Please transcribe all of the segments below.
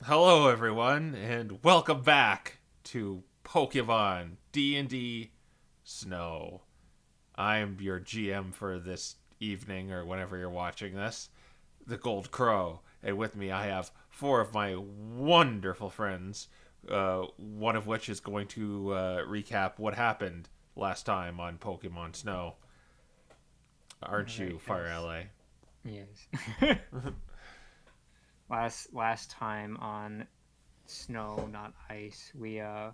Hello, everyone, and welcome back to Pokemon D&D Snow. I'm your GM for this evening, or whenever you're watching this, the Gold Crow. And with me, I have four of my wonderful friends, one of which is going to recap what happened last time on Pokemon Snow. Aren't All you, right, Fire guys. LA? Yes. last time on snow, not ice, we uh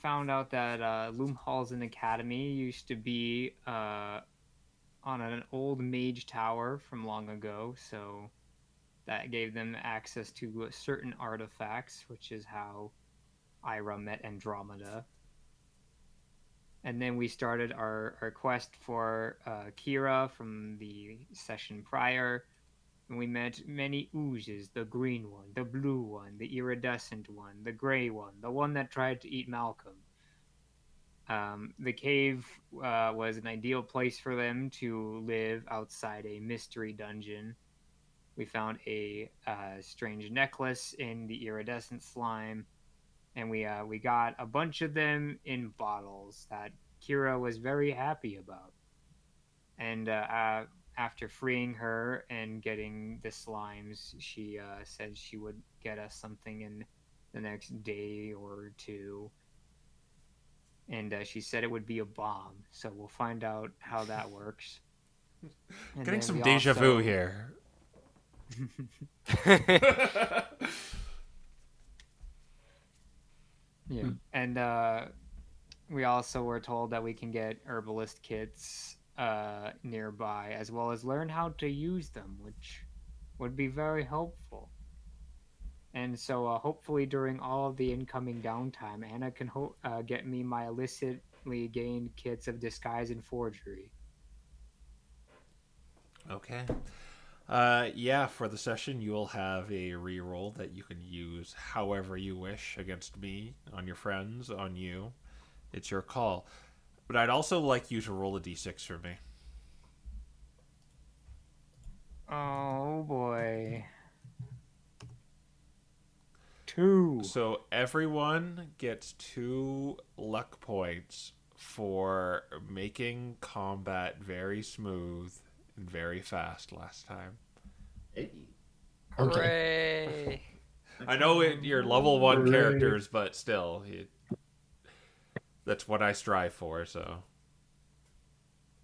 found out that Loomhalls Academy used to be on an old mage tower from long ago, so that gave them access to certain artifacts, which is how Ira met Andromeda. And then we started our quest for Kira from the session prior. And we met many oozes: the green one, the blue one, the iridescent one, the gray one, the one that tried to eat Malcolm. The cave was an ideal place for them to live outside a mystery dungeon. We found a strange necklace in the iridescent slime, and we got a bunch of them in bottles that Kira was very happy about. And after freeing her and getting the slimes, she said she would get us something in the next day or two. And she said it would be a bomb. So we'll find out how that works. And Getting then some we deja vu also. here. Yeah. And we also were told that we can get herbalist kits nearby, as well as learn how to use them, which would be very helpful. And so, hopefully, during all of the incoming downtime, Anna can get me my illicitly gained kits of disguise and forgery. Okay. Yeah, for the session, you will have a reroll that you can use however you wish against me, on your friends, on you. It's your call. But I'd also like you to roll a d6 for me. Oh boy. Two. So everyone gets 2 luck points for making combat very smooth and very fast last time. Hey. Okay. Hooray! I know you're level 1 Hooray. characters, but still, that's what I strive for, so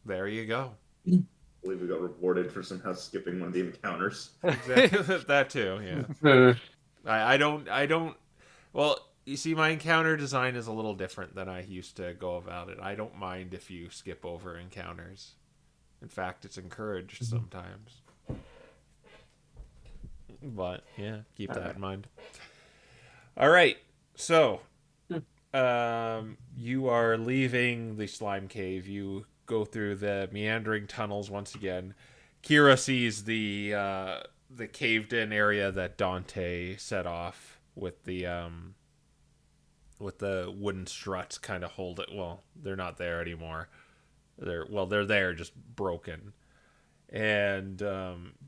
there you go. I believe we got rewarded for somehow skipping one of the encounters. Exactly. That too, yeah. Uh, I don't well, you see my encounter design is a little different than I used to go about it. I don't mind if you skip over encounters. In fact, it's encouraged sometimes. But yeah, keep that in mind. All right. So, you are leaving the slime cave. You go through the meandering tunnels once again. Kira sees the caved in area that Dante set off with the wooden struts kind of hold it. Well, they're not there anymore. They're there, just broken. And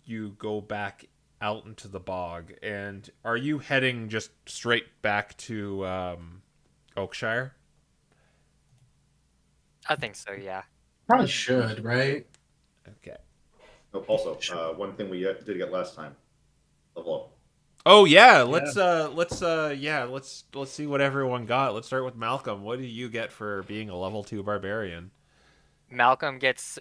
you go back out into the bog. And are you heading just straight back to Oakshire? I think so, yeah. Probably should, right? Okay. Oh, also, one thing we did get last time: level up. Oh yeah, Yeah. let's see what everyone got. Let's start with Malcolm. What do you get for being a level 2 barbarian? Malcolm gets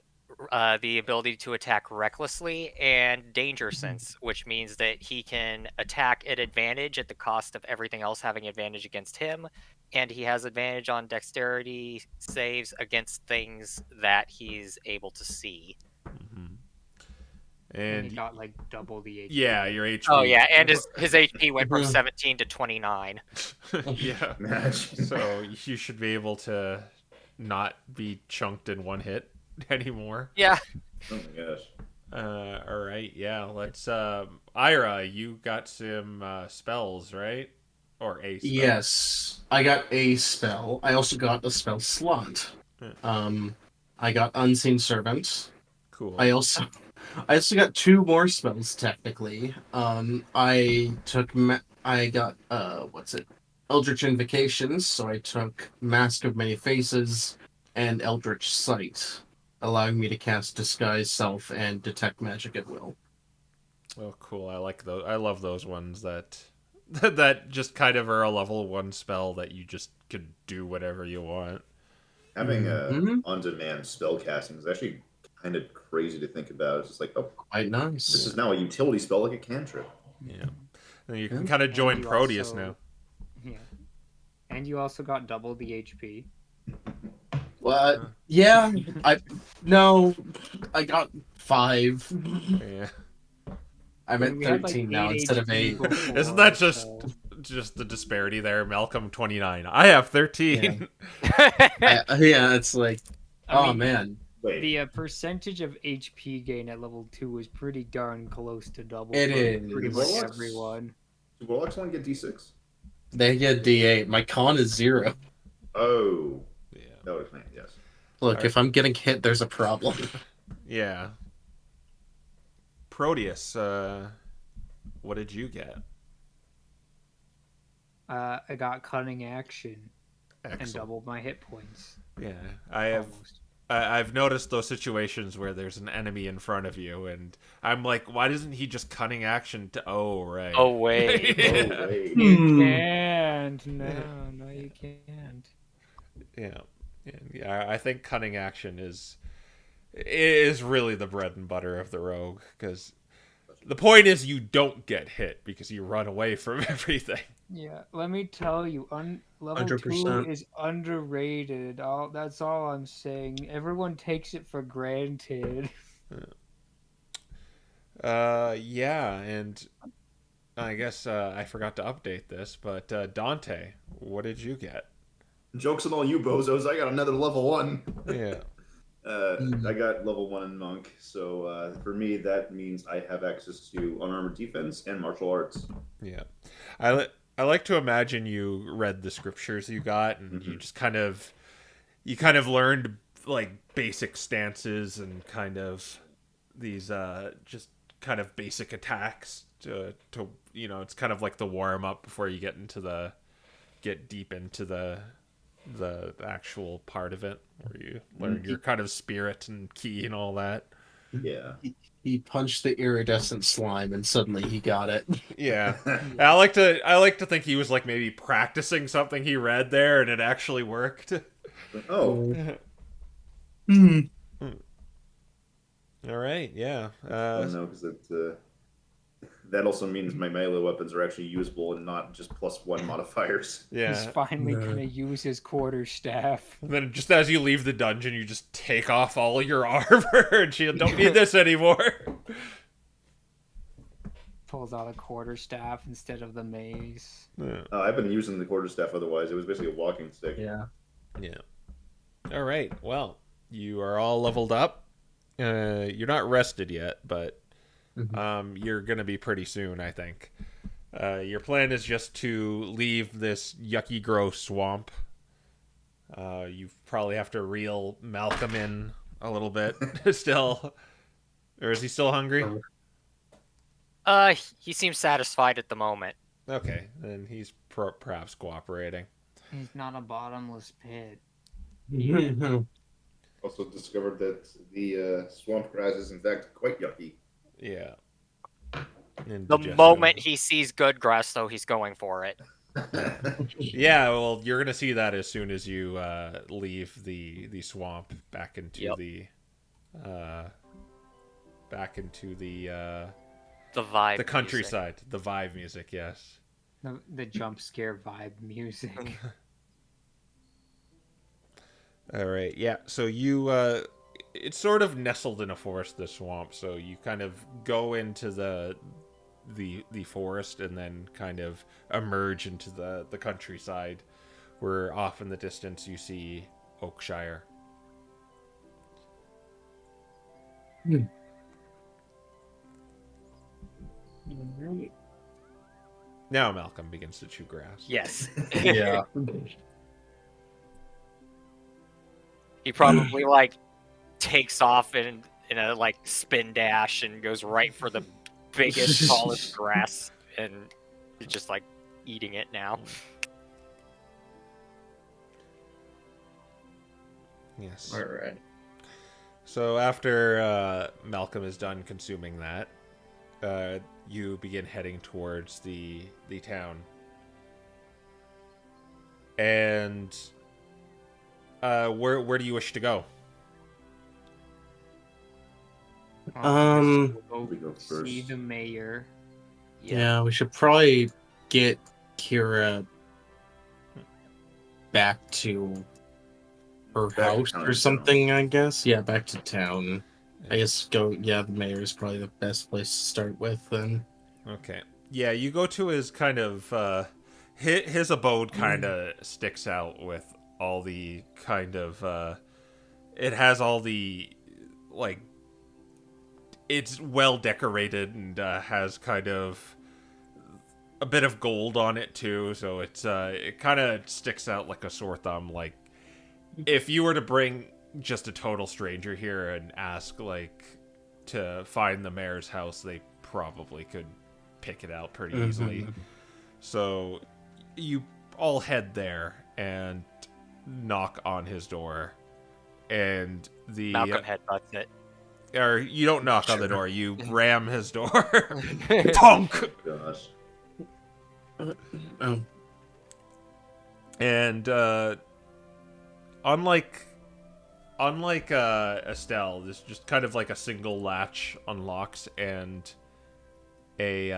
the ability to attack recklessly and danger sense, which means that he can attack at advantage at the cost of everything else having advantage against him, and he has advantage on dexterity saves against things that he's able to see. Mm-hmm. And he And got like double the HP. yeah, your HP. Oh yeah, and his HP went from Mhm. 17 to 29. Yeah. Match. So you should be able to not be chunked in one hit anymore. Yeah. Oh my gosh. All right, yeah. Let's. Ira, you got some spells, right? Or a spell? Yes. I got a spell. I also got a spell slot. Yeah. Um, I got Unseen Servant. Cool. I also I also got 2 more spells technically. I got what's it? Eldritch Invocations, so I took Mask of Many Faces and Eldritch Sight, allowing me to cast Disguise Self and Detect Magic at will. Oh, cool. I like those. I love those ones that that just kind of are a level 1 spell that you just could do whatever you want. Having Mhm. on-demand spell casting is actually kind of crazy to think about. It's just like, oh, Quite nice. this is now a utility spell like a cantrip. Yeah. And you can Yeah. kind of join you Proteus also- now. Yeah. And you also got double the HP. What? Yeah, I got 5. Yeah. I'm at We had, like, 13 now 8 instead of HP 8. before, Isn't that so- just the disparity there? Malcolm 29. I have 13. Yeah, it's like, I mean, man. Wait, The percentage of HP gain at level 2 is pretty darn close to double It for pretty is. much Warlocks? everyone. do Warlocks only get D6? They get D8. My con is 0. Oh, Yeah. that would explain it, yes. Look, Alright. if I'm getting hit, there's a problem. Yeah. Proteus, what did you get? I got cunning action and Excellent. doubled my hit points. Yeah, I've Almost. noticed those situations where there's an enemy in front of you, and I'm like, why doesn't he just cunning action to? Oh, right. Oh wait. Yeah. Oh, wait. You can't. No, you can't. Yeah, yeah. I think cunning action is really the bread and butter of the rogue, because the point is you don't get hit because you run away from everything. Yeah, let me tell you, level 2 100%. is underrated. That's all I'm saying. Everyone takes it for granted. Yeah, and I guess I forgot to update this, but Dante, what did you get? Joke's on all you bozos. I got another level 1. Yeah. I got level 1 in Monk, so for me that means I have access to unarmored defense and martial arts. Yeah, I like to imagine you read the scriptures you got, and you just kind of learned like basic stances and kind of these just kind of basic attacks to it's kind of like the warm up before you get deep into the actual part of it where you learn your kind of spirit and key and all that. Yeah. He punched the iridescent slime and suddenly he got it. Yeah. I like to think he was like maybe practicing something he read there and it actually worked. Oh, All right, yeah. no, because that also means my melee weapons are actually usable and not just +1 modifiers. He's Yeah. finally gonna use his quarterstaff. And then just as you leave the dungeon, you just take off all your armor and you don't need this anymore. Pulls out a quarterstaff instead of the mace. Yeah. I've been using the quarterstaff otherwise. It was basically a walking stick. Yeah. Yeah. All right. Well, you are all leveled up. You're not rested yet, but you're gonna be pretty soon, I think. Your plan is just to leave this yucky, gross swamp. You probably have to reel Malcolm in a little bit still, or is he still hungry? He seems satisfied at the moment. Okay, then he's perhaps cooperating. He's not a bottomless pit. Also discovered that the swamp grass is in fact quite yucky. Yeah. The moment he sees good grass, though, he's going for it. Yeah, well, you're gonna see that as soon as you leave the swamp back into the vibe. the countryside, the vibe music. Yes. The jump scare vibe music. All right. Yeah. So you it's sort of nestled in a forest, this swamp. So you kind of go into the forest and then kind of emerge into the countryside, where off in the distance you see Oakshire. Now Malcolm begins to chew grass. Yes. Yeah. He probably like takes off and in a like spin dash and goes right for the biggest, tallest grass, and is just like eating it now. Yes. All right. So after Malcolm is done consuming that, you begin heading towards the town. And where do you wish to go? We'll We go see first. the mayor. Yeah, we should probably get Kira back to her Back to house town or in something, I guess. Yeah, back to town. I guess the mayor is probably the best place to start with then. Okay. Yeah, you go to his kind of his abode kind of sticks out with all the kind of it has all the like it's well decorated and has kind of a bit of gold on it too, so it's it kind of sticks out like a sore thumb. Like if you were to bring just a total stranger here and ask like to find the mayor's house, they probably could pick it out pretty easily. So you all head there and knock on his door, and the Malcolm headbutts it. or you don't knock on the door, you ram his door. Tonk! Tonk! Gosh. Oh. And unlike Estelle, this just kind of like a single latch unlocks, and a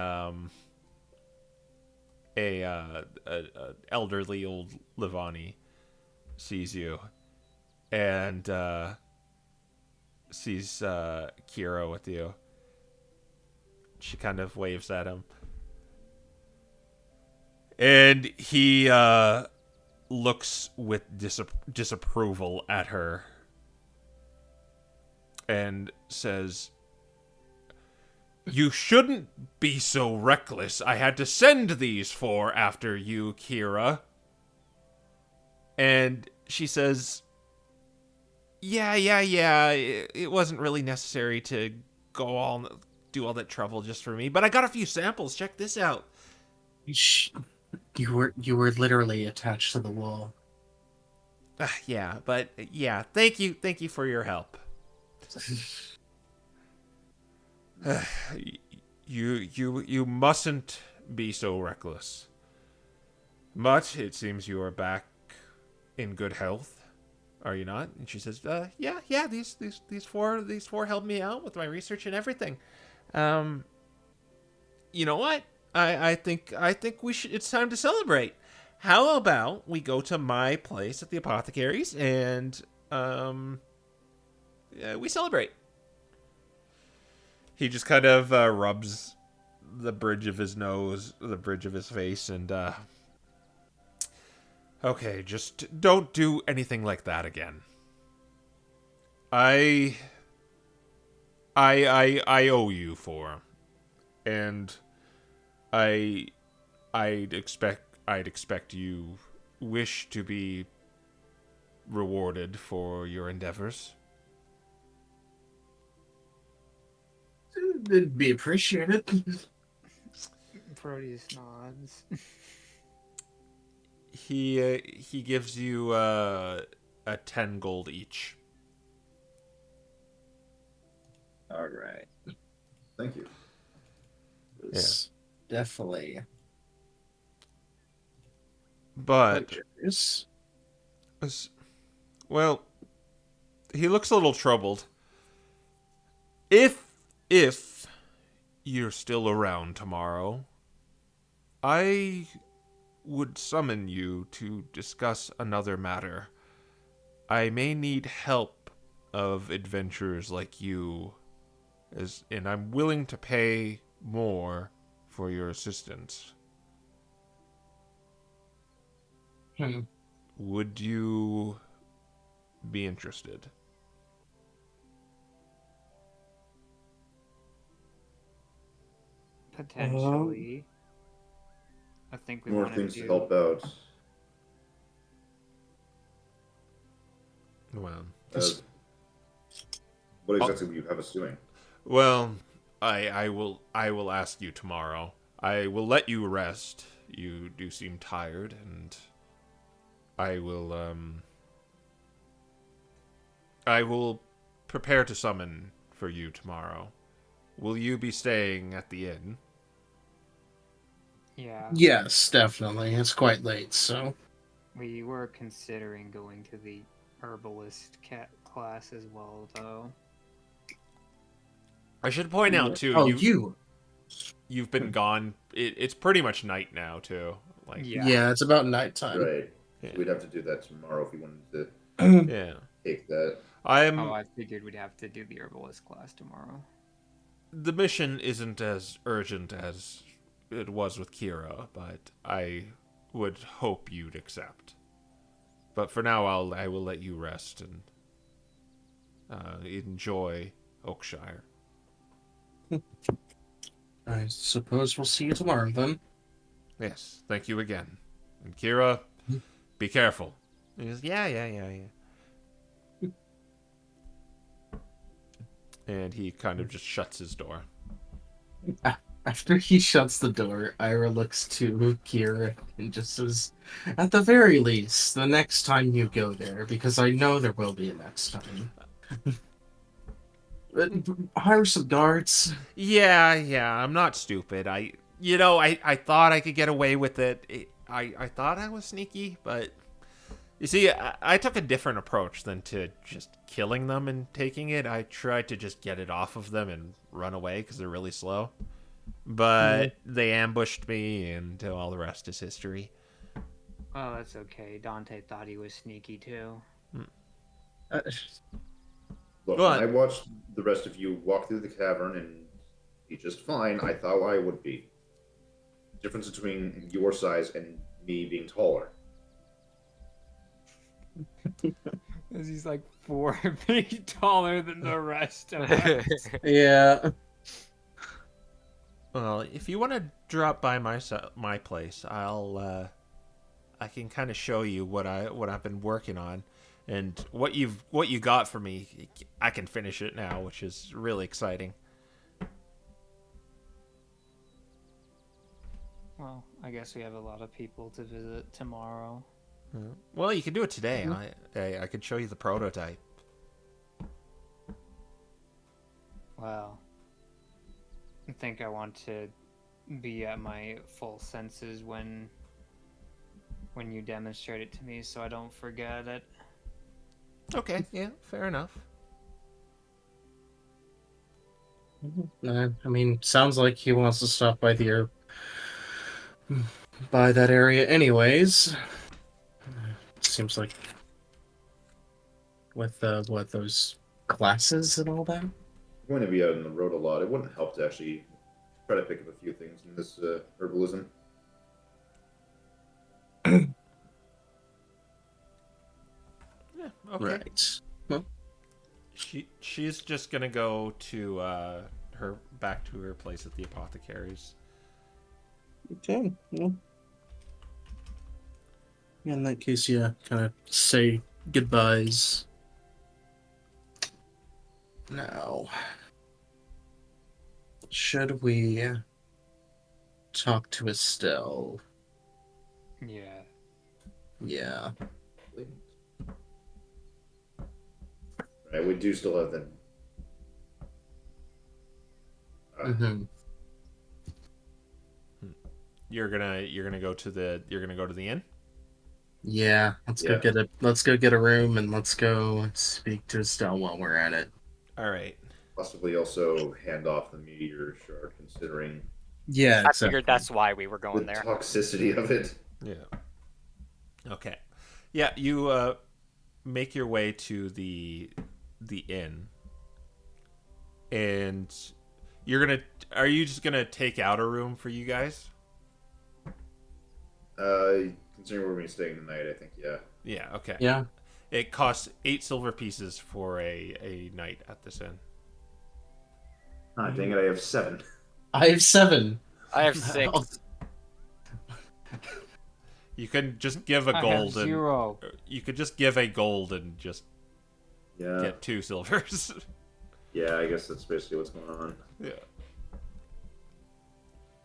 elderly old Livani sees you and sees Kira with you. She kind of waves at him, and he looks with disapproval at her and says, "You shouldn't be so reckless. I had to send these four after you, Kira." And she says, Yeah. It wasn't really necessary to do all that trouble just for me, but I got a few samples. Check this out. You were literally attached to the wall. Yeah, but yeah, thank you for your help. You mustn't be so reckless. But it seems you are back in good health, are you not? And she says, yeah. These four helped me out with my research and everything. You know what? I think we should. It's time to celebrate. How about we go to my place at the apothecary's and we celebrate. He just kind of rubs the bridge of his nose, the bridge of his face, and okay, just don't do anything like that again. I owe you for, and I'd expect you wish to be rewarded for your endeavors. It'd be appreciated. Proteus nods. He gives you a 10 gold each. All right. Thank you. It's definitely. But Yes. well, he looks a little troubled. If you're still around tomorrow, I would summon you to discuss another matter. I may need help of adventurers like you, and I'm willing to pay more for your assistance. Would you be interested? Potentially. I think we More want to things do. to help out. Well, As What exactly will you have us doing? Well, I will ask you tomorrow. I will let you rest. You do seem tired, and I will prepare to summon for you tomorrow. Will you be staying at the inn? Yeah. Yes, definitely. It's quite late, so. We were considering going to the herbalist class as well, though. I should point out too. Oh, You've been gone. It's pretty much night now too. Like Yeah, it's about nighttime. Right. Yeah. So we'd have to do that tomorrow if we wanted to yeah. take that. I figured we'd have to do the herbalist class tomorrow. The mission isn't as urgent as it was with Kira, but I would hope you'd accept. But for now, I will let you rest and enjoy Oakshire. I suppose we'll see you tomorrow then. Yes, thank you again. And Kira, be careful. He goes, yeah. And he kind of just shuts his door. After he shuts the door, Ira looks to Kira and just says, "At the very least, the next time you go there, because I know there will be a next time. Hire some guards." Yeah, I'm not stupid. I thought I could get away with it. I thought I was sneaky, but you see, I took a different approach than to just killing them and taking it. I tried to just get it off of them and run away because they're really slow. But they ambushed me, and all the rest is history. Oh, that's okay. Dante thought he was sneaky too. Look, Go when on. I watched the rest of you walk through the cavern and be just fine, I thought I would be. Difference between your size and me being taller. Because he's like 4 feet taller than the rest of us. Yeah. Well, if you want to drop by my place, I can kind of show you what I've been working on, and what you got for me. I can finish it now, which is really exciting. Well, I guess we have a lot of people to visit tomorrow. Well, you can do it today. I could show you the prototype. Well, I think I want to be at my full senses when you demonstrate it to me, so I don't forget it. Okay, yeah, fair enough. I mean, sounds like he wants to stop by by that area anyways. Seems like with those classes and all that. We're going to be out on the road a lot. It wouldn't help to actually try to pick up a few things in this herbalism. Yeah, okay. Right. Well, She's just gonna go to her back to her place at the apothecary's. okay. Well, in that case, yeah, kind of say goodbyes. Now, should we talk to Estelle? Yeah. Yeah. Right, we do still have the. Mm-hmm. You're gonna go to the inn. Yeah. Let's go get a room and let's go speak to Estelle while we're at it. All right. Possibly also hand off the meteor shard, considering Yeah. I figured that's why we were the going there. toxicity of it. Yeah. Okay. Yeah, you make your way to the inn, and are you just gonna take out a room for you guys? Considering we're going to be staying the night, I think, yeah. Yeah. Okay. Yeah. It costs 8 silver pieces for a night at this inn. Ah, dang it, I have 7. I have 7. I have 6. You can just give a I gold have and 0. you could just give a gold and just Yeah. get 2 silvers. Yeah, I guess that's basically what's going on. Yeah.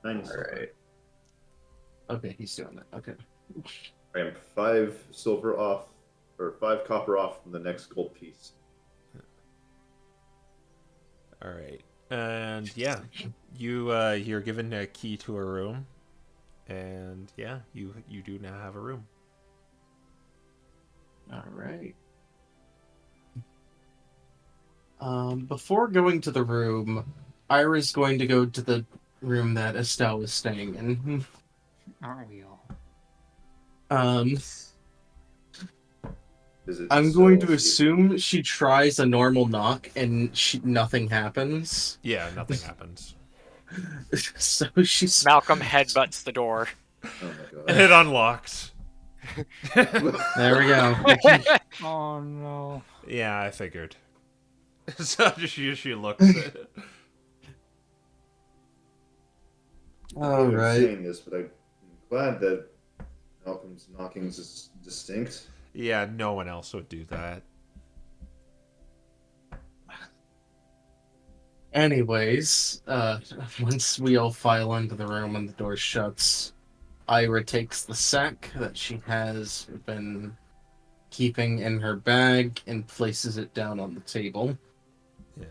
9 silver. Alright. Okay, he's doing that. Okay. I am 5 silver off, or 5 copper off from the next gold piece. All right. And yeah, you're given a key to a room, and yeah, you do now have a room. Alright. Before going to the room, Ira's going to go to the room that Estelle was staying in. Aren't we all? I'm going to assume she tries a normal knock and nothing happens. Yeah, nothing happens. So she's Malcolm headbutts the door. Oh my And god. it unlocks. there we go. Oh no. Yeah, I figured. So she looks at it. All I'm right. saying this, but I'm glad that Malcolm's knockings is distinct. Yeah, no one else would do that. Anyways, once we all file into the room and the door shuts, Ira takes the sack that she has been keeping in her bag and places it down on the table. Yeah.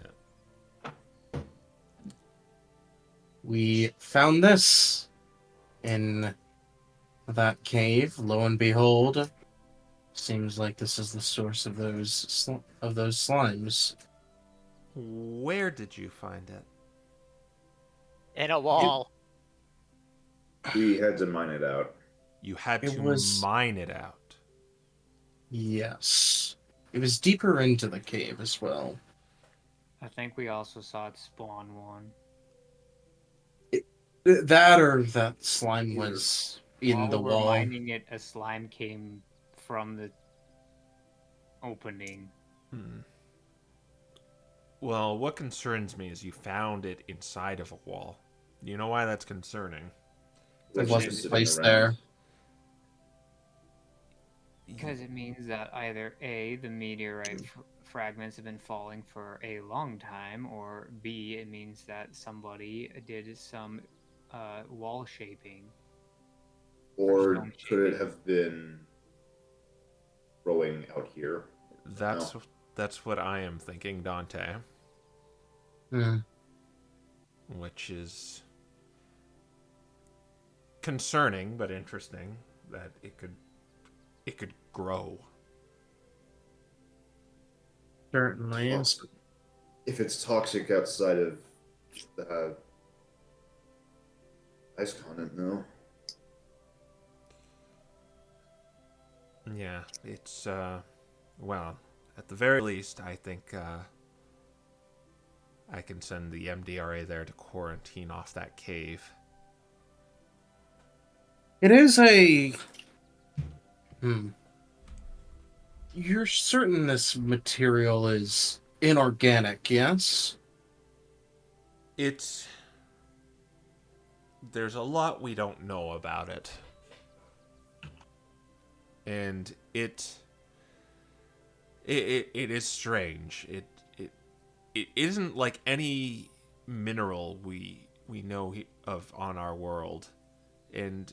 We found this in that cave. Lo and behold, seems like this is the source of those slimes. Where did you find it? In a wall. We had to mine it out. You had It to was- mine it out. Yes, it was deeper into the cave as well. I think we also saw it spawn one. That or that slime was in While the we were wall. mining it, a slime came from the opening. Well, what concerns me is you found it inside of a wall. You know why that's concerning? It It's wasn't sitting placed around. there. Because it means that either A, the meteorite fragments have been falling for a long time, or B, it means that somebody did some wall shaping. Or Stone could it shaping. have been growing out here? That's what I am thinking, Dante. Hmm. Which is concerning but interesting that it could grow. Certainly. Well, if it's toxic outside of the ice continent, no. Yeah, it's well, at the very least, I think I can send the MDRA there to quarantine off that cave. It is a. You're certain this material is inorganic, yes? There's a lot we don't know about it. And it is strange. It isn't like any mineral we know of on our world. And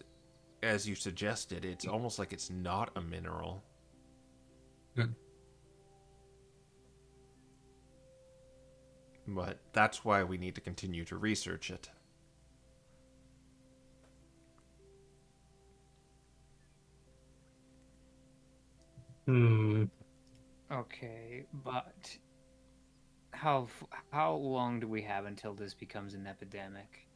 as you suggested, it's almost like it's not a mineral. But that's why we need to continue to research it. Okay, but how long do we have until this becomes an epidemic?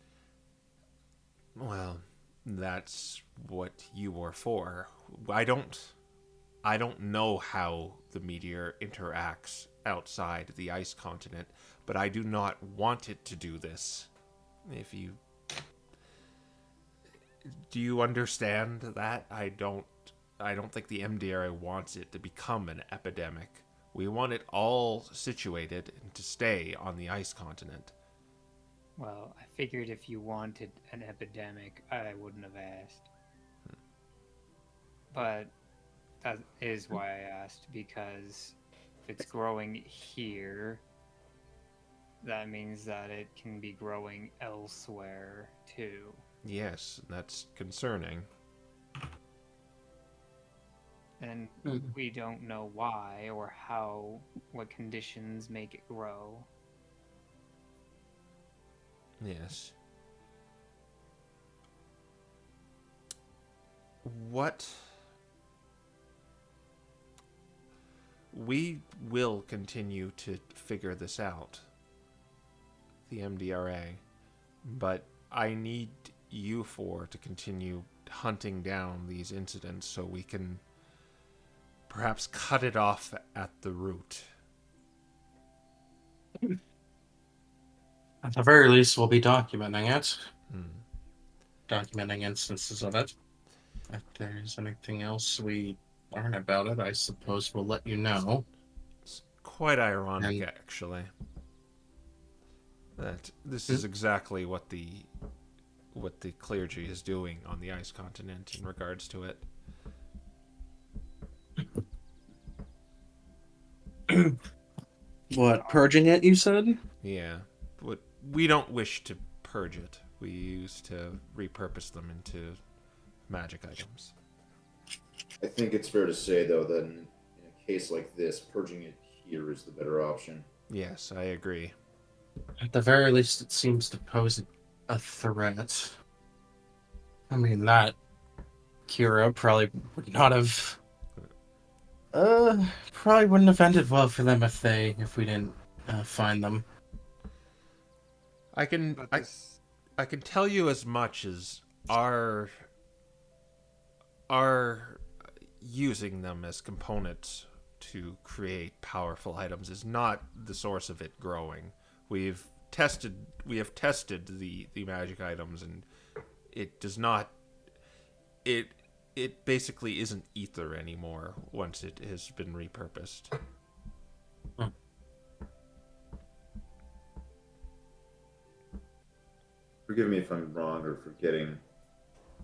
Well, that's what you are for. I don't know how the meteor interacts outside the ice continent, but I do not want it to do this. Do you understand that? I don't think the MDRA wants it to become an epidemic. We want it all situated and to stay on the ice continent. Well, I figured if you wanted an epidemic, I wouldn't have asked. But that is why I asked, because if it's growing here, that means that it can be growing elsewhere too. Yes, that's concerning. And Mhm. we don't know why or how, what conditions make it grow. Yes. What? We will continue to figure this out, the MDRA, but I need you four to continue hunting down these incidents so we can perhaps cut it off at the root. At the very least, we'll be documenting it. Hmm. Documenting instances of it. If there's anything else we learn about it, I suppose we'll let you know. It's quite ironic, And- actually, that this is exactly what the clergy is doing on the ice continent in regards to it. What, purging it, you said? Yeah, but we don't wish to purge it. We use to repurpose them into magic items. I think it's fair to say, though, that in a case like this, purging it here is the better option. Yes, I agree. At the very least, it seems to pose a threat. I mean, that Kira probably would not have... probably wouldn't have ended well for them if we didn't find them. I can tell you as much as our using them as components to create powerful items is not the source of it growing. We have tested the magic items, and it does not it basically isn't ether anymore once it has been repurposed. Forgive me if I'm wrong or forgetting.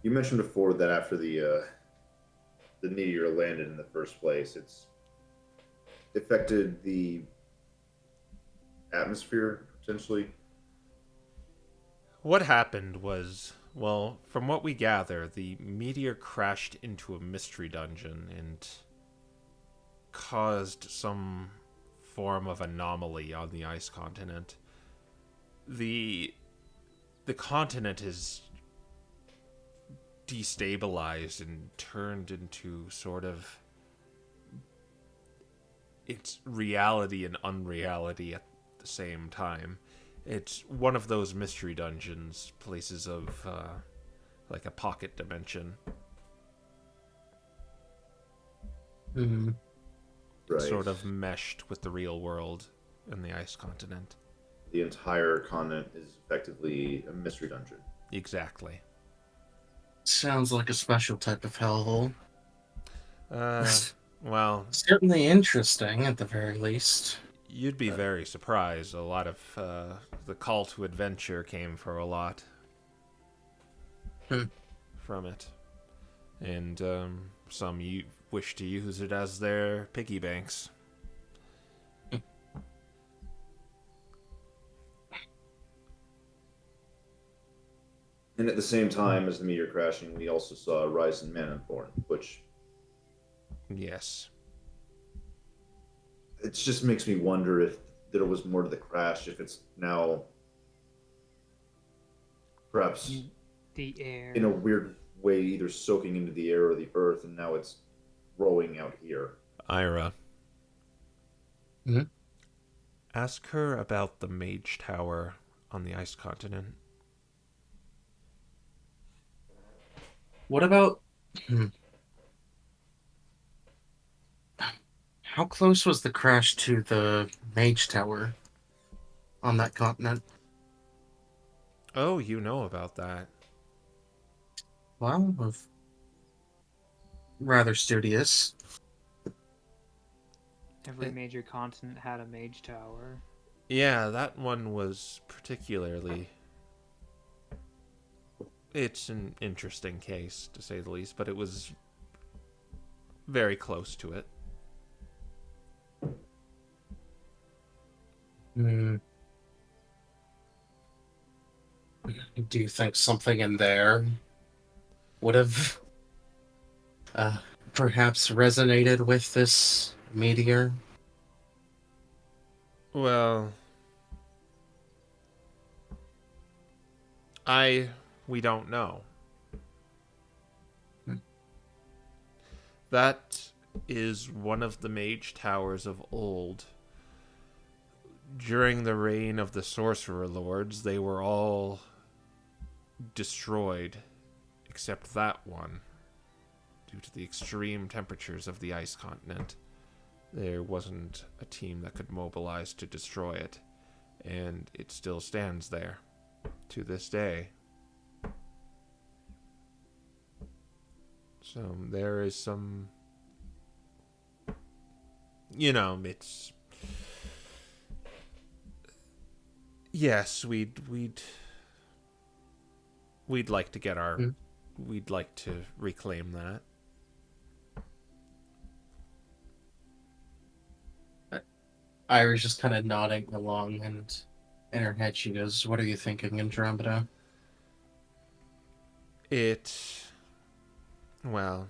You mentioned before that after the meteor landed in the first place, it's affected the atmosphere potentially. What happened was, well, from what we gather, the meteor crashed into a mystery dungeon and caused some form of anomaly on the ice continent. The continent is destabilized and turned into sort of its reality and unreality at the same time. It's one of those mystery dungeons, places of like a pocket dimension. Mm-hmm. Right. Sort of meshed with the real world and the ice continent. The entire continent is effectively a mystery dungeon. Exactly. Sounds like a special type of hellhole. Well, Certainly interesting, at the very least. you'd be very surprised. A lot of the call to adventure came for a lot from it. And some wish to use it as their piggy banks. And at the same time as the meteor crashing, we also saw a rise in malevolent, which Yes. it just makes me wonder if there was more to the crash, if it's now perhaps The air. in a weird way either soaking into the air or the earth, and now it's growing out here. Ira. Mhm. Ask her about the mage tower on the ice continent. What about... How close was the crash to the mage tower on that continent? Oh, you know about that. Well, rather studious. Every major continent had a mage tower. Yeah, that one was particularly... It's an interesting case, to say the least, but it was very close to it. Do you think something in there would have perhaps resonated with this meteor? Well, we don't know. That is one of the mage towers of old. During the reign of the sorcerer lords, they were all destroyed, except that one, due to the extreme temperatures of the ice continent. There wasn't a team that could mobilize to destroy it, and it still stands there to this day. So there is some, it's, yes, we'd like to get our, we'd like to reclaim that. Iris just kind of nodding along, and in her head she goes, "What are you thinking, Andromeda?" Well,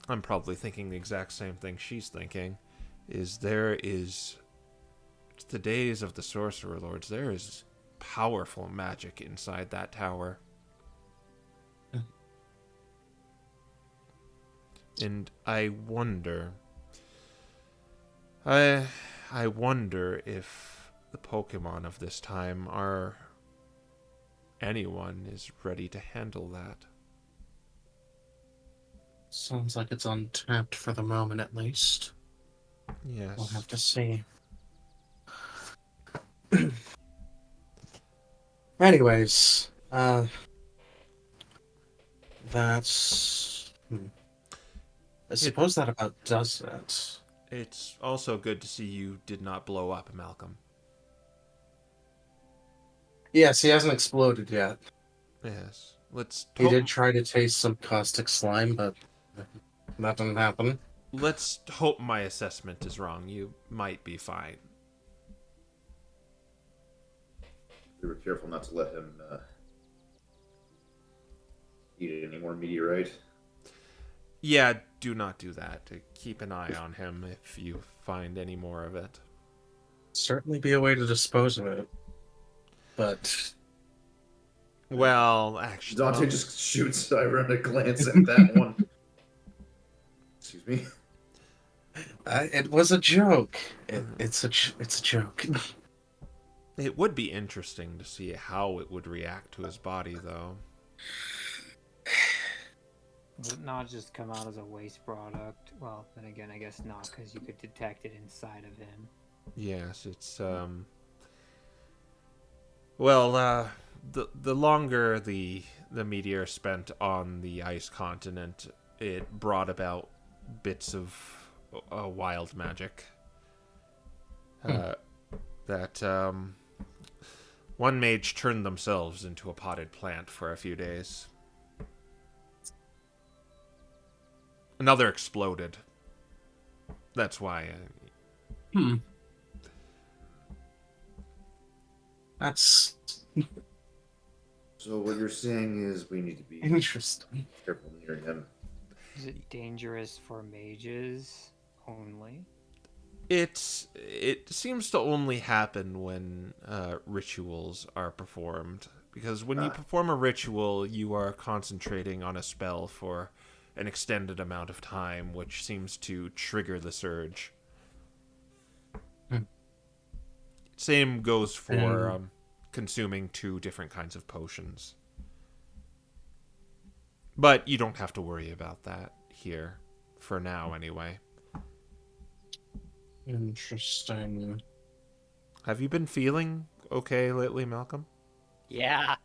I'm probably thinking the exact same thing she's thinking. It's the days of the sorcerer lords. There is powerful magic inside that tower. And I wonder if the Pokemon of this time anyone is ready to handle that. Sounds like it's untapped for the moment, at least. Yes. We'll have to see. Anyways, that's... I suppose that about does it. It's also good to see you did not blow up, Malcolm. Yes, he hasn't exploded yet. Yes. Let's He did try to taste some caustic slime, but that didn't happen. Let's hope my assessment is wrong. You might be fine. We were careful not to let him eat any more meteorite. Yeah, do not do that. Keep an eye on him if you find any more of it. Certainly be a way to dispose of it. But... Well, actually... Dante just shoots ironic glance at that one. Excuse me? it was a joke. It's a joke. It would be interesting to see how it would react to his body, though. Would it not just come out as a waste product? Well, then again, I guess not, because you could detect it inside of him. Yes, it's, Well, the longer the meteor spent on the ice continent, it brought about bits of wild magic. One mage turned themselves into a potted plant for a few days. Another exploded. That's why. That's So what you're saying is we need to be interesting. careful near him. Is it dangerous for mages only? It seems to only happen when rituals are performed. Because when you perform a ritual, you are concentrating on a spell for an extended amount of time, which seems to trigger the surge. Same goes for consuming 2 different kinds of potions. But you don't have to worry about that here, for now anyway. Interesting. Have you been feeling okay lately, Malcolm? Yeah.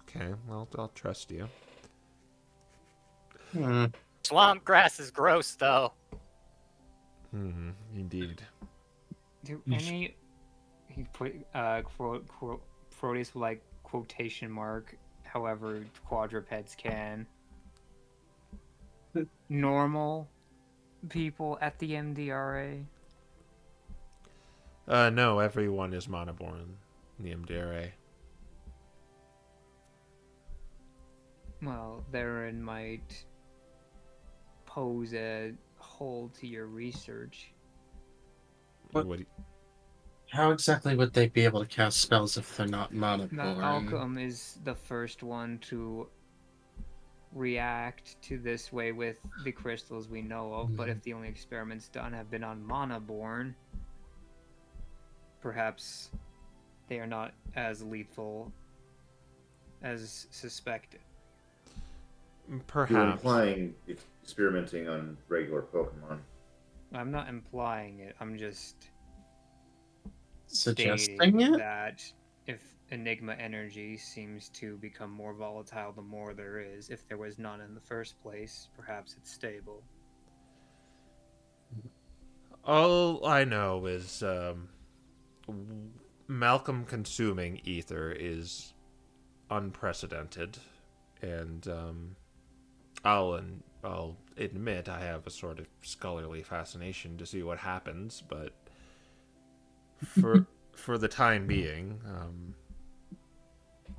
Okay, well, I'll trust you. Swamp grass is gross, though. Indeed. Do any... He put Proteus with, like, quotation mark, however quadrupeds can. Normal people at the MDRA? No, everyone is monoborn in the MDRA. Well, therein might pose a hole to your research. What- What do How exactly would they be able to cast spells if they're not Now, mana-born? Alchem is the first one to react to this way with the crystals we know of, but if the only experiments done have been on mana-born, perhaps they are not as lethal as suspected. You're perhaps? implying experimenting on regular Pokemon. I'm not implying it, I'm just Suggesting stating it? that if Enigma energy seems to become more volatile the more there is, if there was none in the first place, perhaps it's stable. All I know is Malcolm consuming ether is unprecedented, and I'll admit I have a sort of scholarly fascination to see what happens, but for the time being,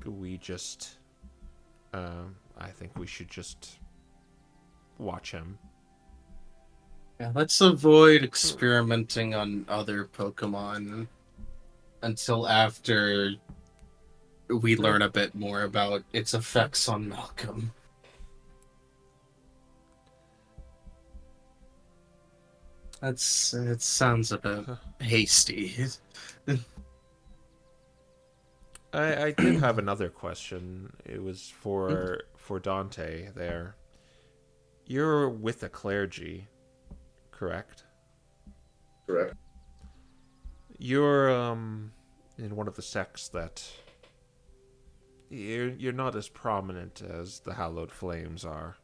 we just I think we should just watch him. Yeah, let's avoid experimenting on other Pokemon until after we learn a bit more about its effects on Malcolm. It sounds a bit hasty. I did have another question. It was for Dante there. You're with the clergy, correct? Correct. You're in one of the sects that you're not as prominent as the Hallowed Flames are.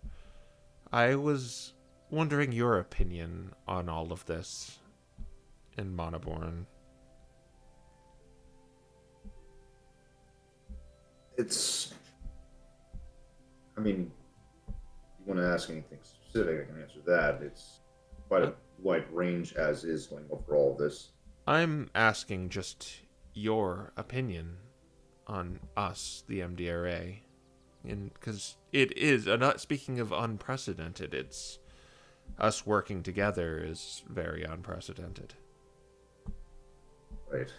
I was wondering your opinion on all of this in Monoborn. It's. I mean, you want to ask anything specific, I can answer that. It's quite a wide range as is going over all this. I'm asking just your opinion on us, the MDRA, and because it is speaking of unprecedented, it's us working together is very unprecedented. Right.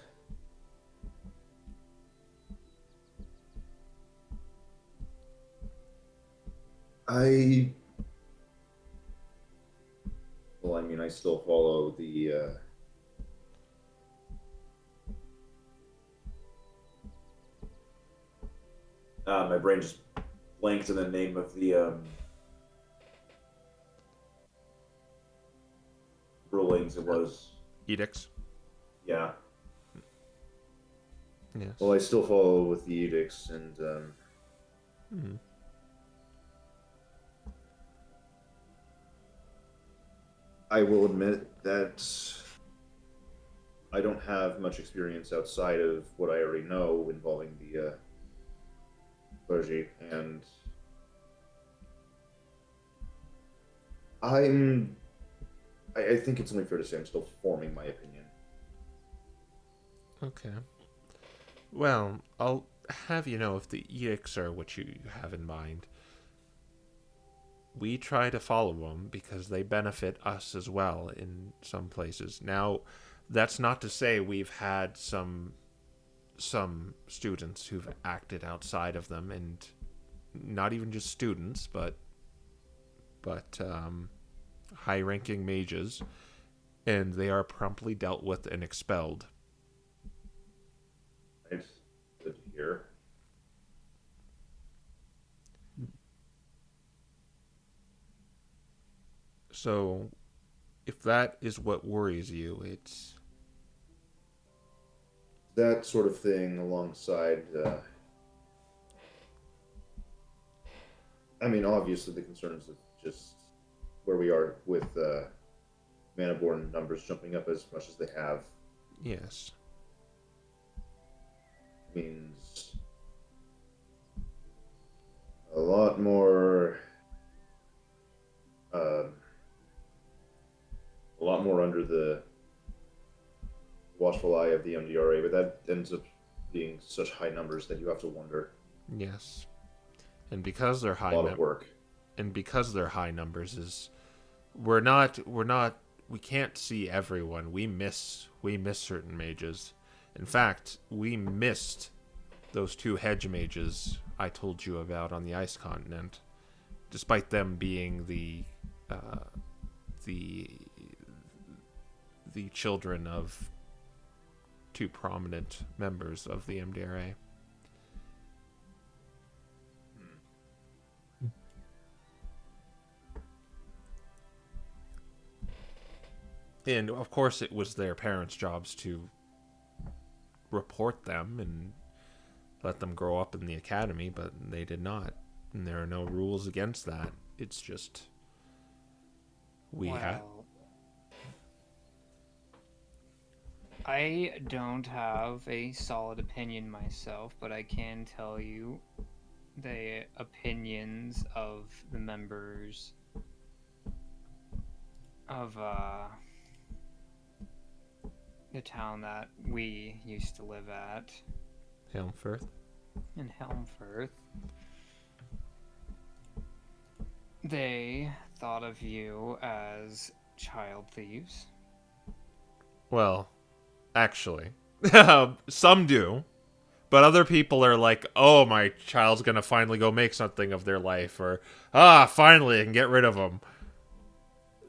Well, I mean, I still follow the my brain just blanked in the name of the rulings. It was, Edicts? yeah. Yes. Well, I still follow with the edicts, and Mhm. I will admit that I don't have much experience outside of what I already know involving the clergy, and I think it's only fair to say I'm still forming my opinion. Okay. Well, I'll have you know if the edicts are what you have in mind. We try to follow them because they benefit us as well in some places. Now, that's not to say we've had some students who've acted outside of them, and not even just students, but high-ranking mages, and they are promptly dealt with and expelled. Right? Good to hear. So, if that is what worries you, it's That sort of thing alongside. I mean, obviously, the concerns of just where we are with mana-born numbers jumping up as much as they have yes. means a lot more. A lot more under the watchful eye of the MDRA, but that ends up being such high numbers that you have to wonder. Yes. And because they're high A lot of work. and because they're high numbers is we can't see everyone. We miss certain mages. In fact, we missed those 2 hedge mages I told you about on the ice continent, despite them being the children of 2 prominent members of the MDRA. And of course it was their parents' jobs to report them and let them grow up in the academy, but they did not. And there are no rules against that. It's just I don't have a solid opinion myself, but I can tell you the opinions of the members of the town that we used to live at Helmfirth. in Helmfirth. They thought of you as child thieves. Well, actually, some do, but other people are like, "Oh, my child's gonna finally go make something of their life," or finally I can get rid of them.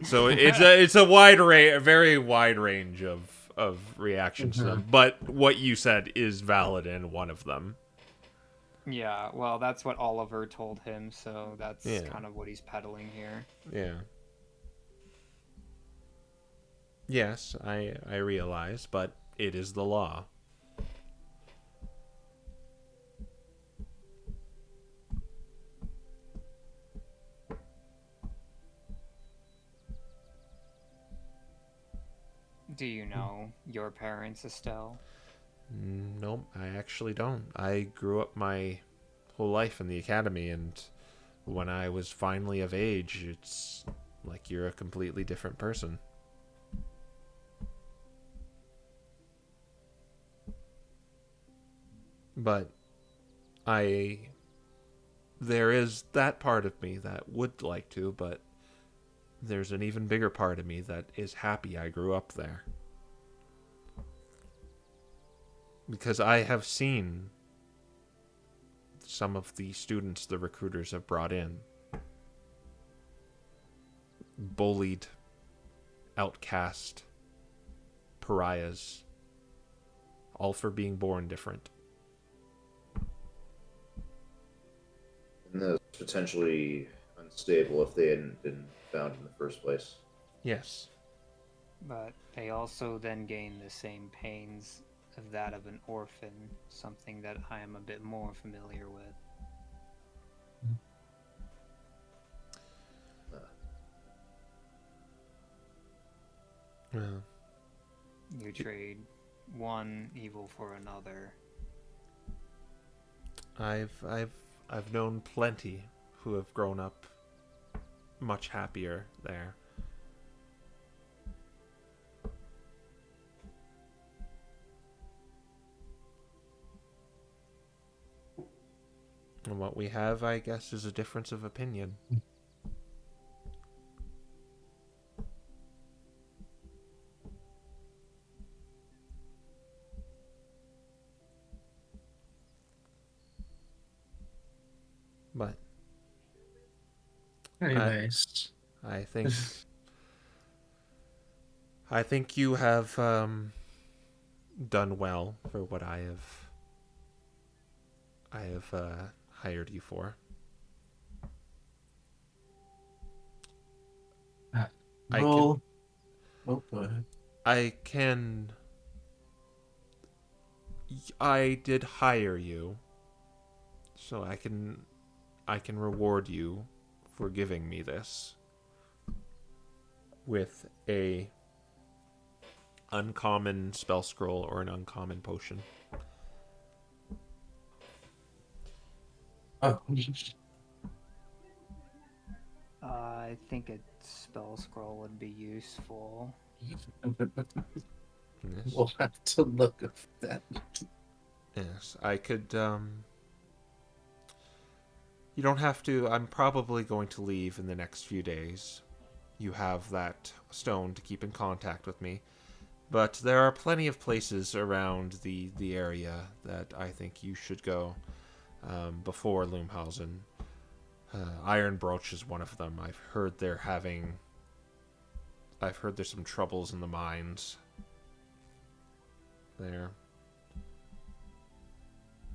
So it's a very wide range of reactions to them. But what you said is valid in one of them. Yeah, well, that's what Oliver told him, so that's Yeah. kind of what he's peddling here. Yeah. Yes, I realize, but it is the law. Do you know your parents, Estelle? Nope, I actually don't. I grew up my whole life in the academy, and when I was finally of age, it's like you're a completely different person. But there is that part of me that would like to, but there's an even bigger part of me that is happy I grew up there. Because I have seen some of the students the recruiters have brought in. Bullied, outcast, pariahs. All for being born different. And that's potentially unstable if they hadn't been found in the first place. Yes. But they also then gain the same pains of that of an orphan, something that I am a bit more familiar with. Well, You trade one evil for another. I've known plenty who have grown up much happier there. And what we have, I guess, is a difference of opinion. But Anyways, I think you have done well for what I have hired you for. go ahead. I did hire you, so I can reward you for giving me this with a uncommon spell scroll or an uncommon potion. Oh, I think a spell scroll would be useful. Yes. we'll have to look at that. Yes, I could You don't have to. I'm probably going to leave in the next few days. You have that stone to keep in contact with me. But there are plenty of places around the area that I think you should go before Loomhausen. Iron Broach is one of them. I've heard there's some troubles in the mines there.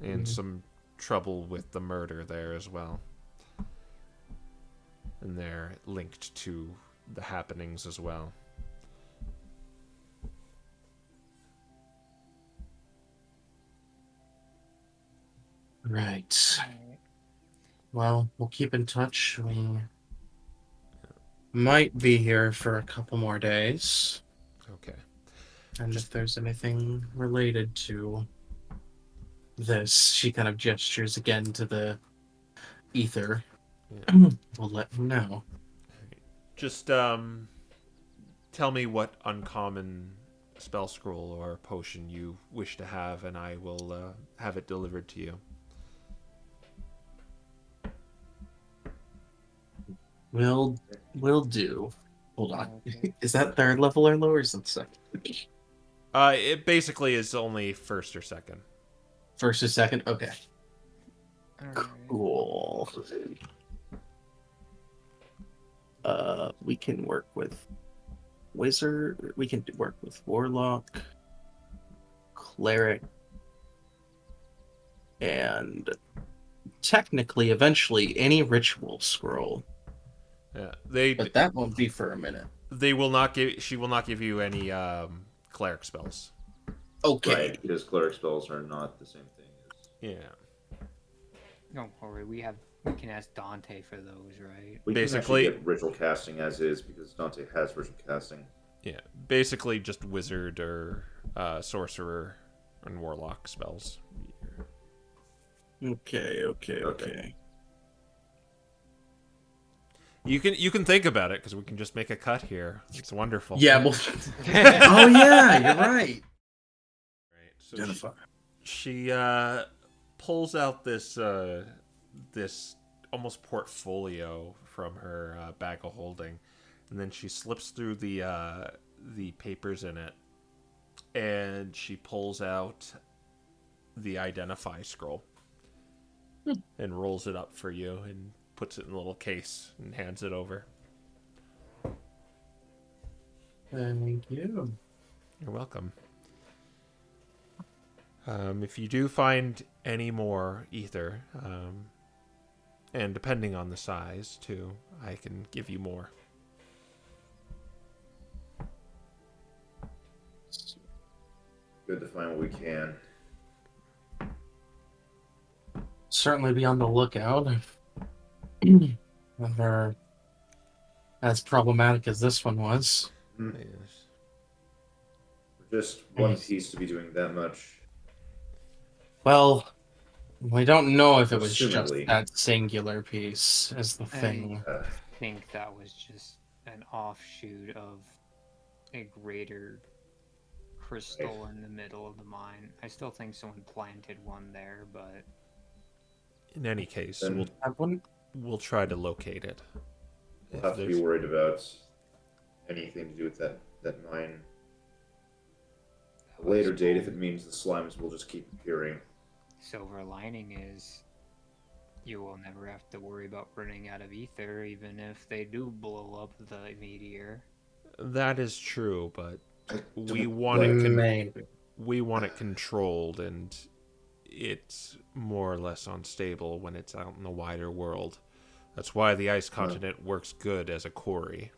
And some trouble with the murder there as well. And they're linked to the happenings as well. Right. Well, we'll keep in touch. We might be here for a couple more days. Okay. And if there's anything related to this, she kind of gestures again to the ether. Yeah. We'll let him know. Just tell me what uncommon spell scroll or potion you wish to have, and I will have it delivered to you. Will do. Hold on. Is that third level or lower? Or is that second? It basically is only first or second. First or second? Okay. Alright. Cool. We can work with wizard. We can work with warlock, cleric, and technically, eventually, any ritual scroll. Yeah, But that won't be for a minute. they will not give. She will not give you any cleric spells. Okay. Right, because cleric spells are not the same thing as... Yeah. Don't worry, we can ask Dante for those, right? We Basically- can actually get ritual casting as is, because Dante has ritual casting. Yeah, basically just wizard or sorcerer and warlock spells. Okay. You can think about it because we can just make a cut here. It's wonderful. Yeah, well. Oh, yeah, you're right. Right. So she pulls out this almost portfolio from her bag of holding, and then she slips through the papers in it, and she pulls out the identify scroll and rolls it up for you and puts it in a little case and hands it over. Thank you. You're welcome. If you do find any more ether, and depending on the size too, I can give you more. Good to find what we can. Certainly be on the lookout if they're as problematic as this one was. Yes. Just one Nice. piece to be doing that much. Well, we don't know if it was just Assumedly. that singular piece is the thing. Uh, I think that was just an offshoot of a greater crystal in the middle of the mine. I still think someone planted one there, but In any case, Then- I wouldn't. we'll try to locate it. we'll If have to be there's- worried about anything to do with that mine. At a later date, if it means the slimes will just keep appearing. silver lining is you will never have to worry about running out of ether, even if they do blow up the meteor. That is true, but we don't want it. Maybe. We want it controlled, and it's more or less unstable when it's out in the wider world. That's why the ice continent works good as a quarry.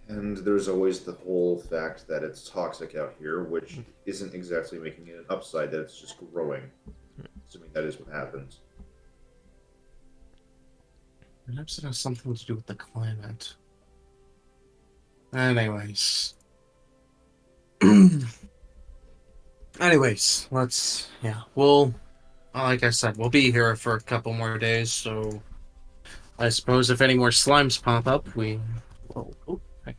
And there's always the whole fact that it's toxic out here, which isn't exactly making it an upside, that it's just growing. Assuming that is what happens. Perhaps it has something to do with the climate. Anyways. We'll, like I said, we'll be here for a couple more days, so I suppose if any more slimes pop up, we... Whoa, oh, hey.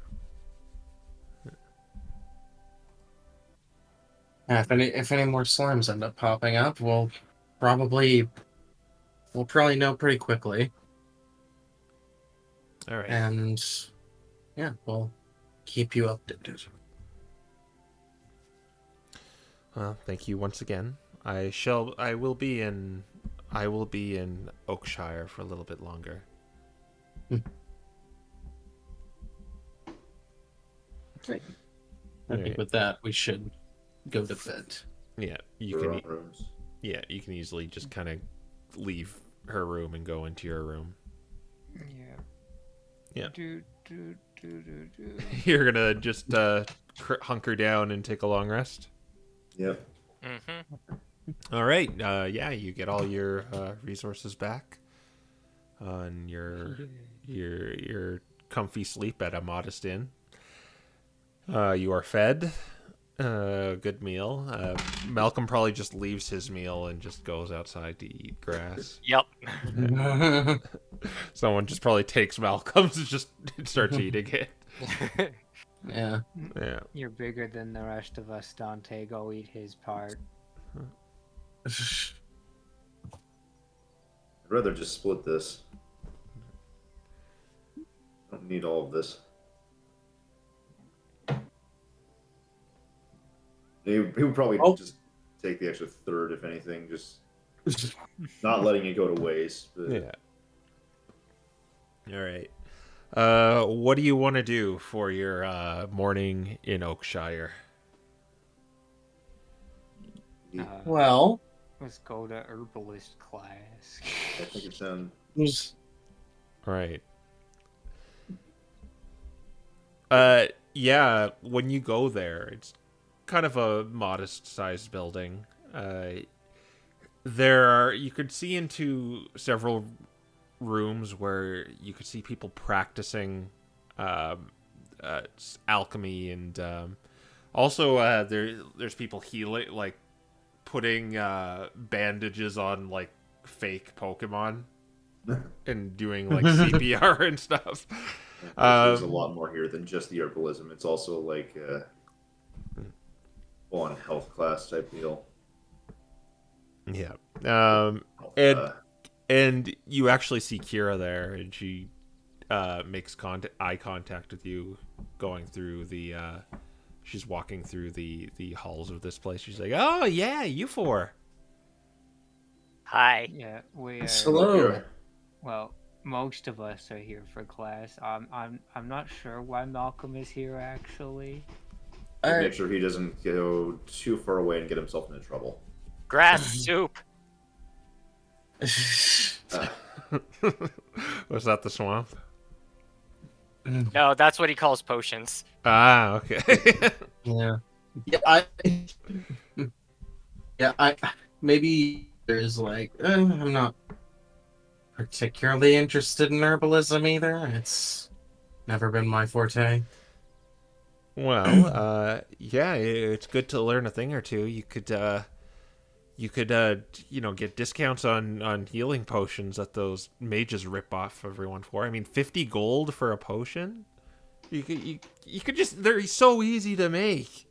Yeah, if any more slimes end up popping up, we'll probably we'll probably know pretty quickly. All right. And yeah, we'll keep you updated. Well, thank you once again. I will be in Oakshire for a little bit longer. Okay. I think Alright. with that, we should go to bed. Yeah, you Our can. own rooms. Yeah, you can easily just kind of leave her room and go into your room. Yeah. Yeah. Do, do, do, do, do. You're gonna just hunker down and take a long rest. Yep. Mm-hmm. All right. Yeah, you get all your resources back on your comfy sleep at a modest inn. You are fed. Good meal. Malcolm probably just leaves his meal and just goes outside to eat grass. Yep. Someone just probably takes Malcolm's and just starts eating it. Yeah. Yeah. You're bigger than the rest of us, Dante. Go eat his part. I'd rather just split this. I don't need all of this. He would probably just take the extra third, if anything, just not letting it go to waste. But... Yeah. All right. What do you want to do for your morning in Oakshire? Well, Let's go to herbalist class. I think it's done. Right. Yeah, when you go there, it's kind of a modest-sized building. You could see into several rooms where you could see people practicing alchemy, and also there's people healing, like putting bandages on like fake Pokemon and doing like CPR and stuff. There's a lot more here than just the herbalism. It's also like full-on health class type deal. Yeah. Uh, And you actually see Kira there, and she makes eye contact with you, going through the. She's walking through the halls of this place. She's like, "Oh yeah, you four." Hi. Yeah, we are. Hello. Well, most of us are here for class. I'm not sure why Malcolm is here actually. make sure he doesn't go too far away and get himself into trouble. Grass soup. Was that the swamp? No, that's what he calls potions. Ah, okay. Yeah. I maybe there's like I'm not particularly interested in herbalism either. It's never been my forte. Well, yeah, it's good to learn a thing or two. You could get discounts on healing potions that those mages rip off everyone for. I mean, 50 gold for a potion? You could just, they're so easy to make.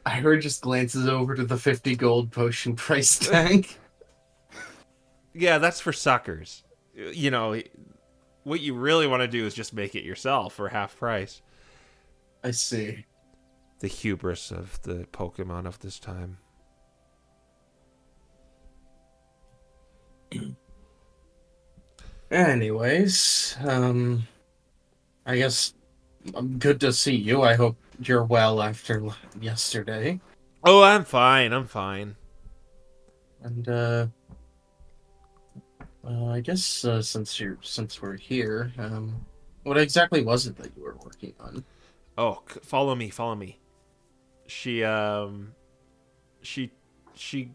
Ira just glances over to the 50 gold potion price tag. Yeah, that's for suckers. You know, what you really want to do is just make it yourself for half price. I see. The hubris of the Pokemon of this time. Anyways, I guess good to see you. I hope you're well after yesterday. Oh, I'm fine. And I guess since we're here, what exactly was it that you were working on? Oh, follow me. She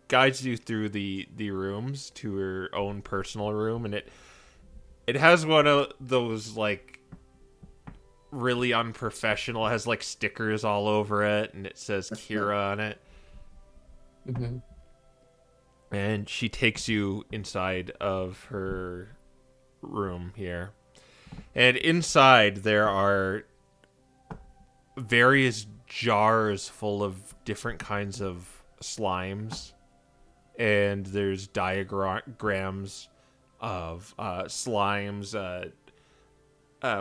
guides you through the rooms to her own personal room, and it has one of those like really unprofessional. It has like stickers all over it, and it says Kira on it. Mm-hmm. And she takes you inside of her room here, and inside there are various jars full of different kinds of slimes and there's diagrams of slimes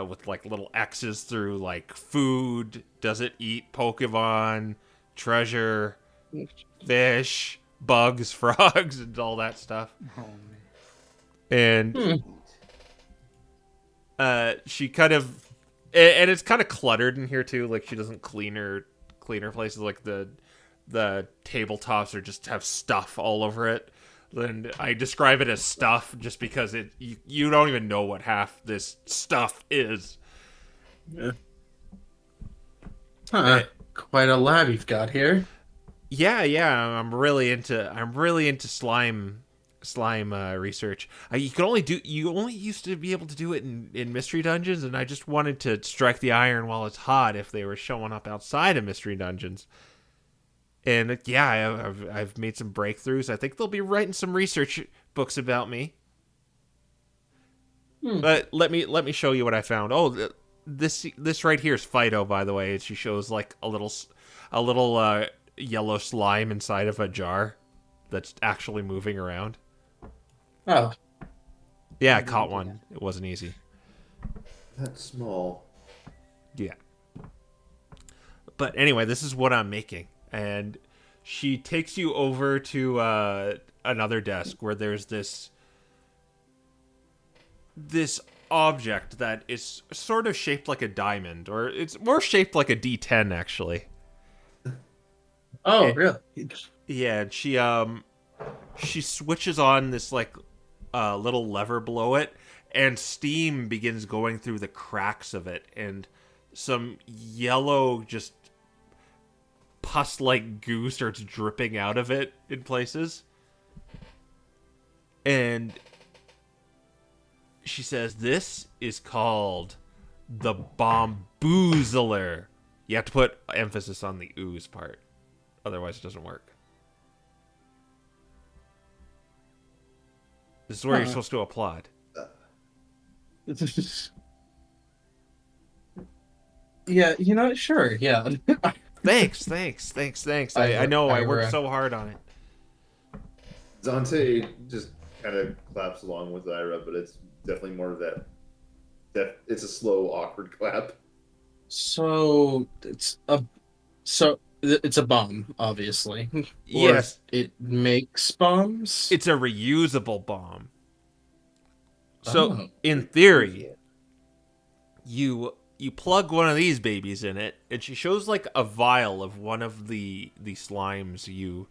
with like little X's through like food, does it eat Pokemon, treasure, fish, bugs, frogs, and all that stuff. Oh man. And she kind of, and it's kind of cluttered in here too. Like she doesn't clean her places. Like the tabletops are just have stuff all over it. And I describe it as stuff just because you don't even know what half this stuff is. Yeah. Quite a lab you've got here. Yeah. I'm really into slime research. You only used to be able to do it in mystery dungeons, and I just wanted to strike the iron while it's hot if they were showing up outside of mystery dungeons. And yeah, I've made some breakthroughs. I think they'll be writing some research books about me. But let me show you what I found. Oh, this right here is Fido, by the way. She shows like a little yellow slime inside of a jar that's actually moving around. Oh. Yeah, I caught one. It wasn't easy. That's small. Yeah. But anyway, this is what I'm making. And she takes you over to another desk where there's this object that is sort of shaped like a diamond, or it's more shaped like a D10 actually. Oh, really? Yeah, and she switches on this like little lever below it, and steam begins going through the cracks of it, and some yellow just pus-like goo starts dripping out of it in places. And she says, this is called the Bomboozler. You have to put emphasis on the ooze part. Otherwise it doesn't work. This is where you're supposed to applaud. Yeah, sure, yeah. Thanks. I know, I worked so hard on it. Dante just kind of claps along with Ira, but it's definitely more of that. It's a slow, awkward clap. So it's a bomb, obviously. Yes, it makes bombs. it's a reusable bomb. So in theory, you plug one of these babies in it, and she shows like a vial of one of the slimes you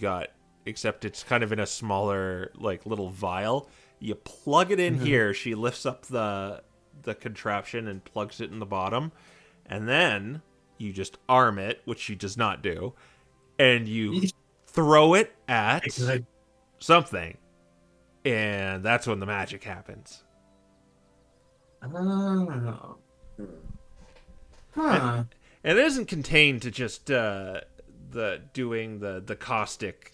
got, except it's kind of in a smaller like little vial. You plug it in here. She lifts up the contraption and plugs it in the bottom, and then you just arm it, which she does not do, and you throw it at something, and that's when the magic happens. Oh. Huh. And it isn't contained to just the caustic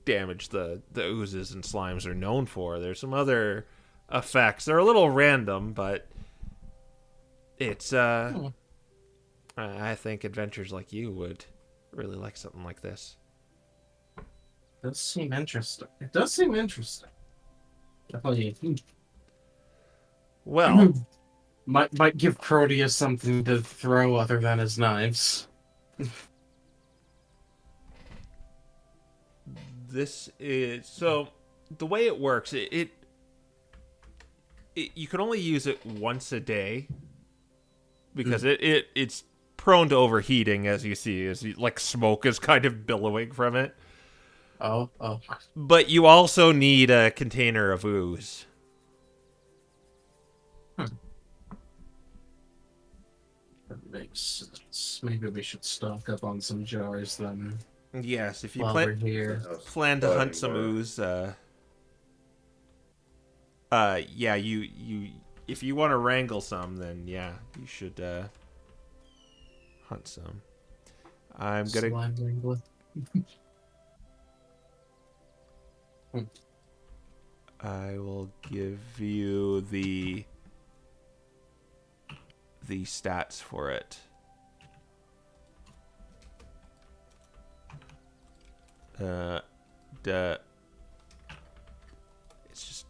damage the oozes and slimes are known for. There's some other effects. They're a little random, but it's I think adventurers like you would really like something like this. It does seem interesting. Definitely. Well, might give Proteus something to throw other than his knives. this is so the way it works. It you can only use it once a day because it's prone to overheating, as you see, like smoke is kind of billowing from it. Oh. But you also need a container of ooze. That makes sense. Maybe we should stock up on some jars then. Yes, if you While we're here. plan to hunt some ooze, yeah, you if you want to wrangle some, then yeah, you should hunt some. I'm gonna. Slime wrangler. I will give you the stats for it. Duh. It's just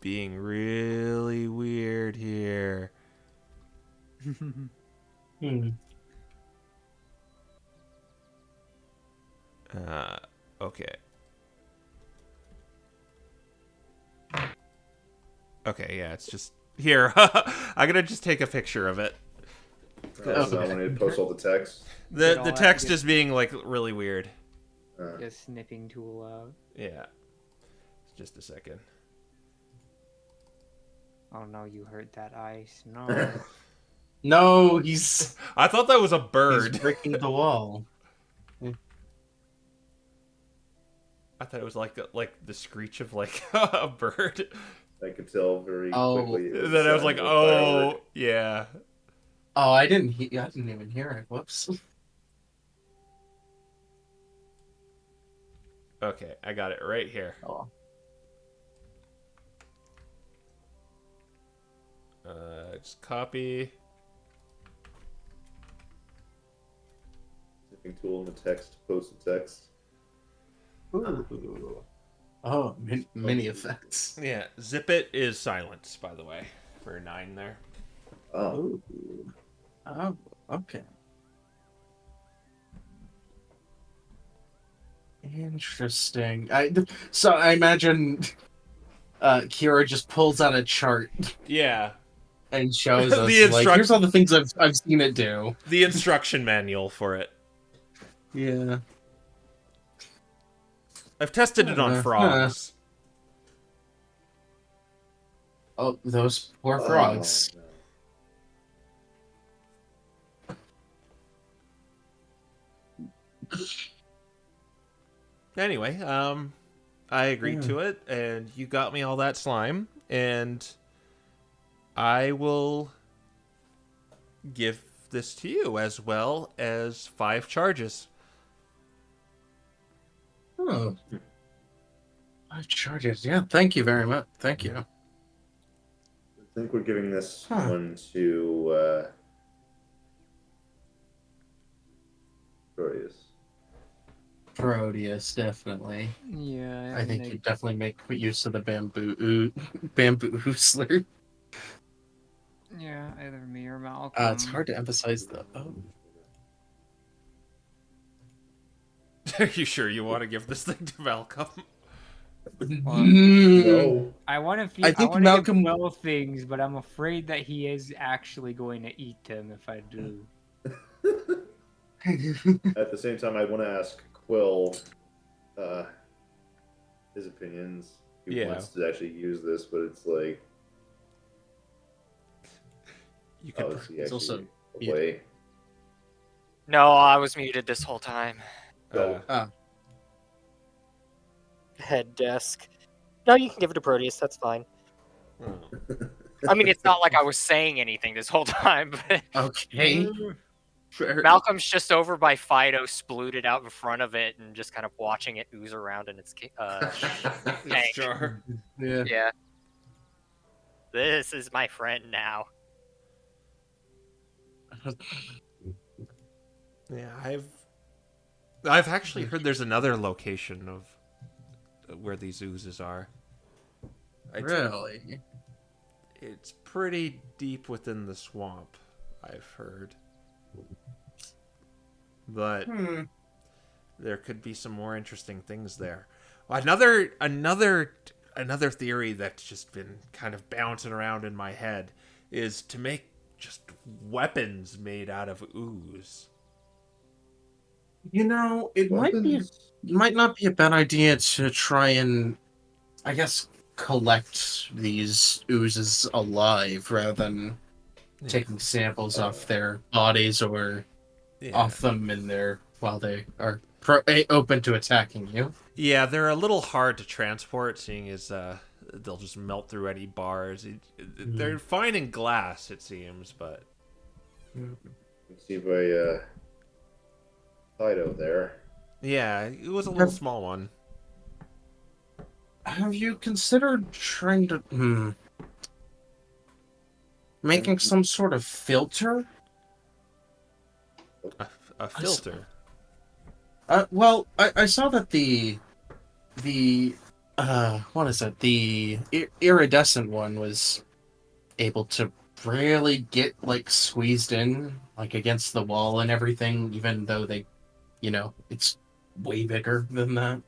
being really weird here. Hmm. Okay. Okay, yeah, it's just here. I'm gonna just take a picture of it. So I wanted to post all the text. The text is being like really weird. Get a snipping tool out. Yeah. Just a second. Oh no, you hurt that ice. No. No, he's I thought that was a bird. breaking the wall. I thought it was like the screech of like a bird. I could tell very Oh. quickly. And then I was like, oh, yeah. Oh, I didn't even hear it. Whoops. Okay, I got it right here. Oh. Just copy. Snipping tool in the text, post the text. Ooh. Oh, mini effects. Yeah, zip it is silence, by the way, for 9 there. Oh. Ooh. Oh, okay. Interesting. So I imagine Kira just pulls out a chart Yeah, and shows us The like, here's all the things I've seen it do. the instruction manual for it. Yeah. I've tested it on frogs. Oh, those poor Oh, frogs. no. Anyway, I agreed to it, and you got me all that slime, and I will give this to you as well as 5 charges. Oh. 5 charges. Yeah, thank you very much. Thank you. I think we're giving this Huh. one to Proteus. Proteus, definitely. Yeah. I think you definitely make use of the bamboo oozler. Yeah, either me or Malcolm. It's hard to emphasize the Are you sure you want to give this thing to Malcolm? No. I want to I feed. think I want Malcolm- to Will things, but I'm afraid that he is actually going to eat them if I do. At the same time, I want to ask Quill his opinions. He Yeah. wants to actually use this, but it's like, You oh, could. is he It's also- actually away? No, I was muted this whole time. Head desk. No, you can give it to Proteus. That's fine. Oh. I mean, it's not like I was saying anything this whole time, but Okay. Fair. Malcolm's just over by Fido, splooted out in front of it, and just kind of watching it ooze around in its tank. Sure. Yeah. Yeah. This is my friend now. Yeah, I've actually heard there's another location of where these oozes are. Really? It's pretty deep within the swamp, I've heard. But there could be some more interesting things there. Another theory that's just been kind of bouncing around in my head is to make just weapons made out of ooze. You know, it might not be a bad idea to try and, I guess, collect these oozes alive rather than taking samples off their bodies or off them in there while they are open to attacking you. Yeah, they're a little hard to transport, seeing as they'll just melt through any bars. They're fine in glass, it seems, but... You can see by Fido there. Yeah, it was a little small one. Have you considered trying to... making some sort of filter? A filter. Well, I saw that the what is it? The iridescent one was able to really get like squeezed in like against the wall and everything, even though they, it's way bigger than that.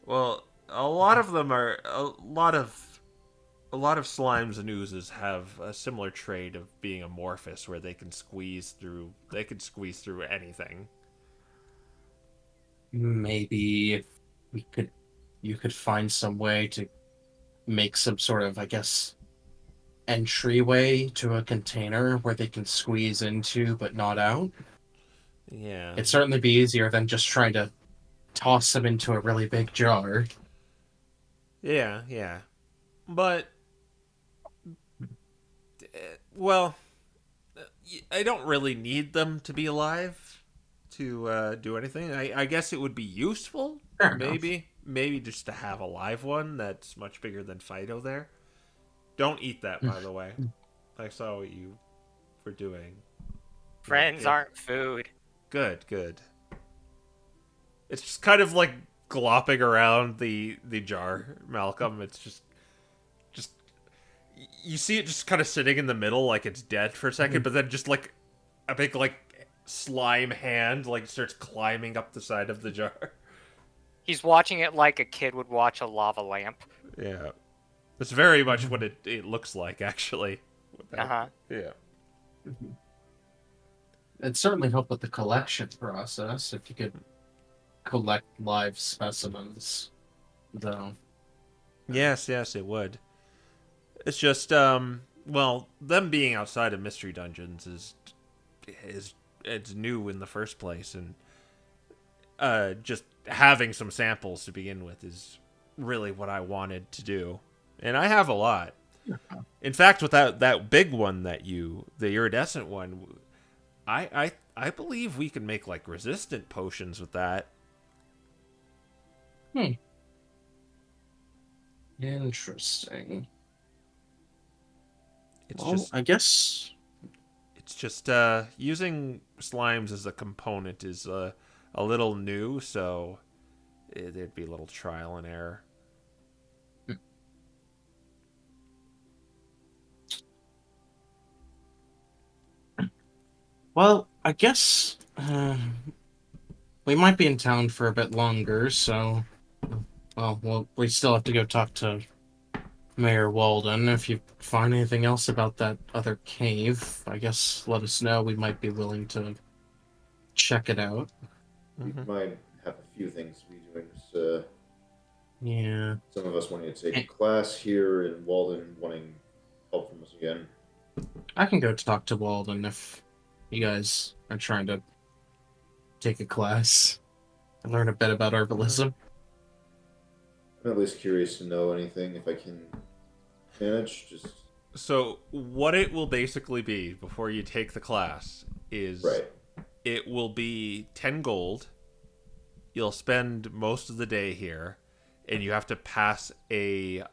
Well, a lot of them are a lot of slimes and oozes have a similar trait of being amorphous, where they can squeeze through. They can squeeze through anything. Maybe if you could find some way to make some sort of, I guess, entryway to a container where they can squeeze into but not out. Yeah. It'd certainly be easier than just trying to toss them into a really big jar. Yeah. But well, I don't really need them to be alive to do anything. I guess it would be useful, Fair maybe just to have a live one that's much bigger than Fido there. Don't eat that, by the way. I saw what you were doing. Friends Yeah. aren't food. Good. It's just kind of like glopping around the jar, Malcolm. It's just you see it just kind of sitting in the middle like it's dead for a second, but then just like a big like slime hand like starts climbing up the side of the jar. He's watching it like a kid would watch a lava lamp. Yeah. That's very much what it looks like, actually. Uh-huh. Yeah. It'd certainly help with the collection process if you could collect live specimens, though. Yes, it would. It's just, well, them being outside of Mystery Dungeons is it's new in the first place, and just having some samples to begin with is really what I wanted to do. And I have a lot. In fact, with that big one the iridescent one, I believe we can make like resistant potions with that. Interesting. It's Well, just I guess using slimes as a component is a little new, so there'd be a little trial and error. Well, I guess we might be in town for a bit longer, so we still have to go talk to Mayor Walden. If you find anything else about that other cave, I guess let us know. We might be willing to check it out. We might have a few things to be doing. So, Yeah. some of us wanting to take a class here, and Walden wanting help from us again. I can go talk to Walden if you guys are trying to take a class and learn a bit about herbalism. I'm at least curious to know anything if I can manage. Just So what it will basically be before you take the class is right. it will be 10 gold. You'll spend most of the day here, and you have to pass a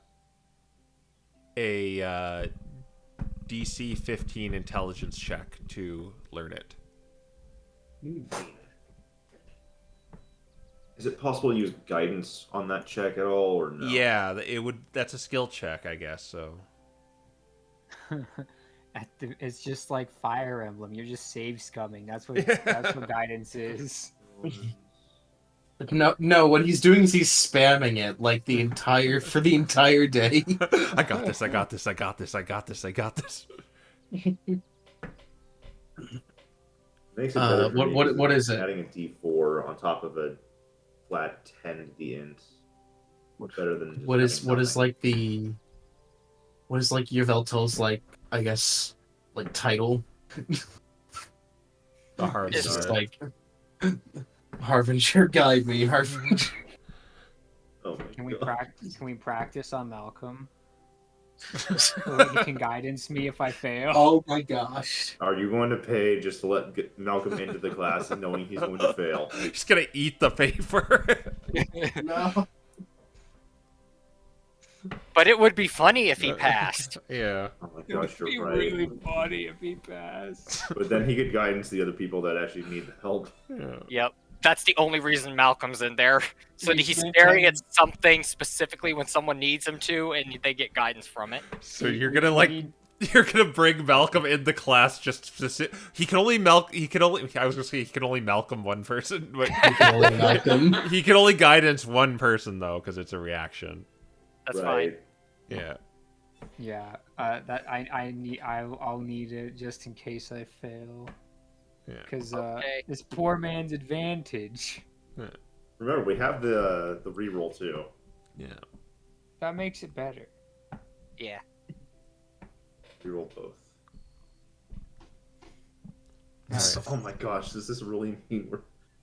DC 15 intelligence check to learn it. Is it possible to use guidance on that check at all, or no? Yeah, it would. That's a skill check, I guess. So It's just like Fire Emblem. You're just save scumming. That's what guidance is. No, what he's doing is he's spamming it like for the entire day. I got this. Makes it better for me what because is it? adding a D4 on top of a flat 10 to the int. Better than just what is having nothing. what is like Yveltal's like, I guess, like title? The hard It's just start. like Harbinger, guide me, Harbinger. Oh my Can we God. practice? Can we practice on Malcolm? So that he can guidance me if I fail. Oh my gosh. Are you going to pay just to let Malcolm into the class and knowing he's going to fail? He's gonna eat the paper. No. But it would be funny if he passed. Yeah. Oh my It would gosh, be you're right. really funny if he passed. But then he could guidance the other people that actually need the help. Yeah. Yep. That's the only reason Malcolm's in there. So We he's spent staring time- at something specifically when someone needs him to, and they get guidance from it. So you're gonna like We- you're gonna bring Malcolm in the class just to sit. He can only I was gonna say he can only Malcolm one person, but Malcolm. he can only guidance one person though because it's a reaction. That's right. fine. Yeah. Yeah, that I'll need it just in case I fail. Yeah. Because Okay. this poor man's advantage. Remember, we have the reroll too. Yeah. That makes it better. Yeah. Reroll both. Alright. Oh my gosh, this is really mean.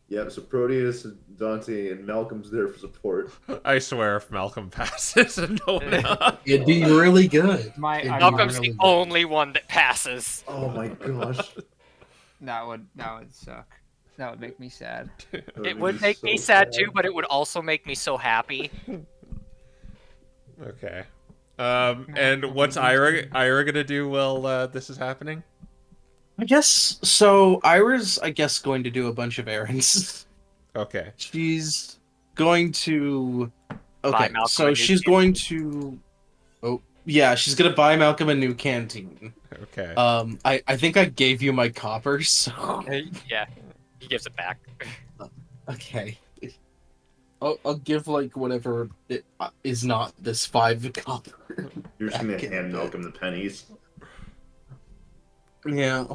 Yeah, so Proteus, Dante, and Malcolm's there for support. I swear, if Malcolm passes and no one else. It'd be really good. It'd be Malcolm's really the good. only one that passes. Oh my gosh. That would suck. That would make me sad. It would make me sad too, but it would also make me so happy. Okay. And what's Ira gonna do while this is happening? I guess so. Ira's, I guess, going to do a bunch of errands. Okay. She's going to. Buy Okay, Malcolm a so new she's going to. Oh, yeah, she's gonna buy Malcolm a new canteen. Okay. I think I gave you my copper, so Yeah. He gives it back. okay. I'll give like whatever it is not this 5 copper. You're just gonna back in hand the- Malcolm the pennies. Yeah,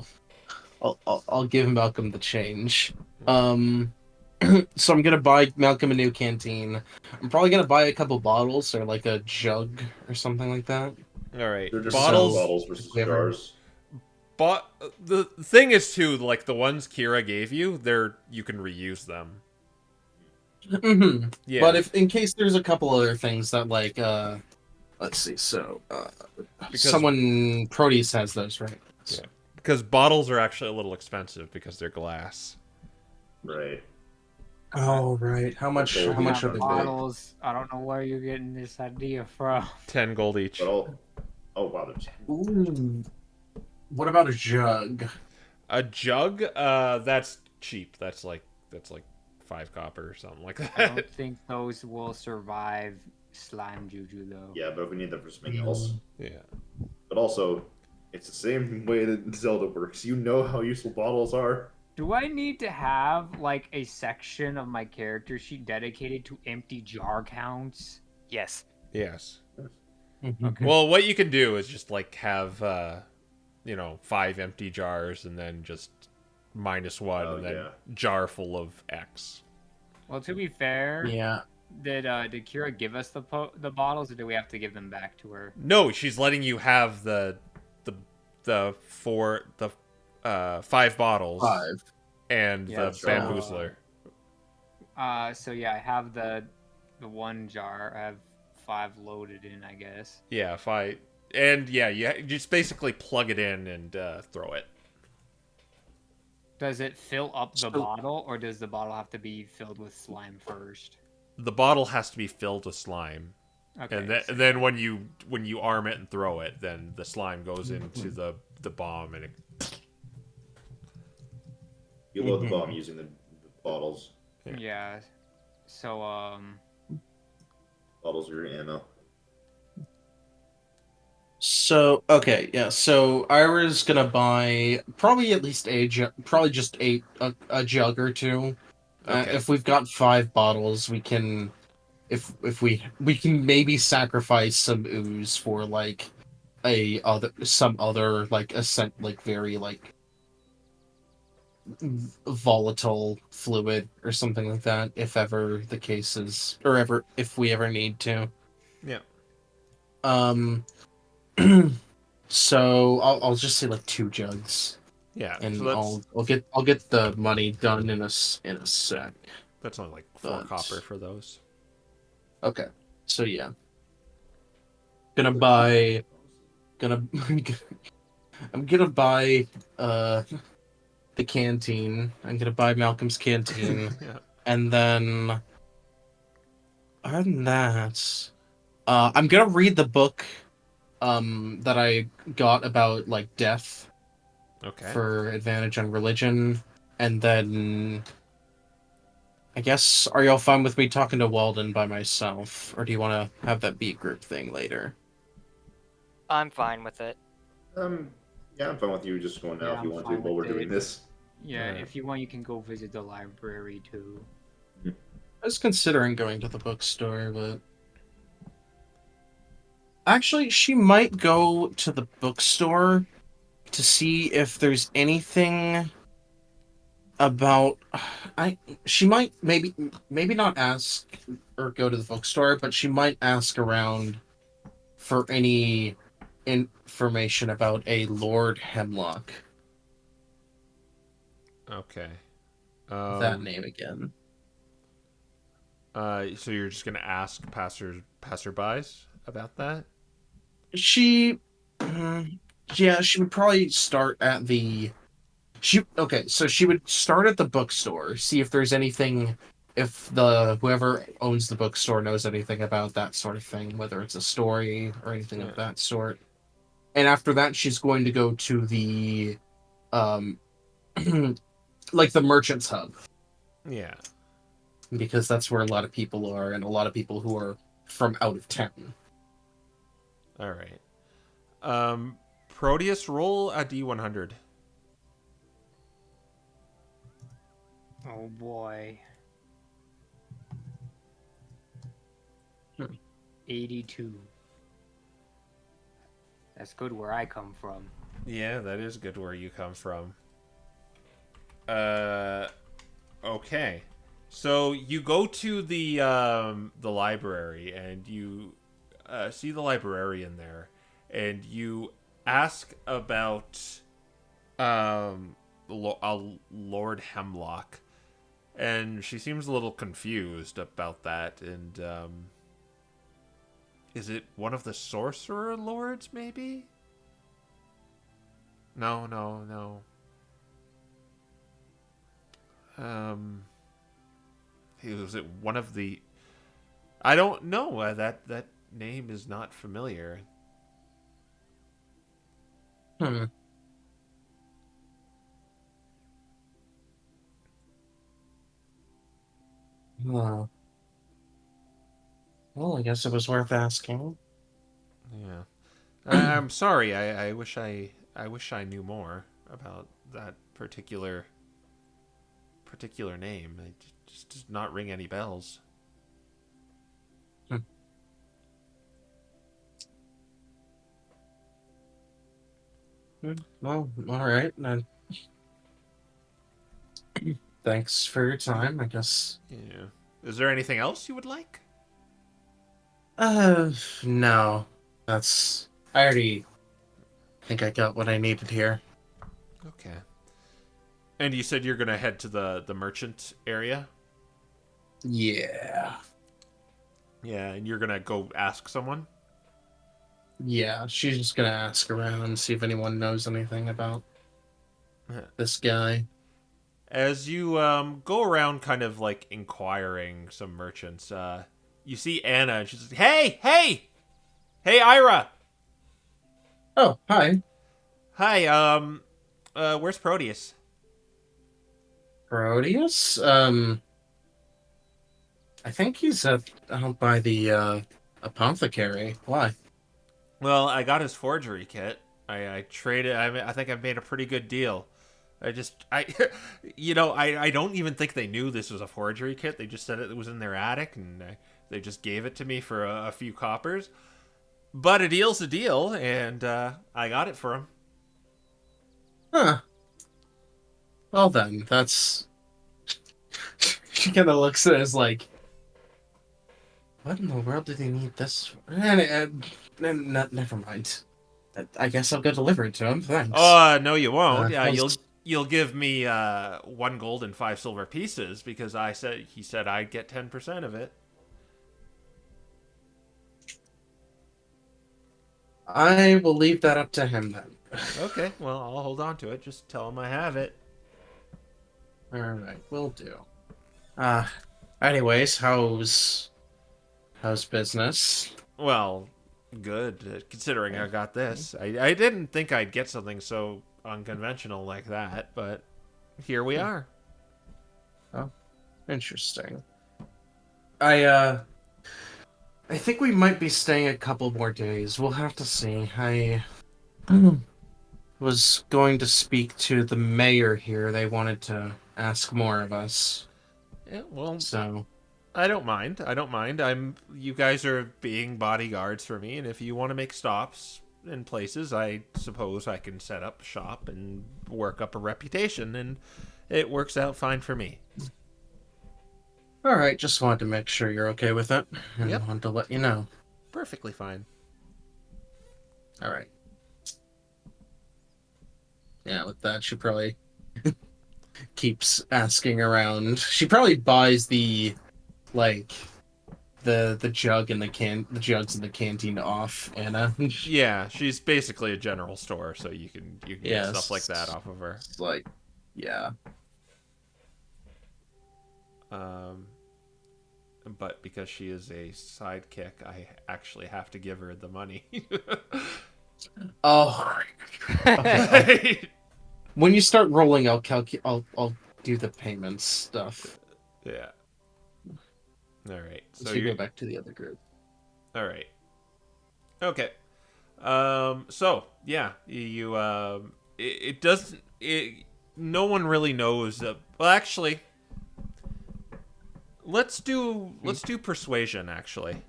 I'll give Malcolm the change. So I'm gonna buy Malcolm a new canteen. I'm probably gonna buy a couple bottles or like a jug or something like that. All right. They're just Bottles. bottles versus Whatever. jars. But the thing is too, like the ones Kira gave you, you can reuse them. Mm-hmm. Yeah. But if in case there's a couple other things that like let's see. So Because- someone Proteus has those, right? Yeah. Because bottles are actually a little expensive because they're glass. Right. Oh right. How much? Okay. How much are Now, they? bottles? I don't know where you're getting this idea from. 10 gold each. But oh wow, there's Ooh. What about a jug? A jug? That's cheap. That's like 5 copper or something like I that. don't think those will survive slime juju though. yeah, but if we need them for something else. Yeah. But also, it's the same way that Zelda works. You know how useful bottles are. Do I need to have like a section of my character sheet dedicated to empty jar counts? Yes. Yes. Okay. Well, what you can do is just like have 5 empty jars and then just -1 Oh, and then yeah. jar full of X. Well, to be fair, Yeah. did Kira give us the bottles, or do we have to give them back to her? No, she's letting you have the 5 bottles 5. and Yeah, the sure. bamboozler. So yeah, I have the one jar. I have 5 loaded in, I guess. Yeah, 5. And yeah, you just basically plug it in and throw it. Does it fill up the So- bottle, or does the bottle have to be filled with slime first? The bottle has to be filled with slime. Okay. And then when you arm it and throw it, then the slime goes into the bomb and it. You load the bomb using the bottles. yeah. So Oh. Bottles are your ammo. So okay, yeah. So Ira's gonna buy probably at least probably just a jug or two. Okay. If we've got 5 bottles, we can, if we can maybe sacrifice some ooze for like some other like very like volatile fluid or something like that, if ever the case is, or if we ever need to. Yeah. So I'll just say like 2 jugs, Yeah. and So I'll get the money done in a sec. that's only like 4 But- copper for those. Okay, so yeah, gonna buy, I'm gonna buy the canteen. I'm gonna buy Malcolm's canteen, Yeah. and then other than that, I'm gonna read the book that I got about like death Okay. for advantage on religion, and then I guess are y'all fine with me talking to Walden by myself, or do you want to have that beat group thing later? I'm fine with it. Yeah, I'm fine with you just going now Yeah, if you I'm want to fine while with we're doing it. this. Yeah, Alright. if you want, you can go visit the library too. I was considering going to the bookstore, but actually, she might go to the bookstore to see if there's anything about I she might maybe not ask or go to the bookstore, but she might ask around for any information about a Lord Hemlock. Okay. That name again. So you're just gonna ask passerbys about that? She yeah, she would probably start at the so she would start at the bookstore, see if there's anything, if the whoever owns the bookstore knows anything about that sort of thing, whether it's a story or anything Yeah. of that sort. And after that, she's going to go to the um like the merchant's hub, Yeah. because that's where a lot of people are, and a lot of people who are from out of town. All right. Proteus, roll a D100. Oh boy. Hmm. 82. That's good where I come from. Yeah, that is good where you come from. Okay. So you go to the library and you see the librarian there, and you ask about Lord Hemlock, and she seems a little confused about that. And is it one of the sorcerer lords? Maybe. No, no, no. Was it one of the? I don't know. That name is not familiar. Hmm. Well, I guess it was worth asking. Yeah, I'm sorry. I wish I knew more about that particular name. It just does not ring any bells. Hmm. Well, all right. Then. Thanks for your time, I guess. Yeah. Is there anything else you would like? No. That's. I already think I got what I needed here. Okay. And you said you're gonna head to the merchant area. Yeah. Yeah, and you're gonna go ask someone. Yeah, she's just gonna ask around and see if anyone knows anything about this guy. As you go around kind of like inquiring some merchants, you see Anna and she's like, hey, Ira! Oh, hi. Hi, where's Proteus? Proteus? I think he's out by the apothecary. Why? Well, I got his forgery kit. I traded, I think I made a pretty good deal. I I don't even think they knew this was a forgery kit. They just said it was in their attic, and they just gave it to me for a few coppers. But a deal's a deal, and I got it for him. Huh. Well then, that's... She kind of looks at it as like, what in the world did he need this for? Never mind. I guess I'll go deliver it to him. Thanks. No, you won't. Yeah, Thanks. you'll give me 1 gold and 5 silver pieces because he said I'd get 10% of it. I will leave that up to him then. Okay, well I'll hold on to it. Just tell him I have it. Alright, will do. Anyways, how's business? Well, good, considering I got this. I didn't think I'd get something so unconventional like that, but here we are. Oh, interesting. I think we might be staying a couple more days. We'll have to see. I was going to speak to the mayor here. They wanted to ask more of us. Yeah, well, So, I don't mind. I don't mind. You guys are being bodyguards for me, and if you want to make stops in places, I suppose I can set up shop and work up a reputation, and it works out fine for me. all right, just wanted to make sure you're okay with it, and Yep. wanted to let you know. Perfectly fine. All right. Yeah, with that, she probably keeps asking around. She probably buys the jug and the jugs in the canteen off Anna. Yeah, she's basically a general store, so you can get stuff like that off of her. It's like, yeah. But because she is a sidekick, I actually have to give her the money. Oh. Okay. When you start rolling, I'll do the payments stuff. Yeah. All right. So So you you go back to the other group. All right. Okay. So yeah, you it doesn't. No one really knows. Well, actually, let's do persuasion. Actually.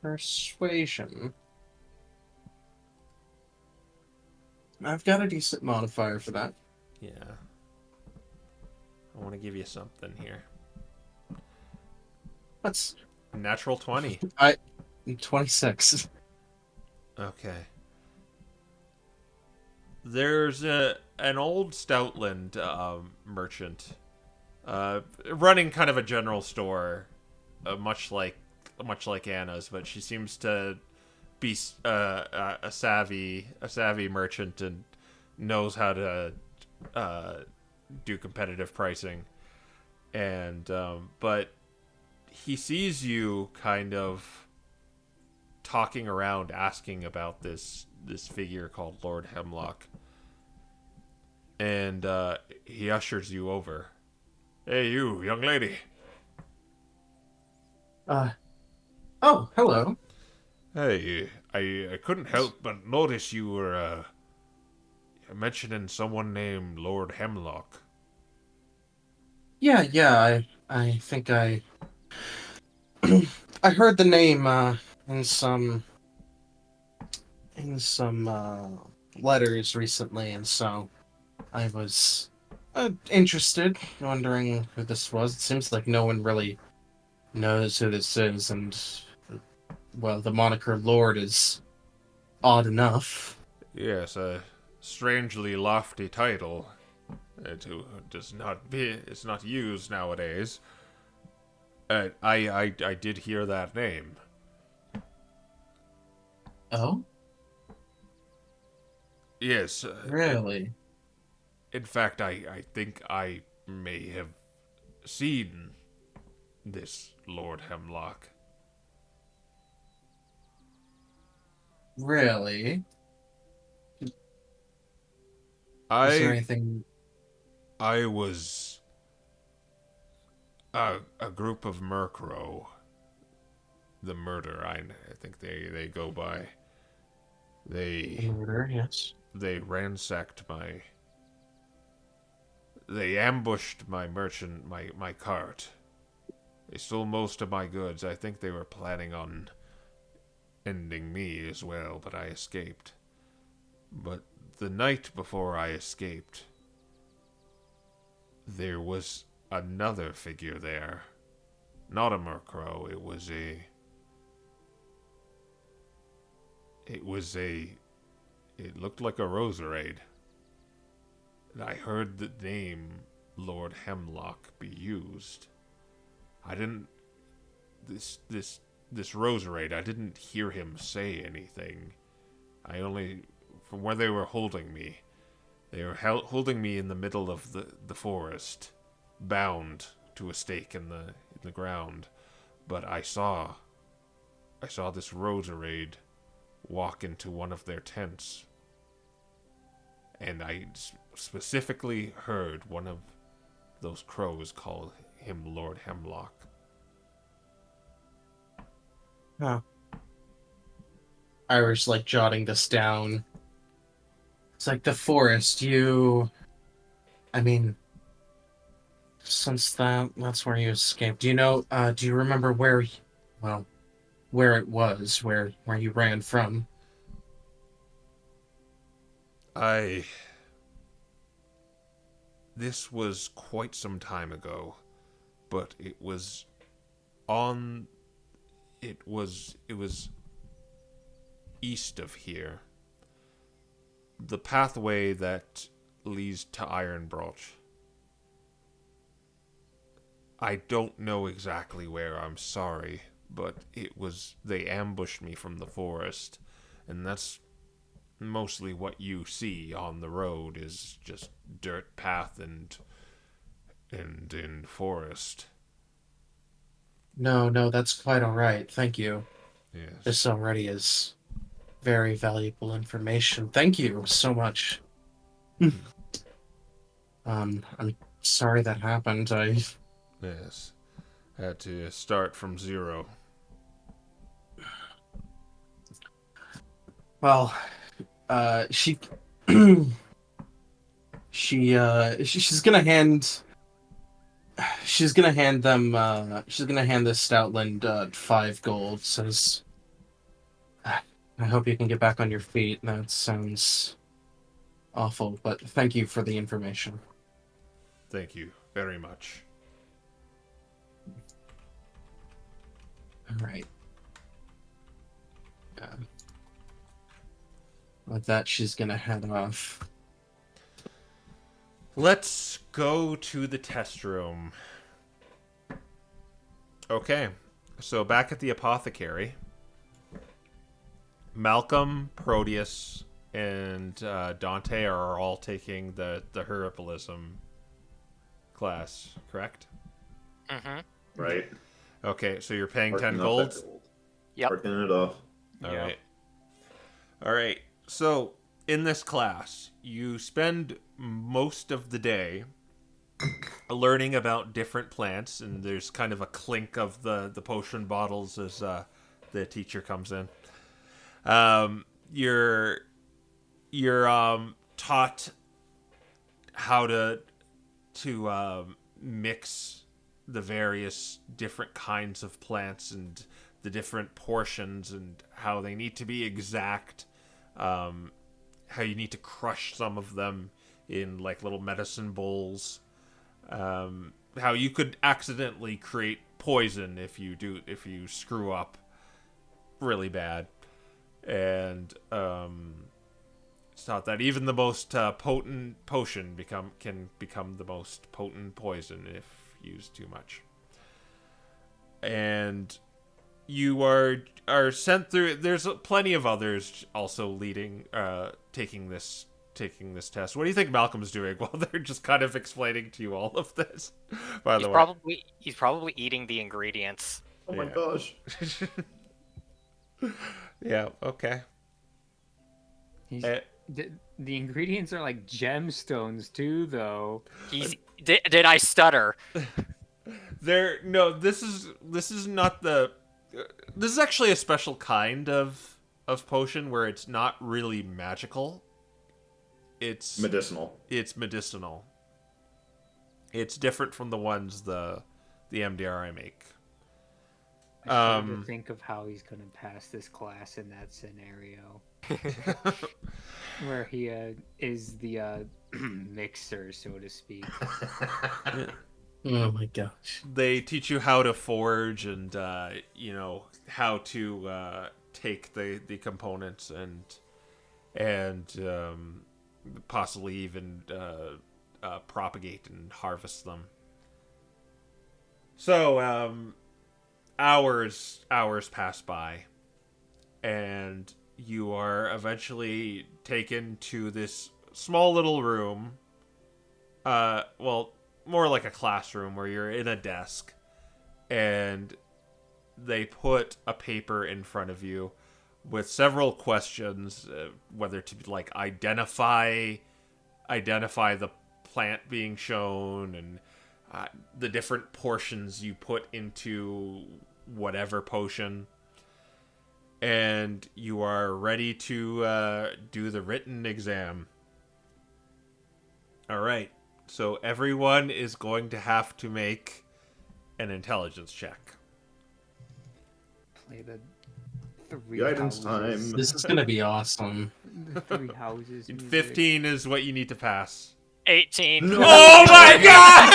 Persuasion. I've got a decent modifier for that. Yeah. I want to give you something here. That's Natural 20. 26. Okay. There's an old Stoutland merchant running kind of a general store, much like Anna's, but she seems to be a savvy merchant and knows how to do competitive pricing. And but he sees you kind of talking around, asking about this figure called Lord Hemlock, and he ushers you over. Hey, you, young lady. Oh, hello. Hey, I couldn't help but notice you were mentioning someone named Lord Hemlock. Yeah, I think I I heard the name in some letters recently, and so I was interested, wondering who this was. It seems like no one really knows who this is, and well, the moniker Lord is odd enough. Yes, a strangely lofty title. It's not used nowadays. I did hear that name. Oh, Yes. really? In fact, I think I may have seen this Lord Hemlock. Really? Is there anything? I was a group of Murkrow. The murder, I think they go by. Murder, yes. They ransacked They ambushed my my cart. They stole most of my goods. I think they were planning on ending me as well, but I escaped. But the night before I escaped, there was another figure there. Not a Murkrow, it looked like a Roserade. And I heard the name Lord Hemlock be used. I didn't this Roserade, I didn't hear him say anything. I only, from where they were holding me, they were holding me in the middle of the forest, bound to a stake in the ground. But I saw I saw this Roserade walk into one of their tents. And I specifically heard one of those crows call him Lord Hemlock. Huh. Irish, like, jotting this down. It's like the forest, I mean, since that's where you escaped. Do you remember where it was, where you ran from? This was quite some time ago, but it was east of here. The pathway that leads to Ironbroch. I don't know exactly where, I'm sorry, but they ambushed me from the forest, and that's mostly what you see on the road is just dirt path and in forest. No, that's quite all right. Thank you. Yes. This already is very valuable information. Thank you so much. I'm sorry that happened. Yes. Had to start from zero. Well, she's gonna hand this Stoutland 5 gold. Says, I hope you can get back on your feet. That sounds awful, but thank you for the information. Thank you very much. All right. With that, she's gonna head off. Let's go to the test room. Okay, so back at the apothecary, Malcolm, Proteus, and Dante are all taking the Herbalism class, correct? Mm-hmm. Right. Okay, so you're paying Marking 10 off gold? that gold. Yep. Marking it off. All right. So, in this class, you spend most of the day learning about different plants, and there's kind of a clink of the potion bottles as the teacher comes in. You're taught how to mix the various different kinds of plants and the different portions and how they need to be exact. How you need to crush some of them in like little medicine bowls. How you could accidentally create poison if you screw up really bad. And it's taught that even the most potent potion can become the most potent poison if used too much. And you are sent through. There's plenty of others also taking this test. What do you think Malcolm's doing while they're just kind of explaining to you all of this? By the way, He's probably eating the ingredients. Oh my Yeah. gosh. Yeah. Okay. The ingredients are like gemstones too, though. Did I stutter? This is not the. This is actually a special kind of potion where it's not really magical. It's Medicinal. It's medicinal. It's different from the ones the MDRI make. I started to think of how he's gonna pass this class in that scenario, where he is the mixer, so to speak. Oh my gosh. They teach you how to forge and how to take the components and possibly even propagate and harvest them. So hours pass by, and you are eventually taken to this small little room. More like a classroom where you're in a desk, and they put a paper in front of you with several questions, whether to like identify the plant being shown, and the different portions you put into whatever potion. And you are ready to do the written exam. All right. So everyone is going to have to make an intelligence check. Play the three Guidance houses. time. This is gonna be awesome. The three houses. music. 15 is what you need to pass. 18. No. Oh my god!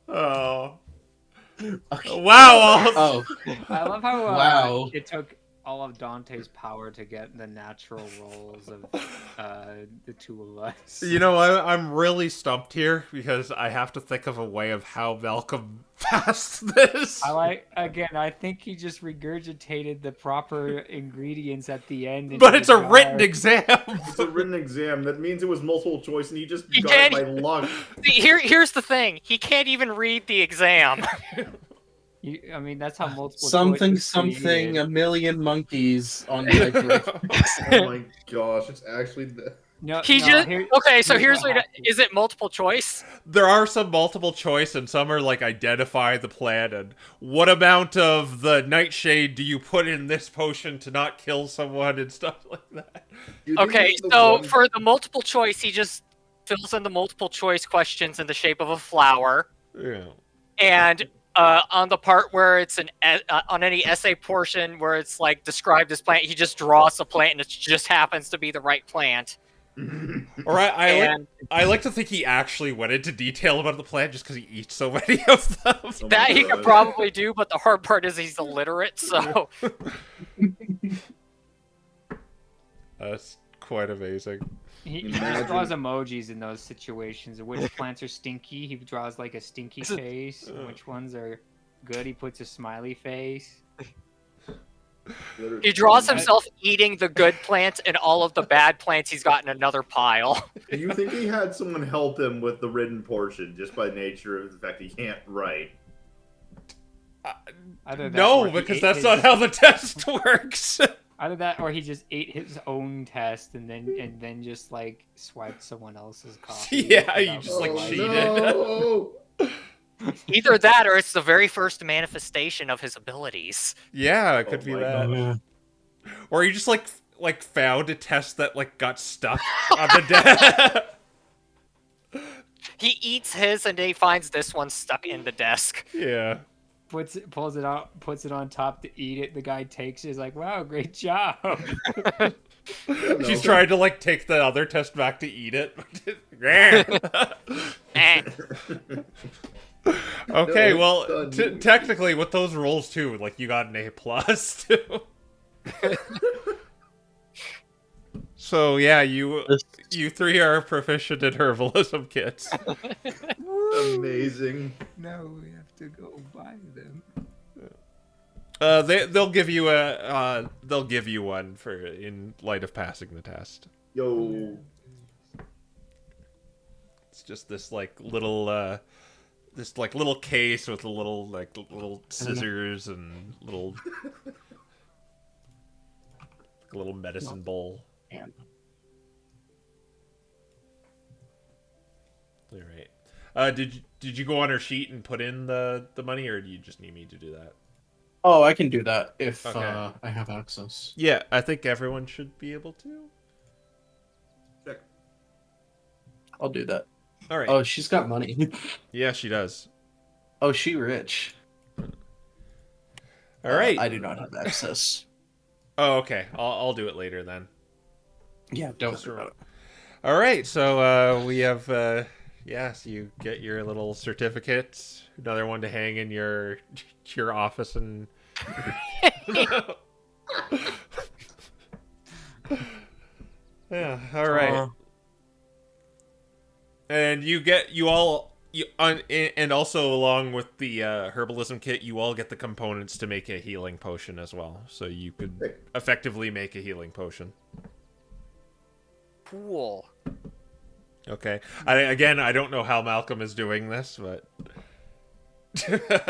Oh. Okay. Wow. Oh, I love how Wow. it took all of Dante's power to get the natural rolls of the two of us. You know, I'm really stumped here because I have to think of a way of how Malcolm passed this. I think he just regurgitated the proper ingredients at the end. into But the it's a written jar. exam. It's a written exam. That means it was multiple choice, and he just You got it can't- by luck. See, here's the thing. He can't even read the exam. I mean, that's how multiple something, choice was created. a million monkeys on like. Oh my gosh, it's actually the... No, He no, just here- okay. So here's here's what what. happened. Is it multiple choice? There are some multiple choice, and some are like identify the plant and what amount of the nightshade do you put in this potion to not kill someone and stuff like that. You think Okay, it's the so one- for the multiple choice, he just fills in the multiple choice questions in the shape of a flower, Yeah. and on the part where it's on any essay portion where it's like described as plant, he just draws a plant, and it just happens to be the right plant. Or And I like to think he actually went into detail about the plant just because he eats so many of them. Oh my that he God. could probably do, but the hard part is he's illiterate, so That's quite amazing. He Imagine- just draws emojis in those situations. Which plants are stinky? He draws like a stinky face. Which ones are good? He puts a smiley face. Literally- he draws himself eating the good plants, and all of the bad plants he's got in another pile. Do you think he had someone help him with the written portion just by nature of the fact he can't write? Either that No, or he because ate that's his- not how the test works. Either that, or he just ate his own test and then just like swiped someone else's coffee. Yeah, you without just, like, realizing. cheated. No! Either that, or it's the very first manifestation of his abilities. Yeah, it could Oh be my that. gosh. Or you just like found a test that like got stuck on the desk. He eats his, and then he finds this one stuck in the desk. Yeah. Pulls it out, puts it on top to eat it. The guy takes it. He's like, "Wow, great job." She's trying to like take the other test back to eat it. Yeah. Eh. Okay, No, well, it's done. technically with those rolls too, like you got an A+ too. So yeah, you three are proficient in herbalism kits. Amazing. Now we have to go buy them. They'll give you one for in light of passing the test. Yo. It's just this like little little case with a little scissors and little medicine bowl. Man. All right. Did you go on her sheet and put in the money, or do you just need me to do that? Oh, I can do that if Okay. I have access. Yeah, I think everyone should be able to. Check. I'll do that. All right. Oh, she's got money. Yeah, she does. Oh, she rich. All right. I do not have access. Oh, okay. I'll do it later then. Yeah, don't worry about it. All right. So we have yes, you get your little certificate. Another one to hang in your office and. Yeah. All right. And and also along with the herbalism kit, you all get the components to make a healing potion as well. So you could Sick. effectively make a healing potion. Cool. Okay. I don't know how Malcolm is doing this, but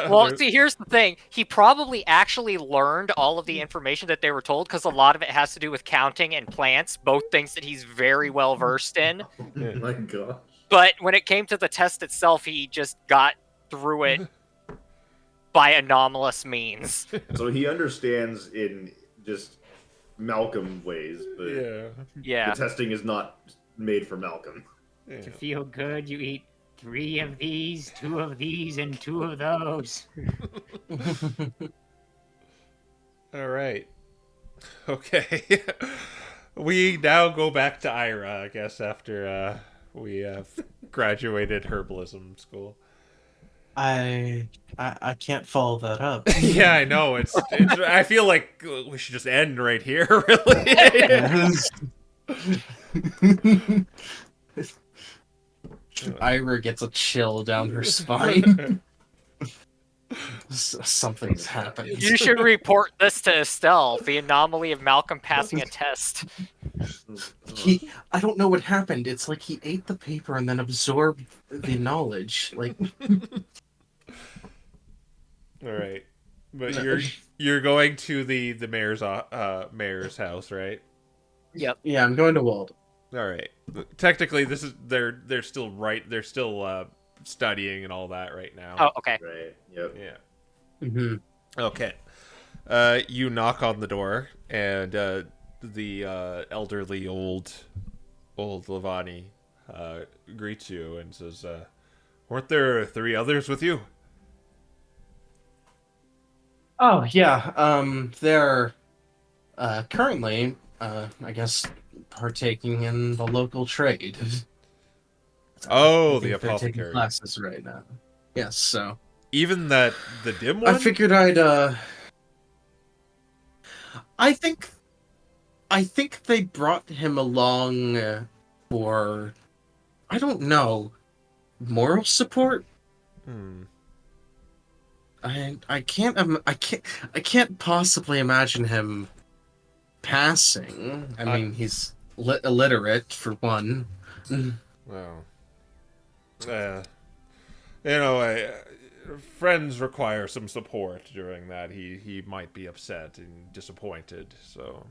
Well, see, here's the thing. He probably actually learned all of the information that they were told, because a lot of it has to do with counting and plants, both things that he's very well versed in. Oh my gosh. But when it came to the test itself, he just got through it by anomalous means. So he understands in just Malcolm ways, but Yeah. the testing is not made for Malcolm. Yeah. To feel good, you eat 3 of these, 2 of these, and 2 of those. All right. Okay. We now go back to Ira, I guess, after we have graduated herbalism school. I can't follow that up. Yeah, I know. It's. I feel like we should just end right here. Really. Ira gets a chill down her spine. Something's happened. You should report this to Estelle, the anomaly of Malcolm passing a test. I don't know what happened. It's like he ate the paper and then absorbed the knowledge. Like, All right, but you're going to the mayor's house, right? Yep. yeah, I'm going to Wald. All right. Technically, this is they're still studying and all that right now. Oh, okay. Right. Yep. Yeah. Mm-hmm. Okay. You knock on the door, and the elderly old Levani greets you and says, "Weren't there 3 others with you?" Oh yeah. They're currently, I guess, partaking in the local trade. Oh, I the think they're taking apothecary. classes right now. Yes. So Even the dim one. I figured I'd. I think they brought him along for, I don't know, moral support. Hmm. I can't possibly imagine him passing. I mean, he's illiterate for one. Well, friends require some support during that. He might be upset and disappointed, so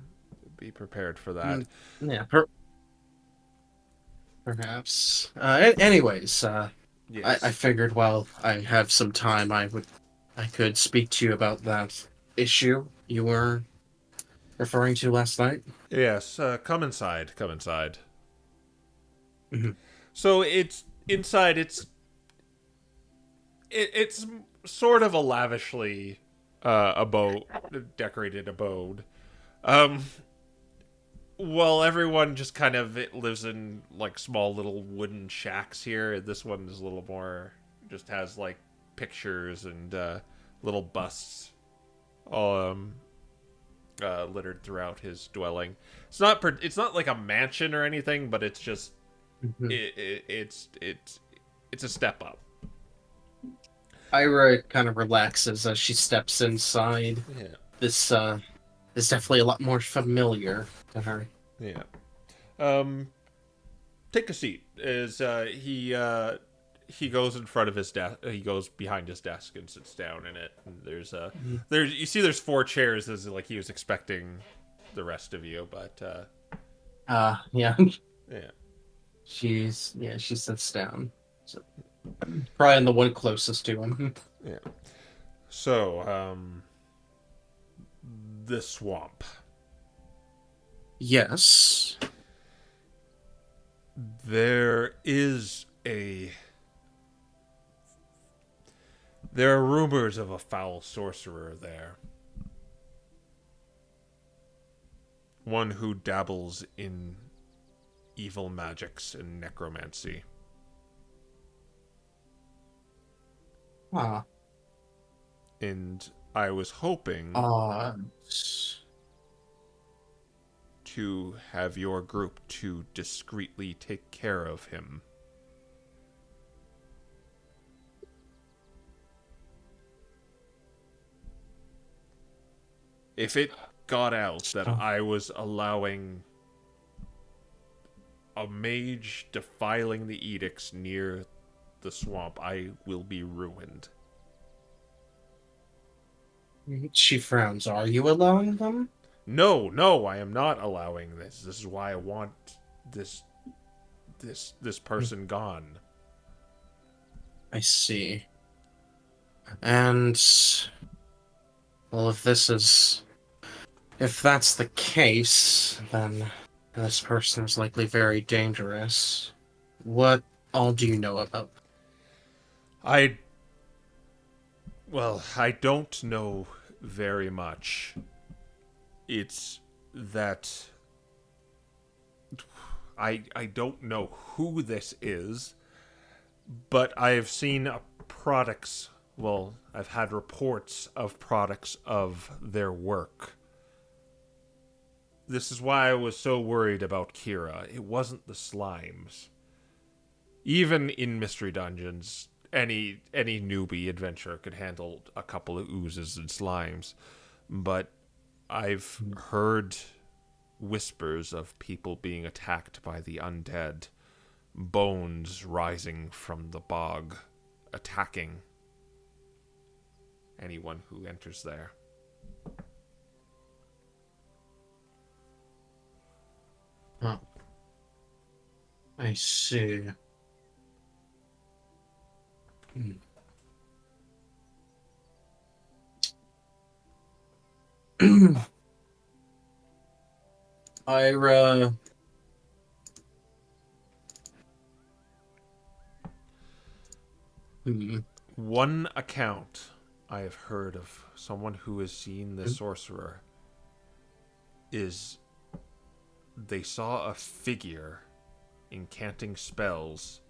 be prepared for that. Yeah, perhaps. Anyways, Yes. I figured while I have some time, I could speak to you about that issue you were referring to last night. Yes, come inside. Come inside. Mhm. So it's inside. It's sort of a lavishly decorated abode. Well, everyone just kind of lives in like small little wooden shacks here. This one is a little more, just has like pictures and little busts, littered throughout his dwelling. It's not like a mansion or anything, but it's just it's a step up. Ira kind of relaxes as she steps inside. Yeah. This is definitely a lot more familiar to her. Yeah. Take a seat. He goes in front of his desk. He goes behind his desk and sits down in it. And there's there's 4 chairs, as like he was expecting the rest of you, but Yeah. yeah. She sits down. So, probably the one closest to him. Yeah. So, the swamp. Yes. There are rumors of a foul sorcerer there. One who dabbles in evil magics and necromancy. Ah. And I was hoping to have your group to discreetly take care of him. If it got out that I was allowing a mage defiling the edicts near the swamp, I will be ruined. She frowns. Are you allowing them? No, no, I am not allowing this. This is why I want this person gone. I see. And well, if that's the case, then this person is likely very dangerous. What all do you know about? Well, I don't know very much. It's that I don't know who this is, but I've seen products. Well, I've had reports of products of their work. This is why I was so worried about Kira. It wasn't the slimes. Even in Mystery Dungeons, any newbie adventurer could handle a couple of oozes and slimes. But I've heard whispers of people being attacked by the undead, bones rising from the bog, attacking anyone who enters there. Oh. I see. Ira. One account I have heard of someone who has seen the sorcerer is they saw a figure incanting spells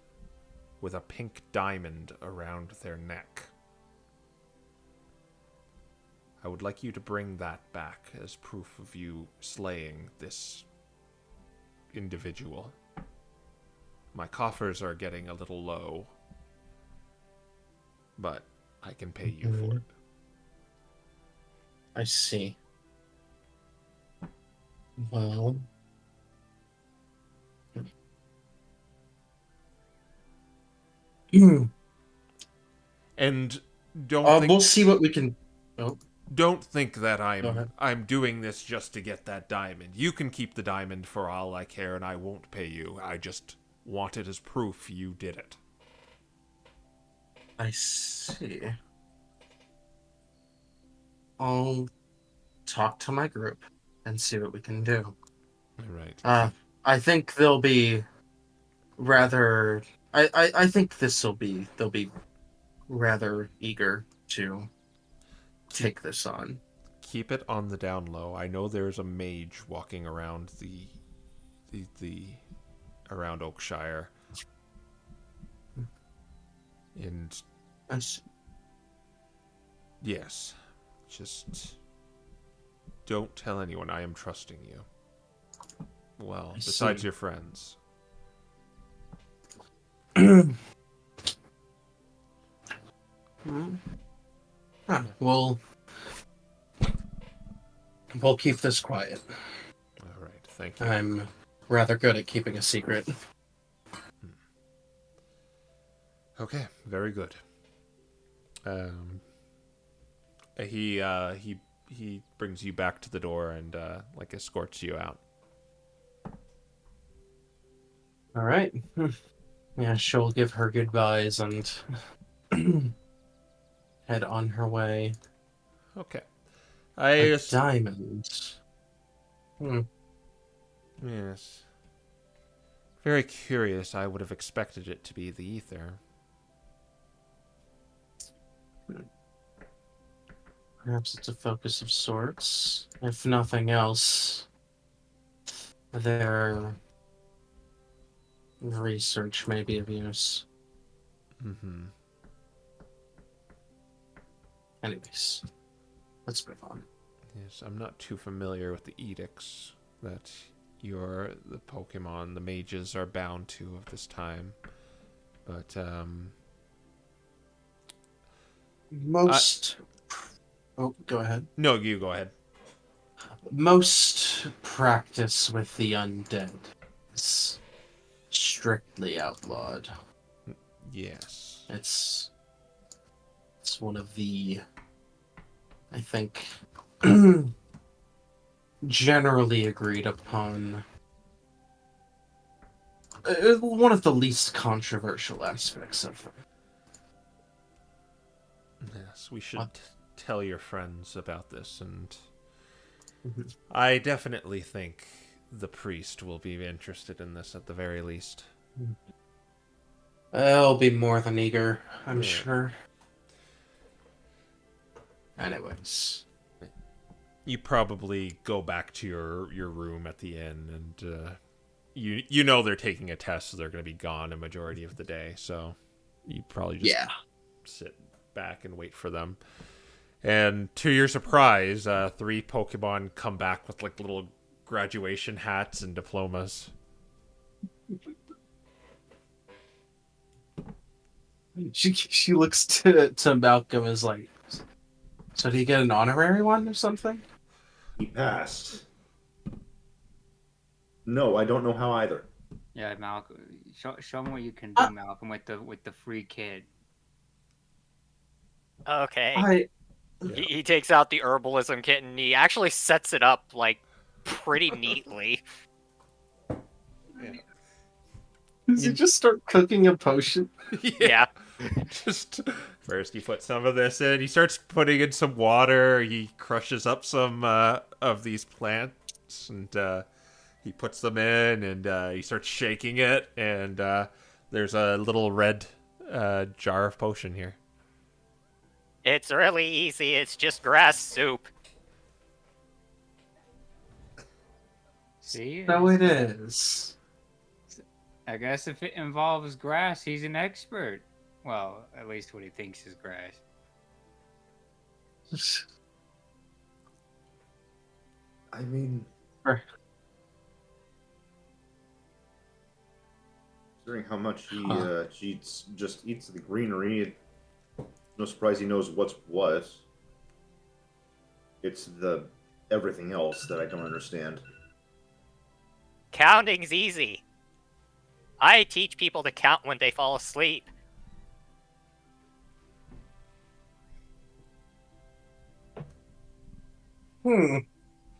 with a pink diamond around their neck. I would like you to bring that back as proof of you slaying this individual. My coffers are getting a little low, but I can pay you for it. I see. Well, and don't think, we'll see what we can. Oh, don't think that go ahead. I'm doing this just to get that diamond. You can keep the diamond for all I care, and I won't pay you. I just want it as proof you did it. I see. I'll talk to my group and see what we can do. All right. I think they'll be rather. I think they'll be rather eager to take this on. Keep it on the down low. I know there's a mage walking around the around Oakshire. And yes, just don't tell anyone. I am trusting you. Well, besides your friends. We'll keep this quiet. All right, thank you. I'm rather good at keeping a secret. Okay, very good. He brings you back to the door and like escorts you out. All right. Yeah, she'll give her goodbyes and head on her way. Okay. Diamonds. Yes. Very curious. I would have expected it to be the ether. Perhaps it's a focus of sorts. If nothing else, their research may be of use. Mm-hmm. Anyways, let's move on. Yes, I'm not too familiar with the edicts that the Pokemon, the mages, are bound to of this time. But, Oh, go ahead. No, you go ahead. Most practice with the undead is strictly outlawed. Yes. It's one of the I think, generally agreed upon one of the least controversial aspects of them. Yes, we should What? tell your friends about this, and Mhm. I definitely think the priest will be interested in this at the very least. I'll be more than eager, I'm Yeah. sure. Anyways. You probably go back to your room at the inn, and you know they're taking a test, so they're going to be gone a majority of the day. So you probably just sit back and wait for them. And to your surprise, 3 Pokemon come back with like little graduation hats and diplomas. She looks to Malcolm as like, so do you get an honorary one or something? He passed. No, I don't know how either. Yeah, Malcolm, show him what you can do, Malcolm, with the free kid. Okay. He takes out the herbalism kit and he actually sets it up like pretty neatly. Does he just start cooking a potion? Yeah. Just first he puts some of this in. He starts putting in some water. He crushes up some of these plants, and he puts them in, and he starts shaking it. And there's a little red jar of potion here. It's really easy. It's just grass soup. See? So it is. I guess if it involves grass, he's an expert. Well, at least what he thinks is grass. I mean, Sure. considering how much he just eats the greenery, no surprise he knows what's what. It's the everything else that I don't understand. Counting's easy. I teach people to count when they fall asleep.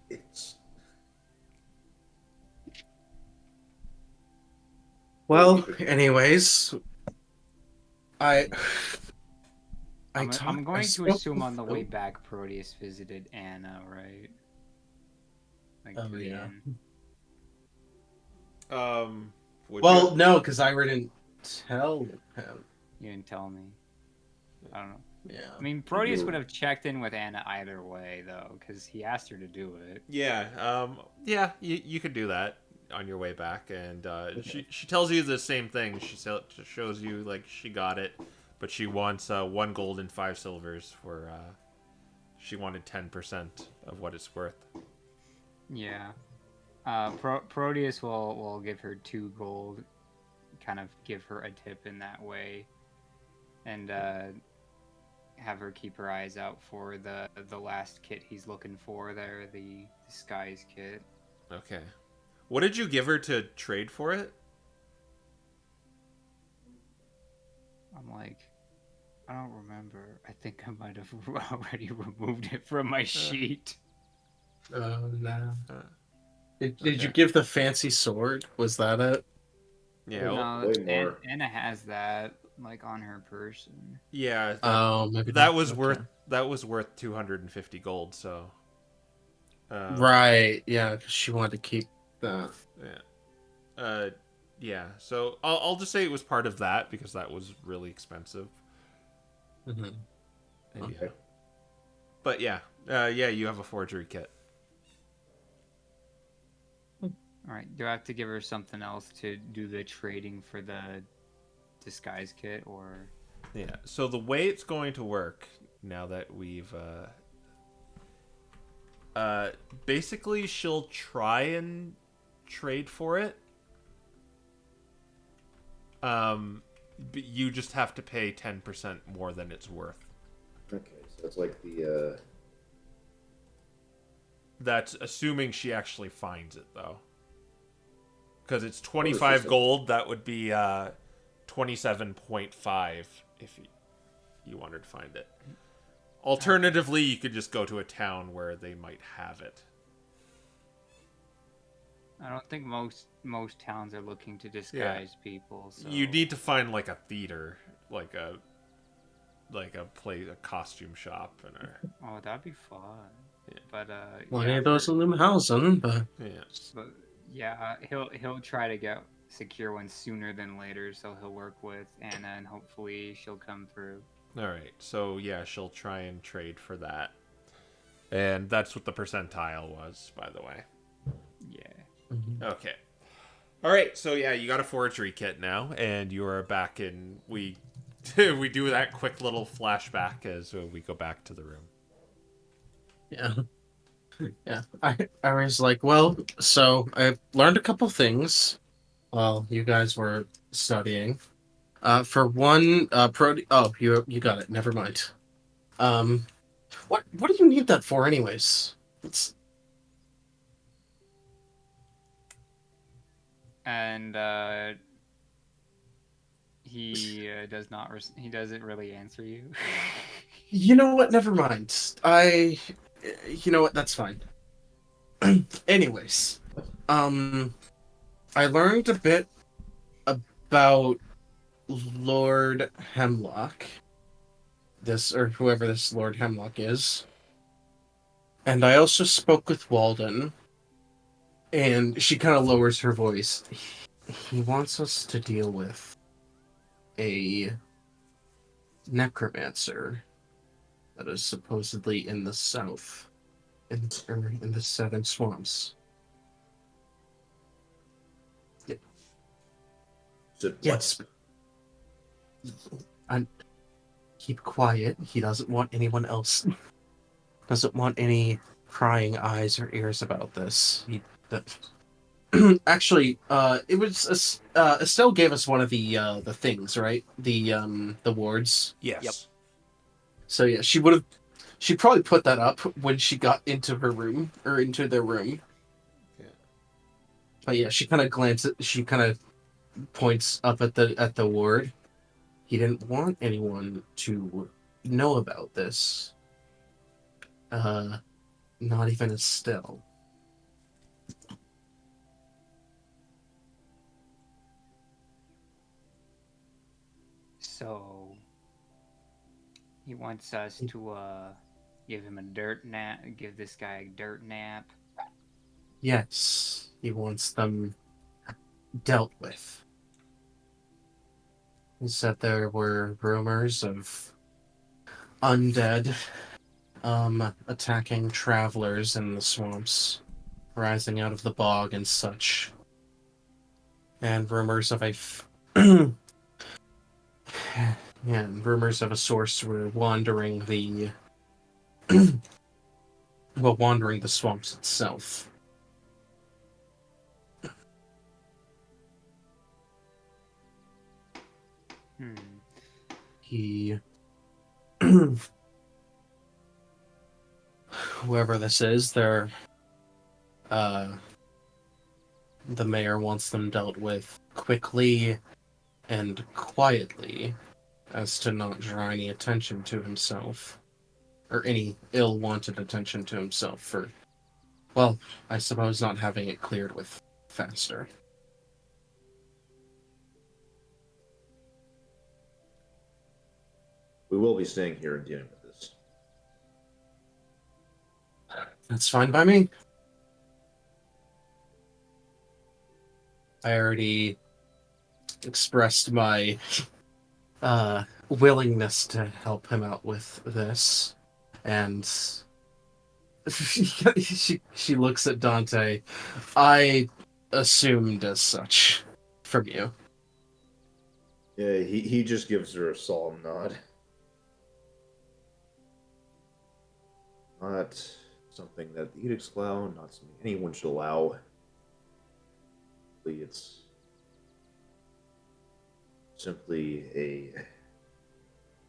It's Well, anyways, I'm going to assume on the way back Proteus visited Anna, right? Like Oh, to the yeah. inn. Well, no, because I didn't tell him. You didn't tell me. I don't know. Yeah. I mean, Proteus would have checked in with Anna either way, though, because he asked her to do it. Yeah, you could do that on your way back, and she tells you the same thing. She shows you like she got it, but she wants 1 gold and 5 silvers for. She wanted 10% of what it's worth. Yeah. Proteus will give her 2 gold, kind of give her a tip in that way, and have her keep her eyes out for the last kit he's looking for there, the disguise kit. Okay. What did you give her to trade for it? I'm like, I don't remember. I think I might have already removed it from my sheet. Oh, no. Did Okay. you give the fancy sword? Was that it? Yeah. No, way more. Anna has that like on her person. Yeah. Maybe that not. was Okay. worth 250 gold. So. Right. Yeah, 'cause she wanted to keep that. Yeah. Yeah. So I'll just say it was part of that because that was really expensive. Mm-hmm. And Okay. yeah. But yeah. Yeah. You have a forgery kit. All right. Do I have to give her something else to do the trading for the disguise kit, or? Yeah. So the way it's going to work now that we've basically she'll try and trade for it. But you just have to pay 10% more than it's worth. Okay, so it's like the That's assuming she actually finds it though. Because it's What 25 is this? gold, that would be 27.5 if you wanted to find it. Alternatively, you could just go to a town where they might have it. I don't think most towns are looking to disguise people. So You need to find like a theater, like a costume shop, and Oh, that'd be fun. Yeah. But Plenty of those in Lumhausen, but But yeah, he'll try to get secure one sooner than later. So he'll work with Anna, and hopefully she'll come through. All right. So yeah, she'll try and trade for that, and that's what the percentile was, by the way. Yeah. Okay. All right. So yeah, you got a forgery kit now, and you are back in. We do that quick little flashback as we go back to the room. yeah. Yeah. I was like, well, so I learned a couple things while you guys were studying. For one, you got it. Never mind. What do you need that for, anyways? It's And he does not. He doesn't really answer you. You know what? Never mind. You know what? That's fine. Anyways, I learned a bit about Lord Hemlock. Or whoever this Lord Hemlock is. And I also spoke with Walden. And she kind of lowers her voice. He wants us to deal with a necromancer that is supposedly in the south, in the Seven Swamps. Yes. And keep quiet. He doesn't want anyone else. Doesn't want any prying eyes or ears about this. Actually, it was Estelle gave us one of the things, right? The wards. Yes. Yep. So yeah, she probably put that up when she got into her room or into their room. Yeah. But yeah, she kind of points up at the ward. He didn't want anyone to know about this. Not even Estelle. So he wants us to give him a dirt nap. Give this guy a dirt nap. Yes, he wants them dealt with. He said there were rumors of undead attacking travelers in the swamps, rising out of the bog and such. And rumors of rumors of a sorcerer wandering the wandering the swamps itself. He whoever this is, the mayor wants them dealt with quickly and quietly, as to not draw any attention to himself, or any ill-wanted attention to himself for, well, I suppose not having it cleared with faster. We will be staying here and dealing with this. That's fine by me. I already expressed my willingness to help him out with this, and she looks at Dante. I assumed as such from you. Yeah, he just gives her a solemn nod. Not something that the edicts allow, not something anyone should allow. It's simply a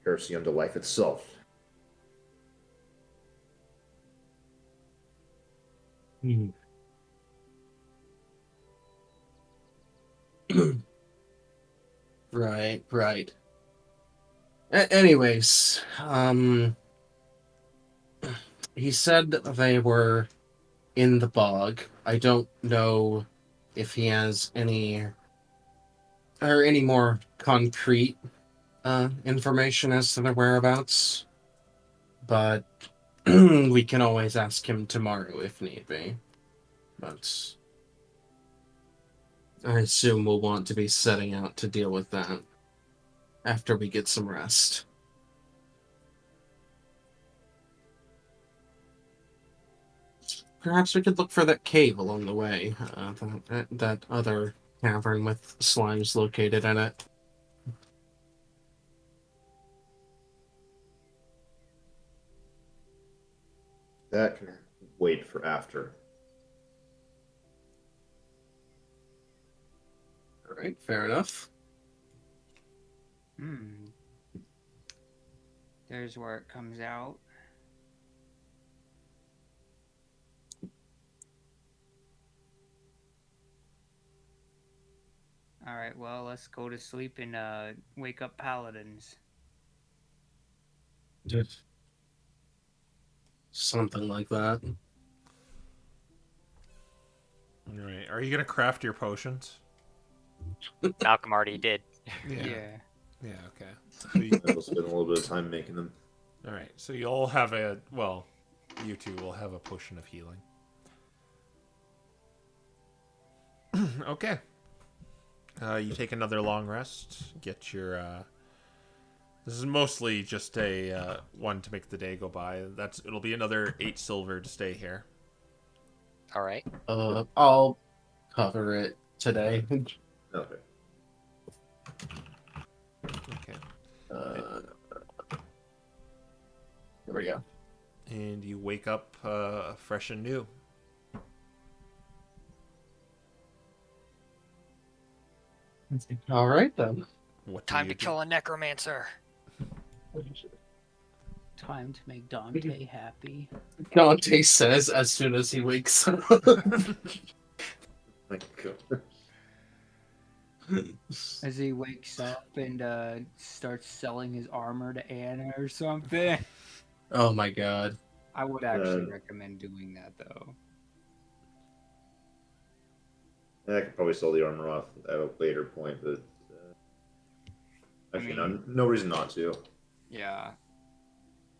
heresy unto life itself. Right. Anyways, He said they were in the bog. I don't know if he has any more concrete information as to their whereabouts, but we can always ask him tomorrow if need be. But I assume we'll want to be setting out to deal with that after we get some rest. Perhaps we could look for that cave along the way, that other cavern with slimes located in it. That can wait for after. All right, fair enough. There's where it comes out. Alright, well, let's go to sleep and wake up paladins. Something like that. All right. Are you gonna craft your potions? Malcolm already did. Yeah. Yeah. Okay. So you, We'll spend a little bit of time making them. all right. So you'll have you two will have a potion of healing. Okay. You take another long rest. Get your. This is mostly just a one to make the day go by. It'll be another 8 silver to stay here. All right. I'll cover it today. Okay. Okay. Here we go. And you wake up fresh and new. All right then. What do Time you to do? kill a necromancer. Time to make Dante happy. Dante says as soon as he wakes up. My God. As he wakes up and starts selling his armor to Anna or something. Oh my god. I would actually recommend doing that, though. I could probably sell the armor off at a later point, but actually, no reason not to. Yeah.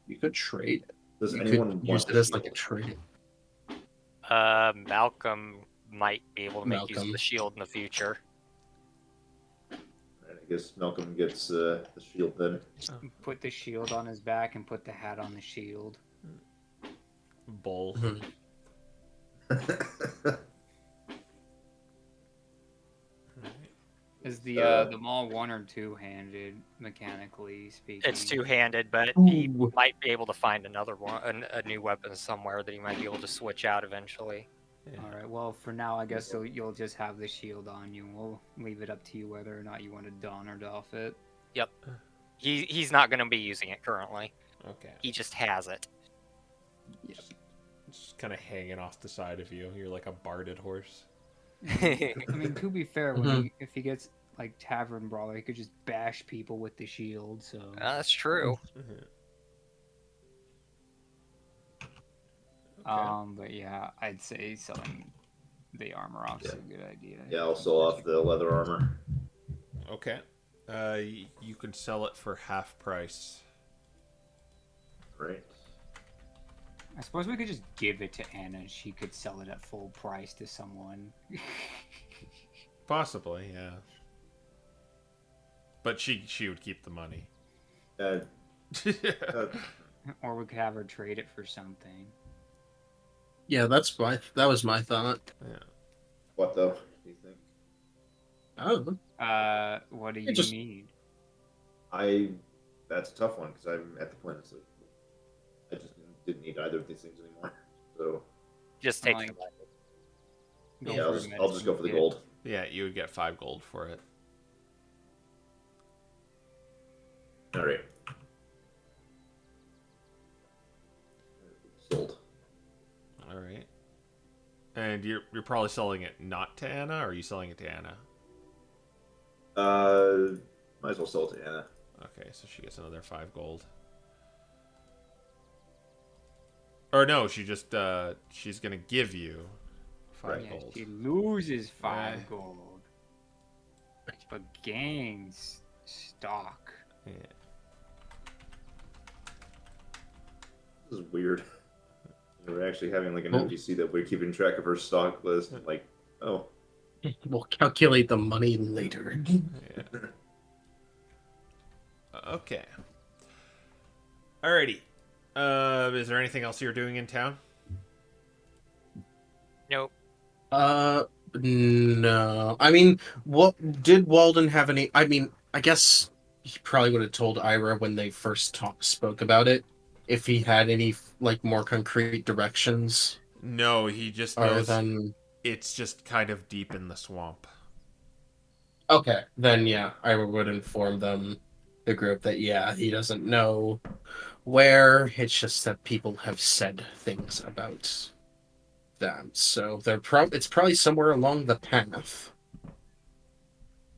You could trade it. Does You anyone could want use the it as like a shield? trade. Malcolm might be able to make use of Malcolm. the shield in the future. Alright, I guess Malcolm gets the shield then. Put the shield on his back and put the hat on the shield. Bull. Is the maul one or two-handed, mechanically speaking? It's two-handed, but he Ooh. might be able to find another one, a new weapon somewhere that he might be able to switch out eventually. Yeah. All right. Well, for now, I guess you'll just have the shield on you. We'll leave it up to you whether or not you want to don or doff it. Yep. He's not going to be using it currently. Okay. He just has it. Yep. Just kind of hanging off the side of you. You're like a barded horse. I mean, to be fair, if he gets like tavern brawler, he could just bash people with the shield. So That's true. Okay. but yeah, I'd say selling the armor off is a good idea. Yeah, I'll sell off the leather armor. Okay. You can sell it for half price. Right. I suppose we could just give it to Anna and she could sell it at full price to someone. Possibly, yeah. But she would keep the money. Uh, Or we could have her trade it for something. Yeah, that was my thought. Yeah. what though? Do you think? Oh. What do you just- need? That's a tough one because I'm at the point of I just didn't need either of these things anymore. So Just take Like- the money. Go yeah, for I'll just go for the medicine gold. Yeah, you would get 5 gold for it. All right. Sold. All right. And you're probably selling it not to Anna, or are you selling it to Anna? Might as well sell it to Anna. Okay, so she gets another 5 gold. Or no, she just she's gonna give you 5 Yeah, gold. she loses 5 Right. gold, but gains stock. Yeah. This is weird. We're actually having like an Well- NPC that we're keeping track of her stock list. And like, oh, We'll calculate the money later. Yeah. Okay. Alrighty. Is there anything else you're doing in town? Nope. No. I mean, what did Walden have any? I mean, I guess he probably would have told Ira when they first spoke about it, if he had any like more concrete directions, No, he just other knows than. it's just kind of deep in the swamp. Okay, then yeah, I would inform the group, that yeah, he doesn't know where. It's just that people have said things about that, so it's probably somewhere along the path,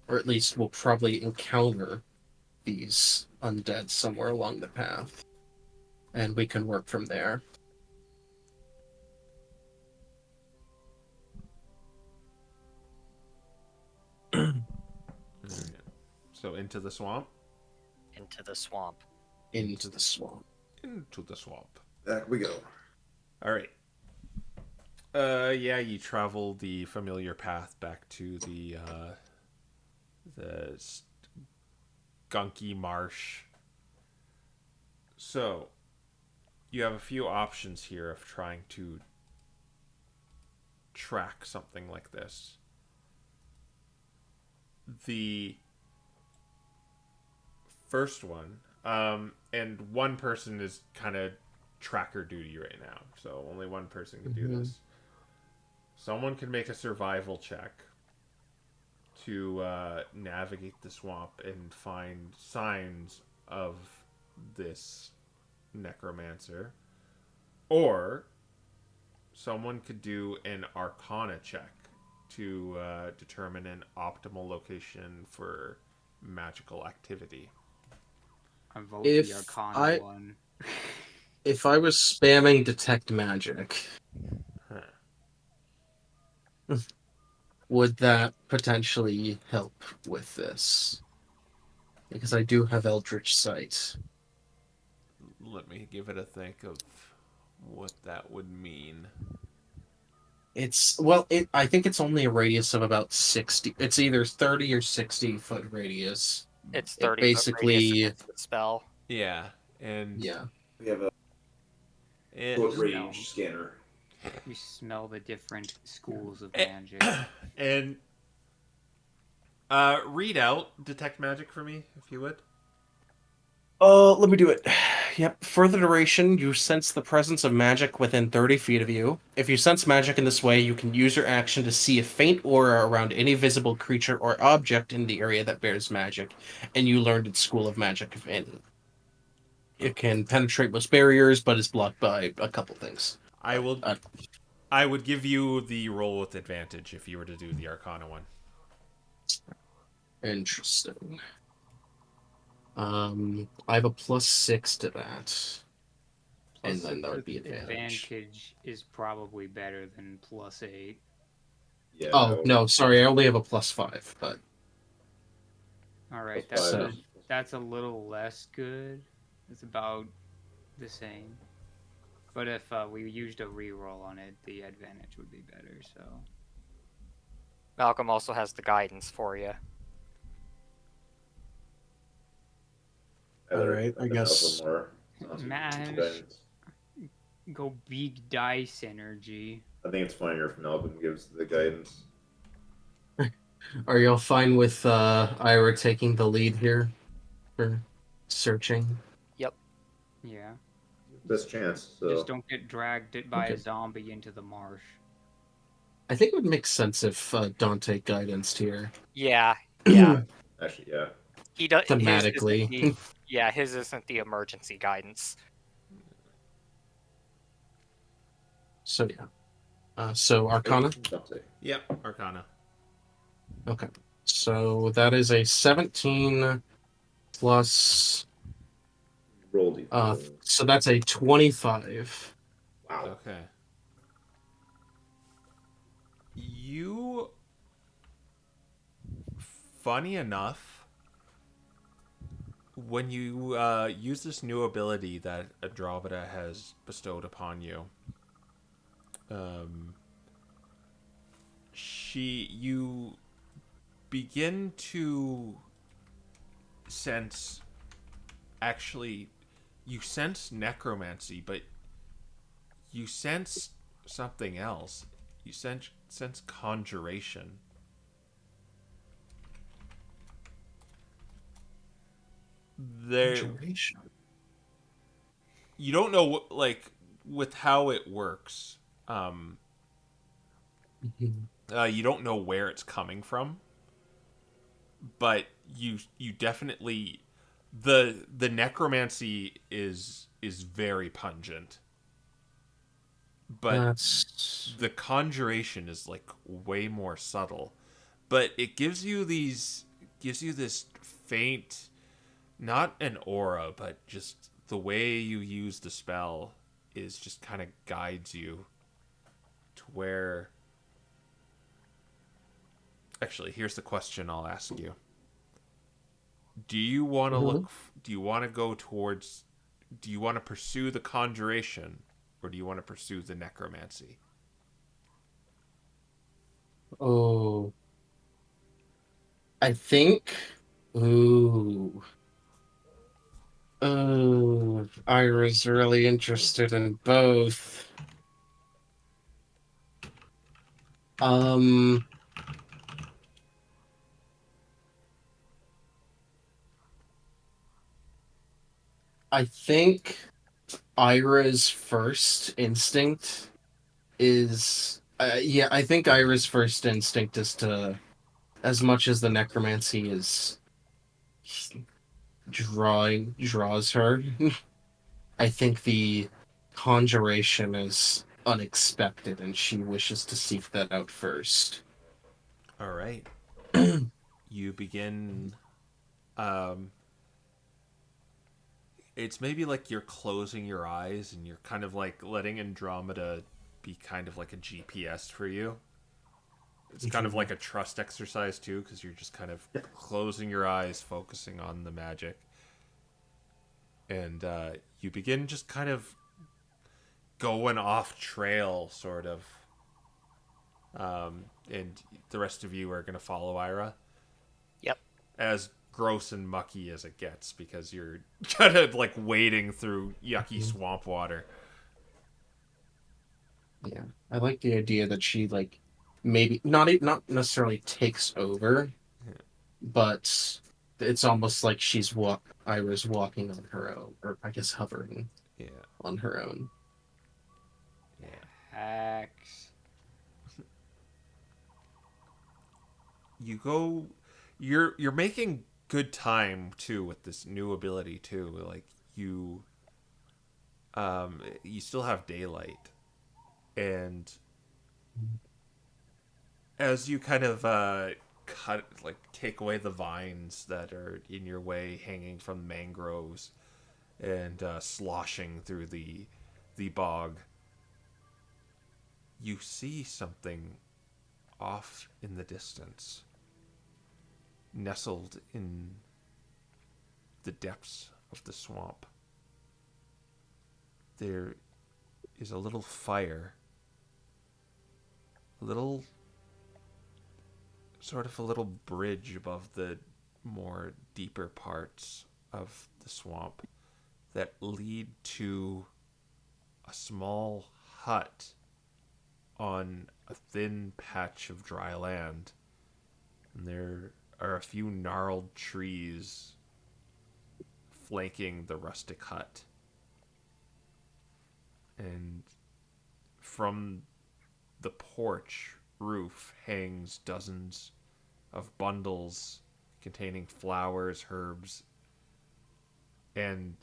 or at least we'll probably encounter these undead somewhere along the path, and we can work from there. So into the swamp? Into the swamp. Into the swamp. Into the swamp. back we go. Alright. Yeah, you travel the familiar path back to the skunky marsh. So, you have a few options here of trying to track something like this. The first one, and one person is kind of tracker duty right now, so only one person can do this. Someone can make a survival check to navigate the swamp and find signs of this necromancer, or someone could do an arcana check to determine an optimal location for magical activity. I vote If the Arcana I- one. If I was spamming detect magic, Huh. would that potentially help with this? Because I do have Eldritch Sight. Let me give it a think of what that would mean. I think it's only a radius of about 60. It's either 30 or 60-foot radius. It's It 30 basically- foot radius against the spell. Yeah, and Yeah. We have a short range scanner. You smell the different schools of magic. and read out detect magic for me, if you would. Let me do it. Yep. For the duration, you sense the presence of magic within 30 feet of you. If you sense magic in this way, you can use your action to see a faint aura around any visible creature or object in the area that bears magic, and you learned its school of magic if any. It can penetrate most barriers, but is blocked by a couple things. I would give you the roll with advantage if you were to do the Arcana one. Interesting. I have a +6 to that. And then that would be advantage. Advantage is probably better than +8. Yeah. Oh, no, sorry, I only have a +5, but All right, Plus that's five. that's a little less good. It's about the same. But if we used a reroll on it, the advantage would be better. So Malcolm also has the guidance for you. Alright, I guess- More. Man. Go big dice energy. I think it's funnier if Malcolm gives the guidance. Are y'all fine with Ira taking the lead here for searching? Yeah. Best chance. So Just don't get dragged by Okay. a zombie into the marsh. I think it would make sense if Dante guidanced here. Yeah, yeah. actually, yeah. He does Thematically. His isn't the emergency guidance. So yeah. So Arcana? Dante. Yep, Arcana. Okay. So that is a 17 plus Roll D4. so that's a 25. Wow. Okay. You, funny enough, when you use this new ability that Andromeda has bestowed upon you, um, you begin to sense, actually, you sense necromancy, but you sense something else. You sense conjuration. Conjuration. You don't know, like, with how it works. You don't know where it's coming from, but you definitely, the necromancy is very pungent, but That's the conjuration is like way more subtle. But it gives you this faint, not an aura, but just the way you use the spell is just kind of guides you to where. Actually, here's the question I'll ask you. Do you want to Mhm. do you want to go towards, do you want to pursue the conjuration, or do you want to pursue the necromancy? Oh, I think. Ooh. Oh, Ira's really interested in both. Um, I think Ira's first instinct is. Yeah, I think Ira's first instinct is to, as much as the necromancy is draws her. I think the conjuration is unexpected, and she wishes to seek that out first. All right. You begin. Um, it's maybe like you're closing your eyes and you're kind of like letting Andromeda be kind of like a GPS for you. It's kind of like a trust exercise too, because you're just kind of closing your eyes, focusing on the magic, and you begin just kind of going off trail, sort of. And the rest of you are going to follow Ira. Yep. As gross and mucky as it gets, because you're kind of like wading through yucky swamp water. Yeah, I like the idea that she like maybe not necessarily takes over, but it's almost like Ira's walking on her own, or I guess hovering Yeah, on her own. yeah. Hacks. You go. You're making good time too with this new ability too. Like you still have daylight, and as you kind of take away the vines that are in your way, hanging from mangroves, and sloshing through the bog, you see something off in the distance, nestled in the depths of the swamp. There is a little fire, a little sort of a little bridge above the more deeper parts of the swamp that lead to a small hut on a thin patch of dry land. And there are a few gnarled trees flanking the rustic hut. And from the porch roof hangs dozens of bundles containing flowers, herbs, and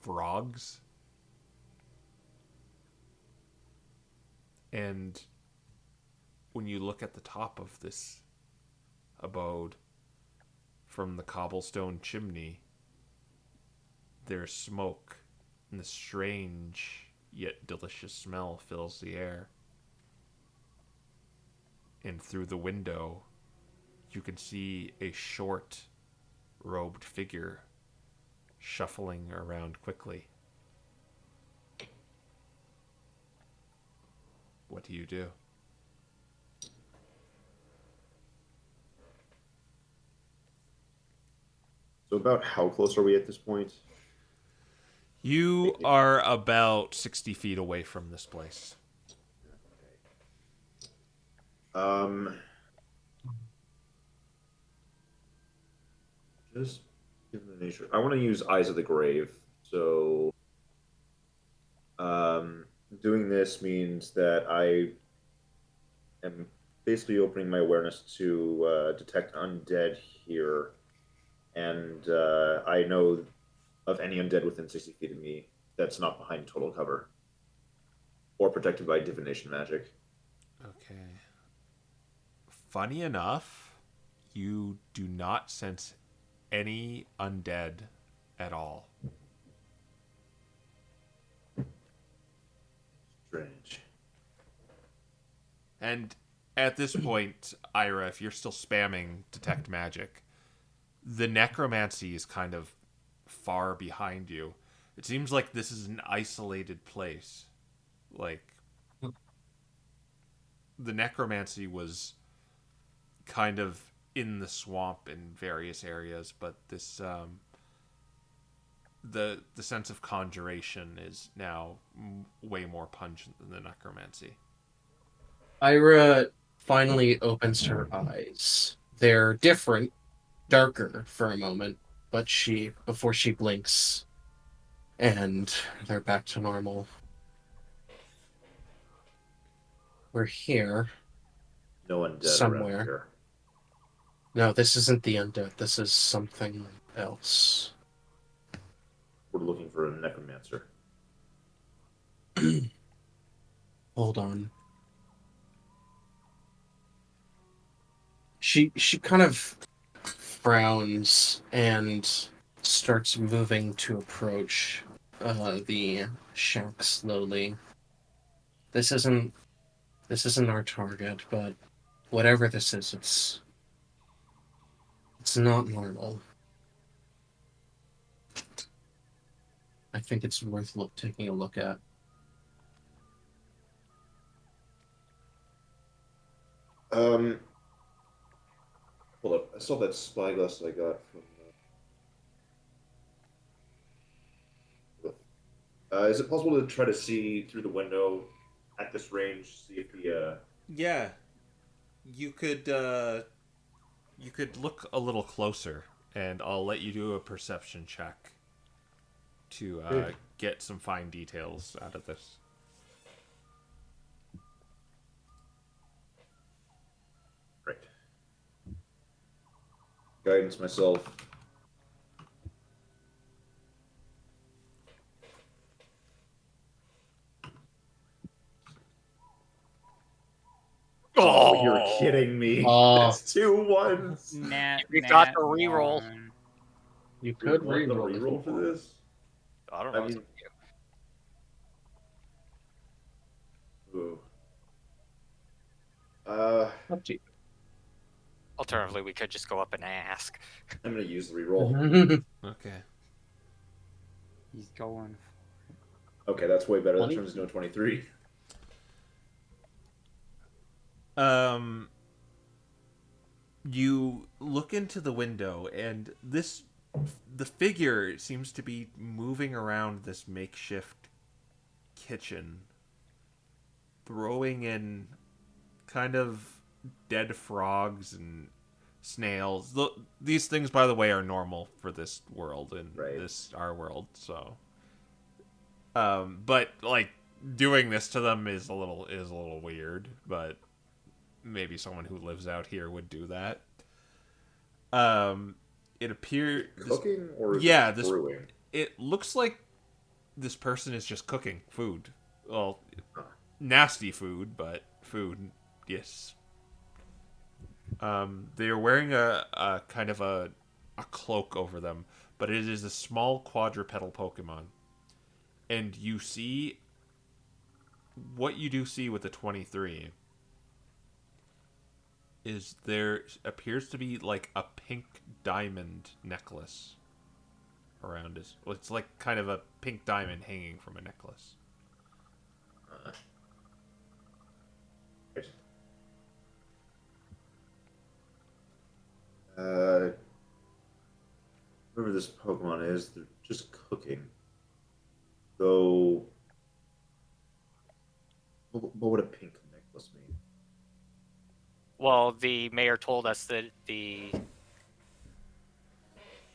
frogs. And when you look at the top of this abode from the cobblestone chimney, there's smoke and the strange yet delicious smell fills the air. And through the window, you can see a short, robed figure shuffling around quickly. What do you do? So about how close are we at this point? You are about 60 feet away from this place. Just given the nature, I want to use Eyes of the Grave. So, doing this means that I am basically opening my awareness to detect undead here, and I know of any undead within 60 feet of me that's not behind total cover or protected by divination magic. Okay. Funny enough, you do not sense any undead at all. Strange. And at this point, Ira, if you're still spamming detect magic, the necromancy is kind of far behind you. It seems like this is an isolated place. Like, the necromancy was kind of in the swamp in various areas, but this the sense of conjuration is now way more pungent than the necromancy. Ira finally opens her eyes. They're different, darker for a moment, but before she blinks, and they're back to normal. We're here. No undead Somewhere. around here. No, this isn't the undead. This is something else. We're looking for a necromancer. Hold on. She kind of frowns and starts moving to approach the shack slowly. This isn't our target, but whatever this is, it's not normal. I think it's worth taking a look at. Hold up. I saw that spyglass I got from. Is it possible to try to see through the window at this range? See if the. Yeah, you could look a little closer, and I'll let you do a perception check to get some fine details out of this. Right. Guidance myself. Oh, you're kidding me. Oh. It's 2 1s. We've got the reroll. You could want the reroll if you reroll for want. this? I don't know. I it's mean- up to you. Ooh. Up to you. Alternatively, we could just go up and ask. I'm gonna use the reroll. Okay. He's going. Okay, that's way better. That 20? turns into a 23. You look into the window, and the figure seems to be moving around this makeshift kitchen, throwing in kind of dead frogs and snails. These things, by the way, are normal for this world and Right. our world. So, but like doing this to them is a little weird. But maybe someone who lives out here would do that. It appears Cooking or is yeah, it this brewing? it looks like this person is just cooking food. Well, nasty food, but food, yes. They are wearing a kind of a cloak over them, but it is a small quadrupedal Pokemon. and you see what you do see with the 23 is there appears to be like a pink diamond necklace around his. Well, it's like kind of a pink diamond hanging from a necklace. Whoever this Pokemon is, they're just cooking. Though, what would a pink necklace mean? Well, the mayor told us that the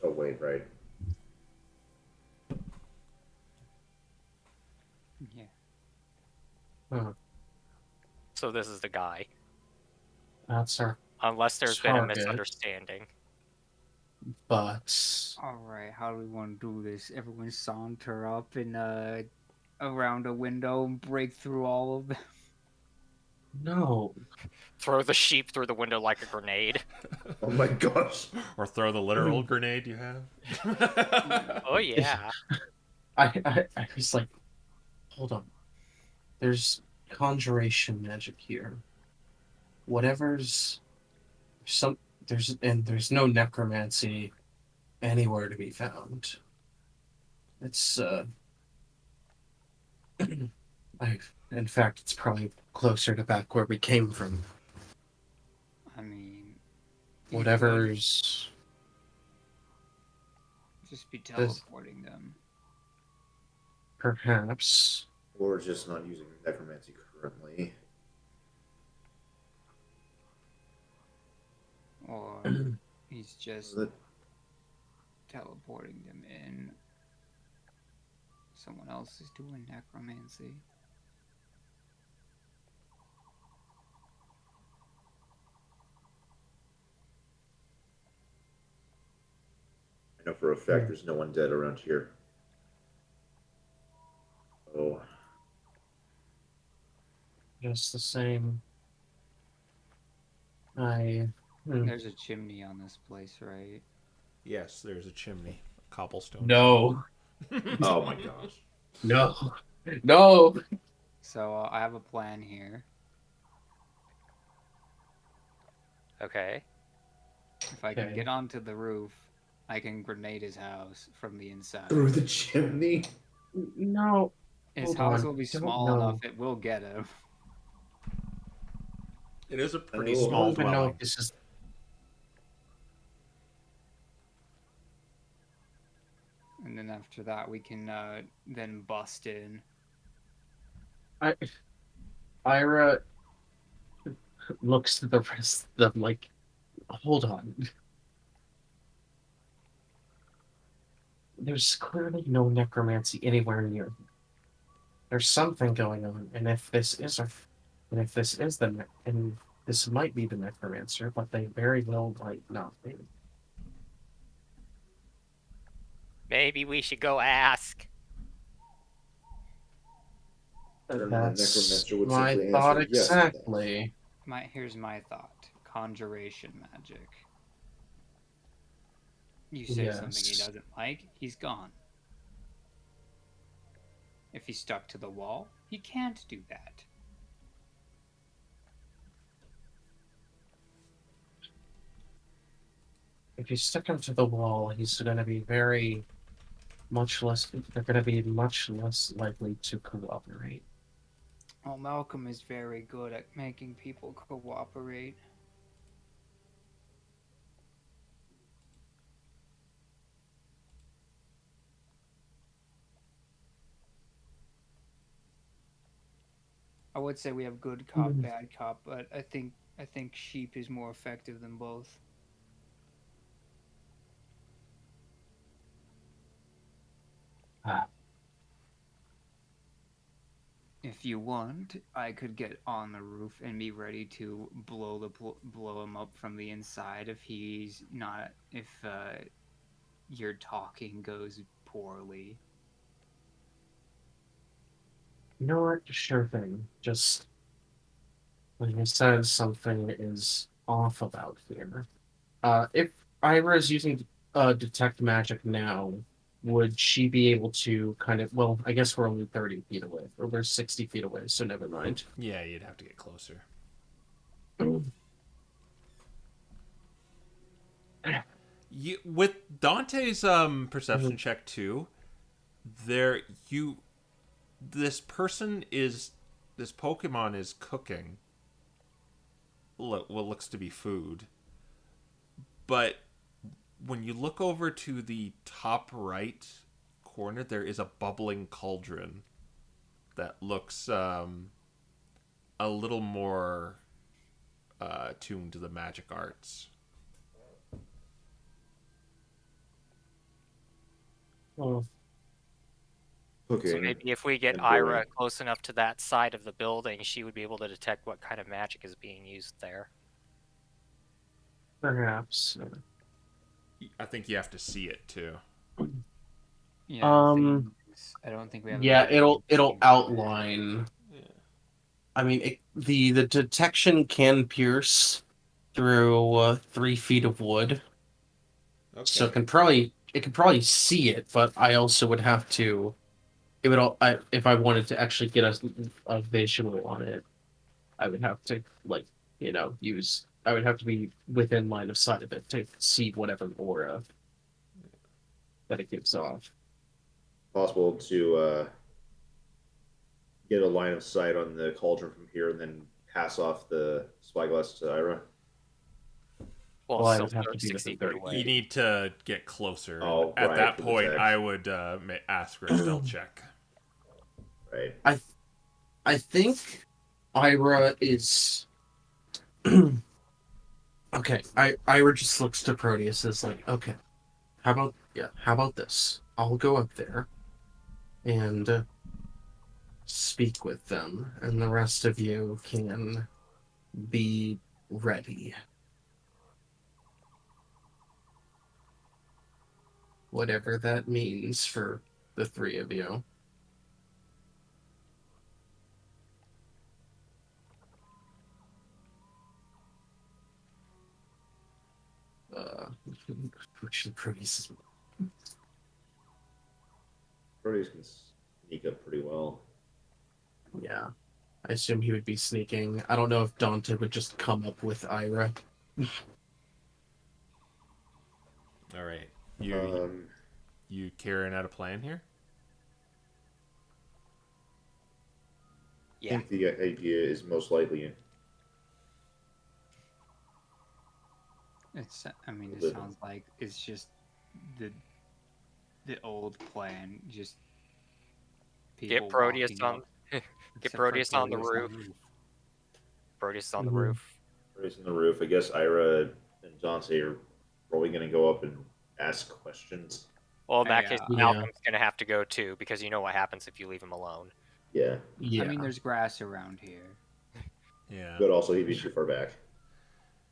Oh wait, right. Yeah. Huh. so this is the guy. That's our Unless there's been a target. misunderstanding. But All right. How do we want to do this? Everyone saunter up and around a window and break through all of them. no. Throw the sheep through the window like a grenade. Oh my gosh. Or throw the literal grenade you have. Oh yeah. I was like, hold on. There's conjuration magic here. Whatever's there's no necromancy anywhere to be found. It's in fact it's probably closer to back where we came from. I mean, Whatever's just be teleporting them. perhaps Or just not using necromancy currently. Or he's just teleporting them in. Someone else is doing necromancy. I know for a fact there's no one dead around here. Oh. just the same. There's a chimney on this place, right? Yes, there's a chimney, a cobblestone. No. Oh my gosh. No. No. So I have a plan here. Okay. If I can Okay. get onto the roof, I can grenade his house from the inside. Through the chimney? No. His Hold house on, will be don't small know. enough it will get him. It is a pretty Oh. I small don't even know dwelling. if this is. And then after that, we can then bust in. Ira looks at the rest of them like, hold on. There's clearly no necromancy anywhere near here. There's something going on, and if this is and this might be the necromancer, but they very well might not be. Maybe we should go ask. Then the That's necromancer would my simply thought answer yes to that. exactly. Here's my thought. Conjuration magic. You say something he Yes. doesn't like, he's gone. If he's stuck to the wall, he can't do that. If you stick him to the wall, he's going to be very much less. They're going to be much less likely to cooperate. Well, Malcolm is very good at making people cooperate. I would say we have good cop, bad cop, but I think sheep is more effective than both. Ah. If you want, I could get on the roof and be ready to blow him up from the inside if your talking goes poorly. You know what? Sure thing. Just when you said something is off about here. If Ira is using detect magic now, would she be able to kind of? Well, I guess we're only 30 feet away, or we're 60 feet away, so never mind. Yeah, you'd have to get closer. With Dante's perception check too, this Pokemon is cooking what looks to be food, but when you look over to the top right corner, there is a bubbling cauldron that looks a little more tuned to the magic arts. Oh, Okay. So maybe if we get And Ira brewing. close enough to that side of the building, she would be able to detect what kind of magic is being used there. perhaps. I think you have to see it too. Yeah, I don't think we have. Yeah, it'll outline. I mean, the detection can pierce through 3 feet of wood, Okay. so it can probably see it. But I also would have to. It would all. If I wanted to actually get a visual on it, I would have to use. I would have to be within line of sight of it to see whatever aura that it gives off. Possible to get a line of sight on the cauldron from here and then pass off the spyglass to Ira? Well, I still would have to be 60 within 30 feet away. You need to get closer. Oh, At right, that for the point, text. I would ask for a stealth check. Right. I think Ira is okay. Ira just looks to Proteus as like, okay, how about this? I'll go up there and speak with them, and the rest of you can be ready. Whatever that means for the 3 of you. Which Proteus is Proteus can sneak up pretty well. Yeah. I assume he would be sneaking. I don't know if Dante would just come up with Ira. All right. You carrying out a plan here? I Yeah. think the idea is most likely I mean, it Living. sounds like it's just the old plan. Just Get people Proteus walking on. up, Get except for Proteus on the Proteus roof. Proteus on the Mhm. roof. Proteus on the roof. I guess Ira and Dante are probably going to go up and ask questions. Well, in that Yeah. case, Yeah. Malcolm's gonna have to go too, because you know what happens if you leave him alone. Yeah. Yeah. I mean, there's grass around here. Yeah. But also he'd be too far back.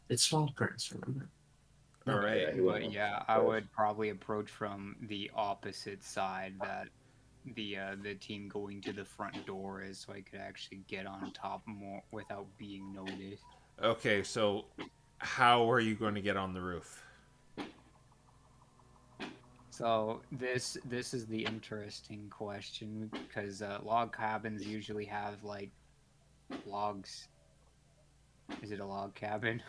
It's small grass, remember? All right. Yeah, he wouldn't But want yeah, to I cross. would probably approach from the opposite side that the team going to the front door is, so I could actually get on top more without being noticed. Okay, so how are you going to get on the roof? So this is the interesting question, because log cabins usually have like logs. Is it a log cabin?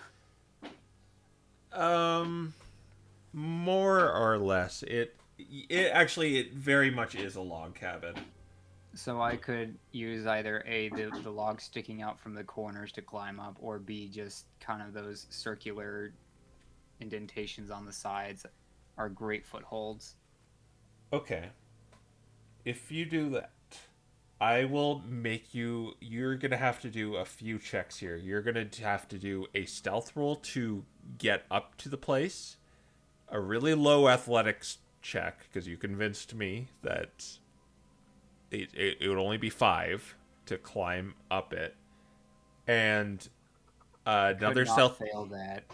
More or less. It very much is a log cabin. So I could use either A, the logs sticking out from the corners to climb up, or B, just kind of those circular indentations on the sides are great footholds. Okay. If you do that, I will make you're going to have to do a few checks here. You're going to have to do a stealth roll to get up to the place, a really low athletics check, because you convinced me that it would only be 5 to climb up it, and another Could not stealth. fail that.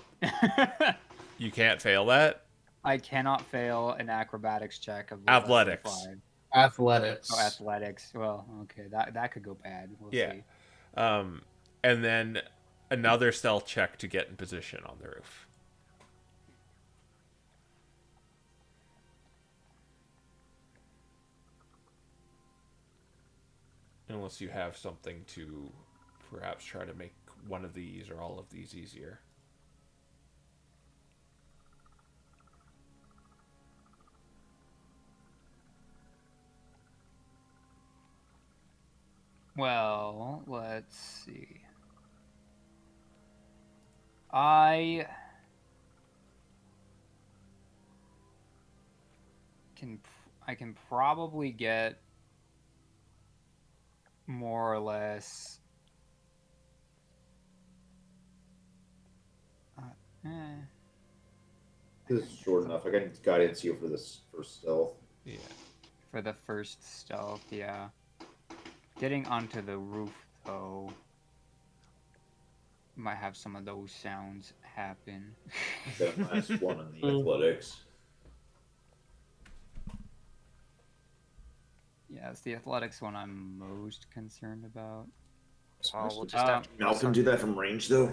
You can't fail that. I cannot fail an acrobatics check of Athletics. less than 5. Athletics. Oh, athletics. Well, okay, that could go bad. We'll Yeah. see. And then another stealth check to get in position on the roof. Unless you have something to perhaps try to make one of these or all of these easier. Well, let's see. I can probably get more or less. Eh. This is short enough. I can guidance you for this first stealth. Yeah. For the first stealth, yeah. Getting onto the roof, though, might have some of those sounds happen. Got a -1 on the athletics. Yeah, it's the athletics one I'm most concerned about. Well, we'll just have to Malcolm do that from range, though?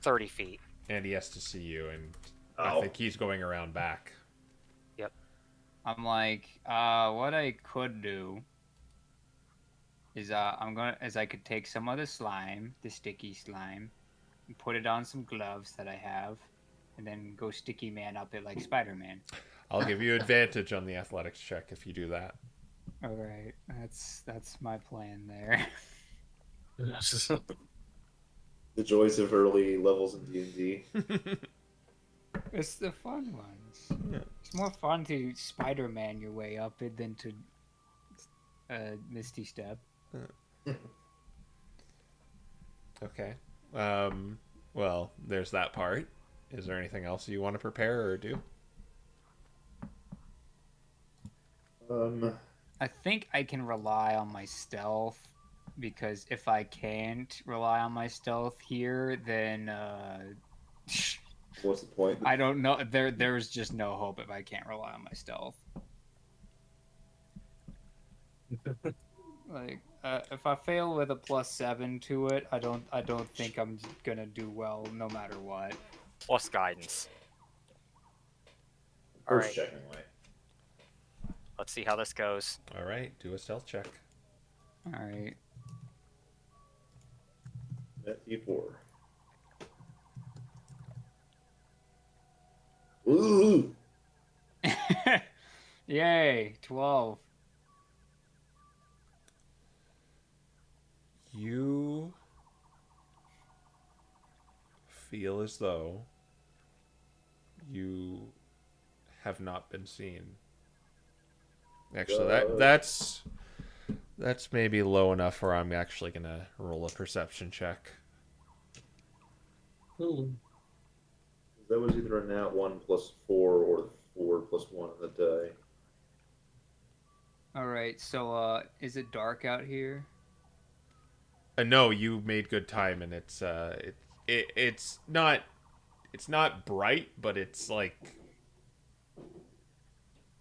30 feet. And he has to see you, and I Oh. think he's going around back. I'm like, what I could do is I could take some of the slime, the sticky slime, and put it on some gloves that I have, and then go sticky man up it like Spider-Man. I'll give you advantage on the athletics check if you do that. All right, that's my plan there. The joys of early levels in D&D. It's the fun ones. Yeah. It's more fun to Spider-Man your way up it than to Misty Step. Okay. Well, there's that part. Is there anything else you want to prepare or do? I think I can rely on my stealth, because if I can't rely on my stealth here, then What's the point? I don't know. There's just no hope if I can't rely on my stealth. Like, if I fail with a +7 to it, I don't think I'm gonna do well, no matter what. Plus guidance. First Alright. check, anyway. Let's see how this goes. All right, do a stealth check. All right. At D4. Ooh! Yay! 12. You feel as though you have not been seen. Actually, that's maybe low enough where I'm actually gonna roll a perception check. That was either a nat 1 +4 or 4 +1 on the die. All right. So, is it dark out here? No, you made good time, and it's not bright, but it's like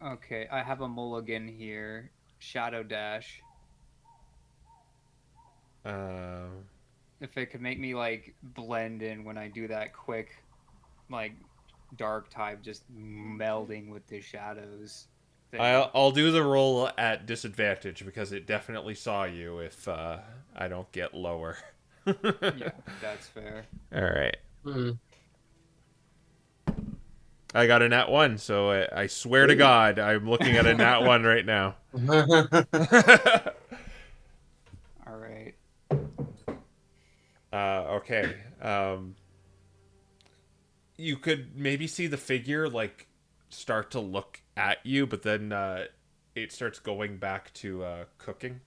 Okay, I have a mulligan here. Shadow dash. If it could make me like blend in when I do that quick, like dark type, just melding with the shadows. Thing. I'll do the roll at disadvantage because it definitely saw you if I don't get lower. Yeah, that's fair. All right. I got a nat 1, so I swear to God, I'm looking at a nat 1 right now. All right. Okay. You could maybe see the figure like start to look at you, but then it starts going back to cooking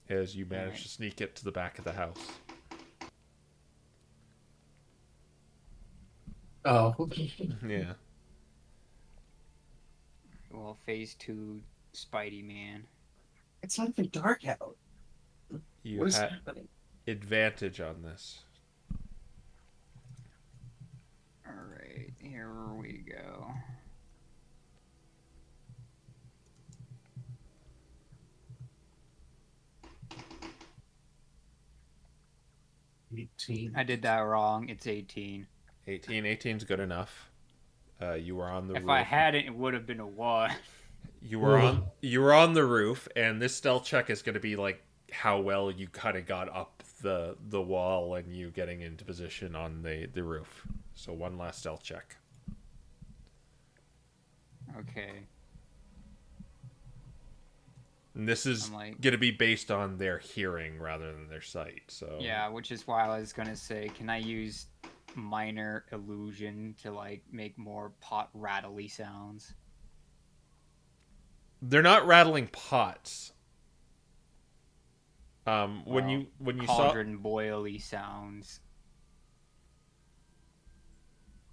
as you manage to sneak it to the back of the house. Oh. Yeah. Well, phase 2, Spidey Man. It's not even dark out. You What is have happening? advantage on this. All right, here we go. I did that wrong. It's 18. 18's good enough. You were on the If roof. I hadn't, it would have been a 1. You were on the roof, and this stealth check is going to be like how well you kind of got up the wall and you getting into position on the roof. So one last stealth check. Okay. And this is I'm like- going to be based on their hearing rather than their sight. So Yeah, which is why I was gonna say, can I use minor illusion to like make more pot rattly sounds? they're not rattling pots. When Well, you saw, Cauldron boily sounds.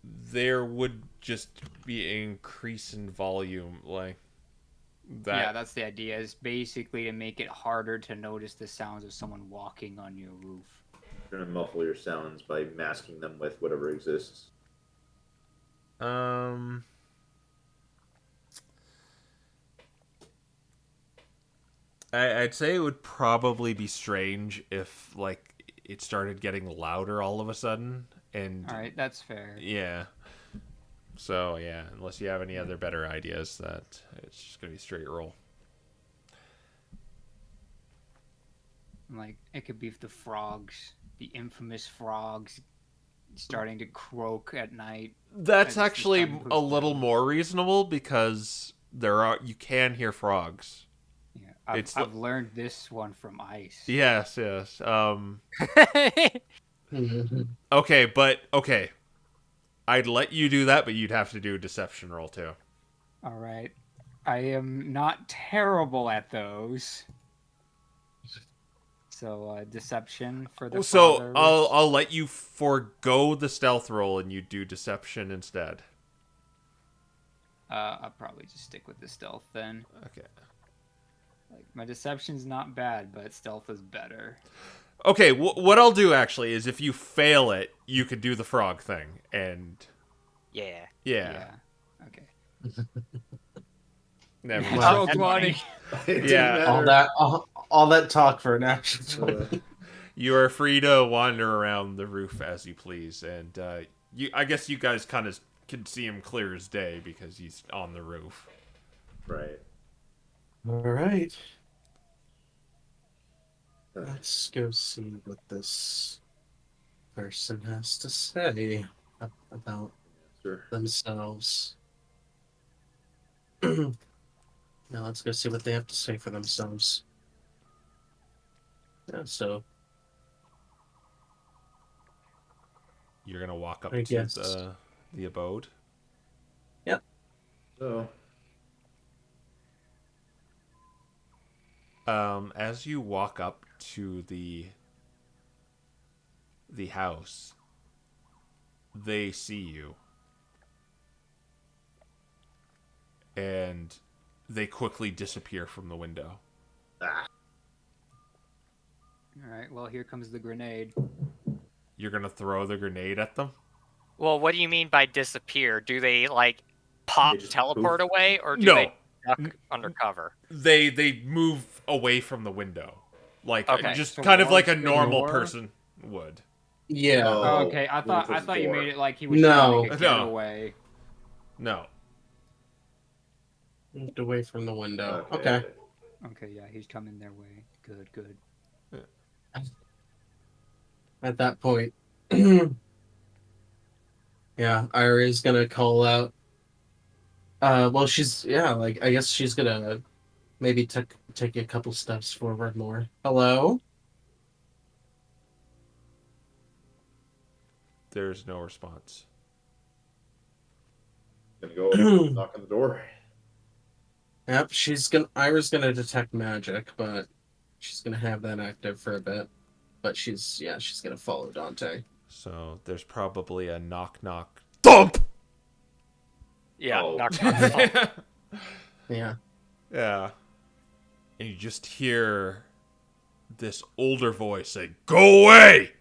there would just be an increase in volume, like that. Yeah, that's the idea. Is basically to make it harder to notice the sounds of someone walking on your roof. You're gonna muffle your sounds by masking them with whatever exists. I'd say it would probably be strange if like it started getting louder all of a sudden, and All right, that's fair. yeah. So yeah, unless you have any other better ideas, that it's just gonna be straight roll. Like it could be the frogs, the infamous frogs, starting to croak at night. That's just actually trying to a push little them. more reasonable because you can hear frogs. Yeah, It's I've learned this one from ice. Yes. Okay. I'd let you do that, but you'd have to do a deception roll too. All right, I am not terrible at those. So deception for the So fathers. I'll let you forego the stealth roll and you do deception instead. I'll probably just stick with the stealth then. Okay. Like my deception's not bad, but stealth is better. Okay, what I'll do actually is if you fail it, you could do the frog thing, and Yeah. yeah. Okay. Never mind. Natural That's 20. It didn't Yeah, matter. all that talk for an action. You are free to wander around the roof as you please, and I guess you guys kind of can see him clear as day because he's on the roof. Right. All right. Let's go see what this person has to say about Sure. themselves. Now let's go see what they have to say for themselves. Yeah, so You're gonna walk up I to guess. the abode. So, As you walk up to the house, they see you, and they quickly disappear from the window. All right. Well, here comes the grenade. You're gonna throw the grenade at them? Well, what do you mean by disappear? Do they like pop, They just teleport poof? away, or do No. they duck undercover? They move away from the window, like Okay. just So kind of like a towards the normal door? person would. yeah, Oh, Oh, okay. I move towards thought the you door. made it like he was No. trying to make a No. getaway. No, moved away from the window. Okay. Okay. Okay, yeah, he's coming their way. Good, good. At that point, yeah, Ira's gonna call out. Well, like I guess she's gonna maybe take a couple steps forward more. Hello. there's no response. Gonna go knock on the door. Yep, Ira's gonna detect magic, but she's gonna have that active for a bit. But she's gonna follow Dante. So there's probably a knock knock thump. Yeah, Oh. knock, knock. Yeah. Yeah. And you just hear this older voice say, "Go away!"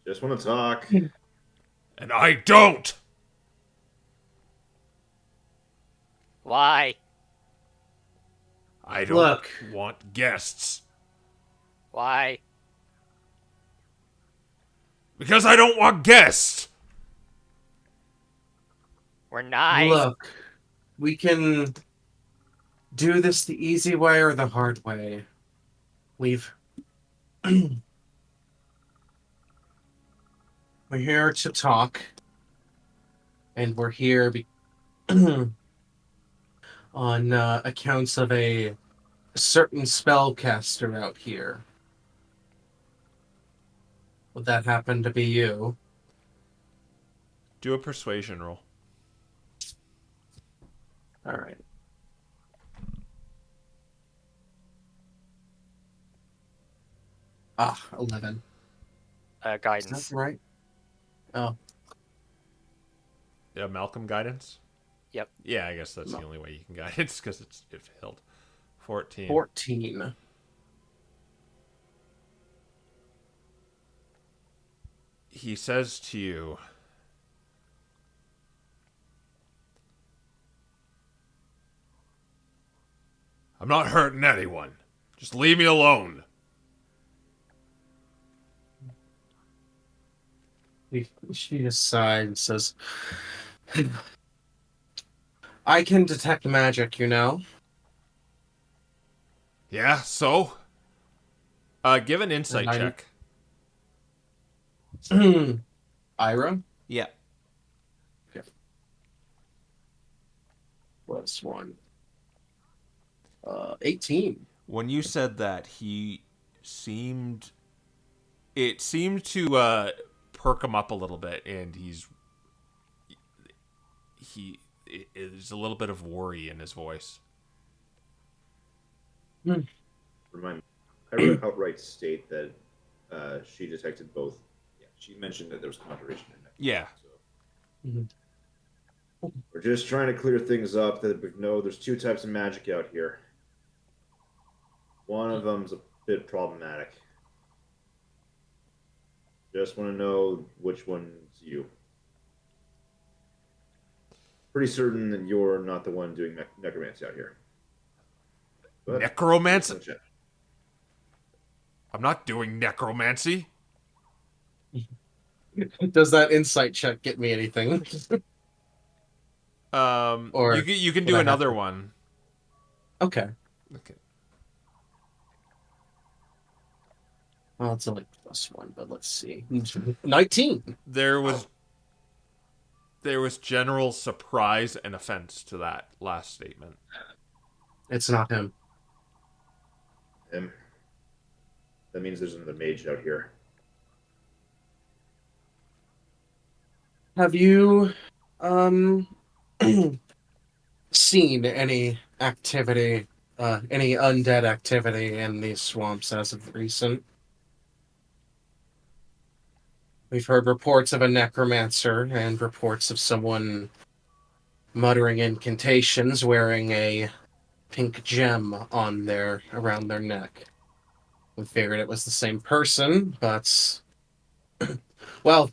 Just want to talk. And I don't. Why? I don't Look. want guests. Why? Because I don't want guests. We're nice. Look. We can do this the easy way or the hard way. We're here to talk, and we're here on accounts of a certain spellcaster out here. Would that happen to be you? Do a persuasion roll. All right. Ah, 11. Is Guidance. that right? Oh, Yeah, Malcolm guidance. Yep. Yeah, I guess that's the only way you can guidance because it failed. 14. 14. He says to you, "I'm not hurting anyone. Just leave me alone." She just sighed and says, I can detect magic, you know? Yeah, so? Give an insight And check. Ira? Yeah. Plus 1. 18. When you said that, it seemed to perk him up a little bit, and there's a little bit of worry in his voice. Remind me, I would outright state that she detected both. Yeah, she mentioned that there was conjuration in it. Yeah. So. We're just trying to clear things up. That we know there's two types of magic out here. One of them's a bit problematic. Just want to know which one's you. Pretty certain that you're not the one doing necromancy out here. But Necromancy? I'm not doing necromancy. Does that insight check get me anything? Or you can do another one. Okay. Okay. Well, it's only plus 1, but let's see. 19. There was general surprise and offense to that last statement. It's not him. Him. That means there's another mage out here. Have you seen any activity, any undead activity in these swamps as of recent? We've heard reports of a necromancer and reports of someone muttering incantations wearing a pink gem around their neck. We figured it was the same person, but well,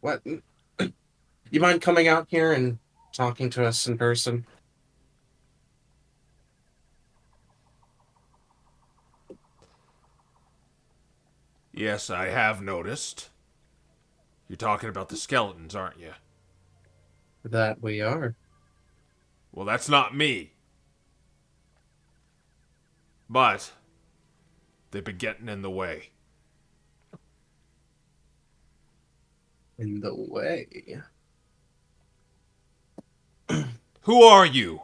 what? You mind coming out here and talking to us in person? Yes, I have noticed. You're talking about the skeletons, aren't you? That we are. Well, that's not me. But they've been getting in the way. In the way. Who are you?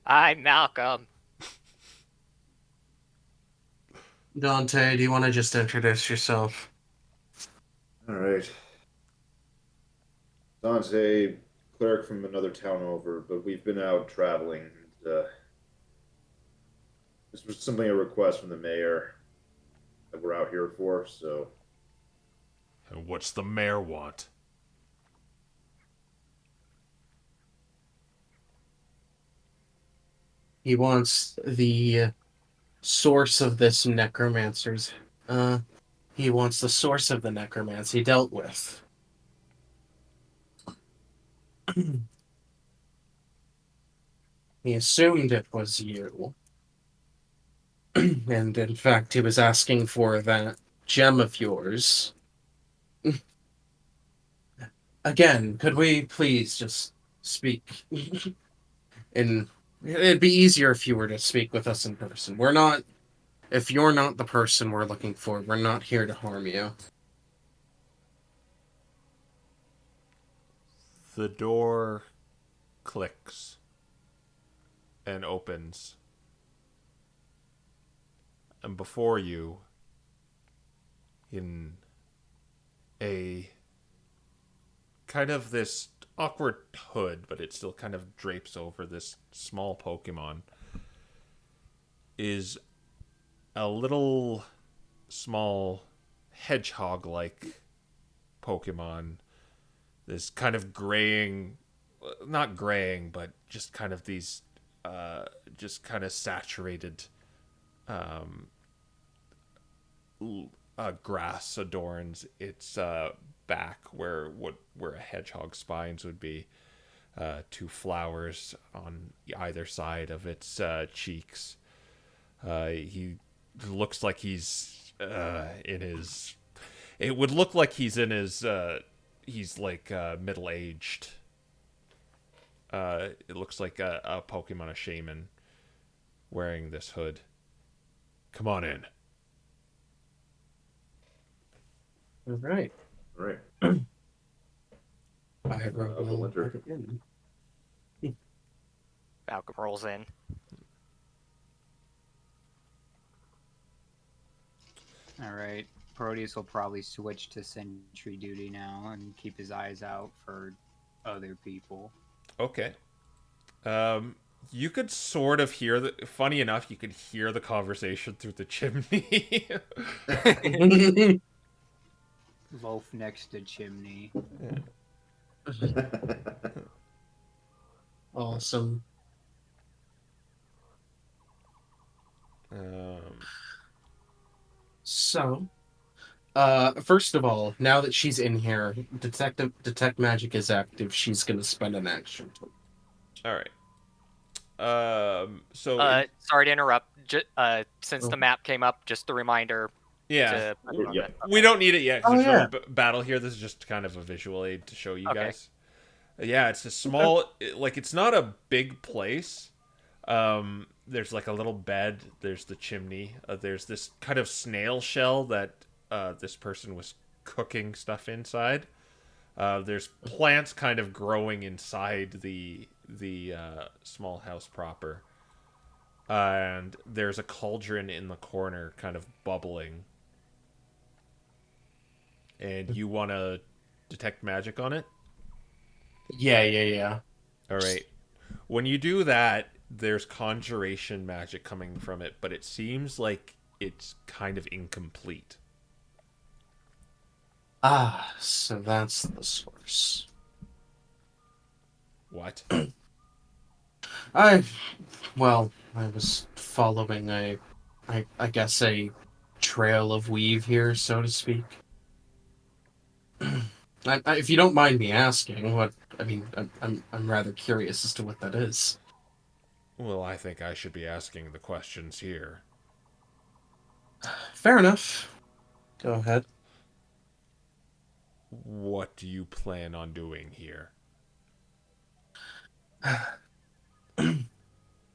I'm Malcolm. Dante, do you want to just introduce yourself? All right. Dante, cleric from another town over, but we've been out traveling. And, this was simply a request from the mayor that we're out here for, so... And what's the mayor want? He wants the source of this necromancer's. He wants the source of the necromancy dealt with. He assumed it was you. And in fact, he was asking for that gem of yours. Again, could we please just speak in... It'd be easier if you were to speak with us in person. We're not... If you're not the person we're looking for, we're not here to harm you. The door clicks and opens. And before you, in a kind of this awkward hood, but it still kind of drapes over this small Pokemon, is a little small hedgehog-like Pokemon. This kind of graying, not graying, but just kind of these, just kind of saturated grass adorns its back, where a hedgehog's spines would be. Two flowers on either side of its cheeks. He looks like he's in his... It would look like he's in his... he's like middle-aged. It looks like a Pokemon, a shaman, wearing this hood. Come on in. All right. All right. I will Winter. put it in. Malcolm rolls in. All right. Proteus will probably switch to sentry duty now and keep his eyes out for other people. Okay. You could sort of hear the... Funny enough, you could hear the conversation through the chimney. Loaf next to chimney. Awesome. So, first of all, now that she's in here, detect magic is active. She's gonna spend an action. All right. So Sorry to interrupt. Since the map came up, just a reminder. yeah, Yeah. we don't need it yet. 'Cause Oh, there's yeah. no battle here. This is just kind of a visual aid to show you Okay. guys. Yeah, it's a small, like it's not a big place. There's like a little bed. There's the chimney. There's this kind of snail shell that this person was cooking stuff inside. There's plants kind of growing inside the small house proper, and there's a cauldron in the corner, kind of bubbling. And you want to detect magic on it? Yeah. All right. When you do that, there's conjuration magic coming from it, but it seems like it's kind of incomplete. Ah, so that's the source. What? I was following I guess a trail of weave here, so to speak. If you don't mind me asking, I'm rather curious as to what that is. Well, I think I should be asking the questions here. Fair enough. Go ahead. What do you plan on doing here?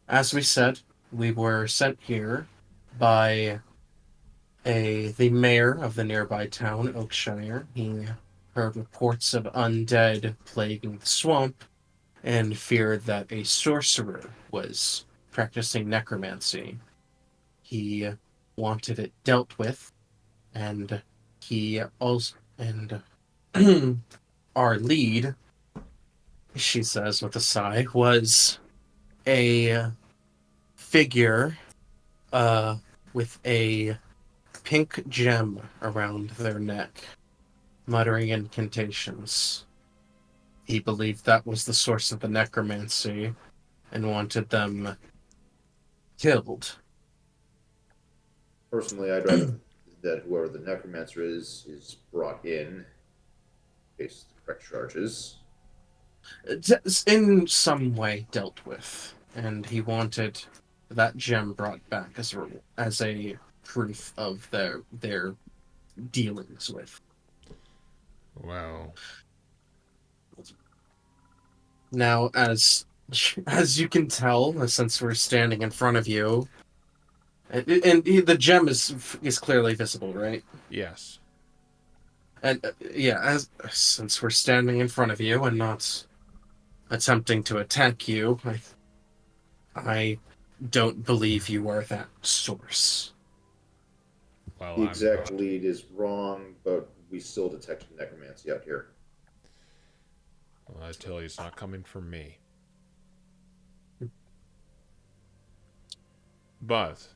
As we said, we were sent here by the mayor of the nearby town, Oakshire. He heard reports of undead plaguing the swamp and feared that a sorcerer was practicing necromancy. He wanted it dealt with, and he also... And our lead, she says with a sigh, was a figure with a pink gem around their neck, muttering incantations. He believed that was the source of the necromancy and wanted them killed. Personally, I'd rather that whoever the necromancer is brought in, face the correct charges. In some way dealt with, and he wanted that gem brought back as a proof of their dealings with. Well, Now, as you can tell, since we're standing in front of you, and the gem is clearly visible, right? Yes. And yeah, as since we're standing in front of you and not attempting to attack you, I don't believe you are that source. Well, The I'm exact not. lead is wrong, but we still detect necromancy out here. Well, I tell you, it's not coming from me. But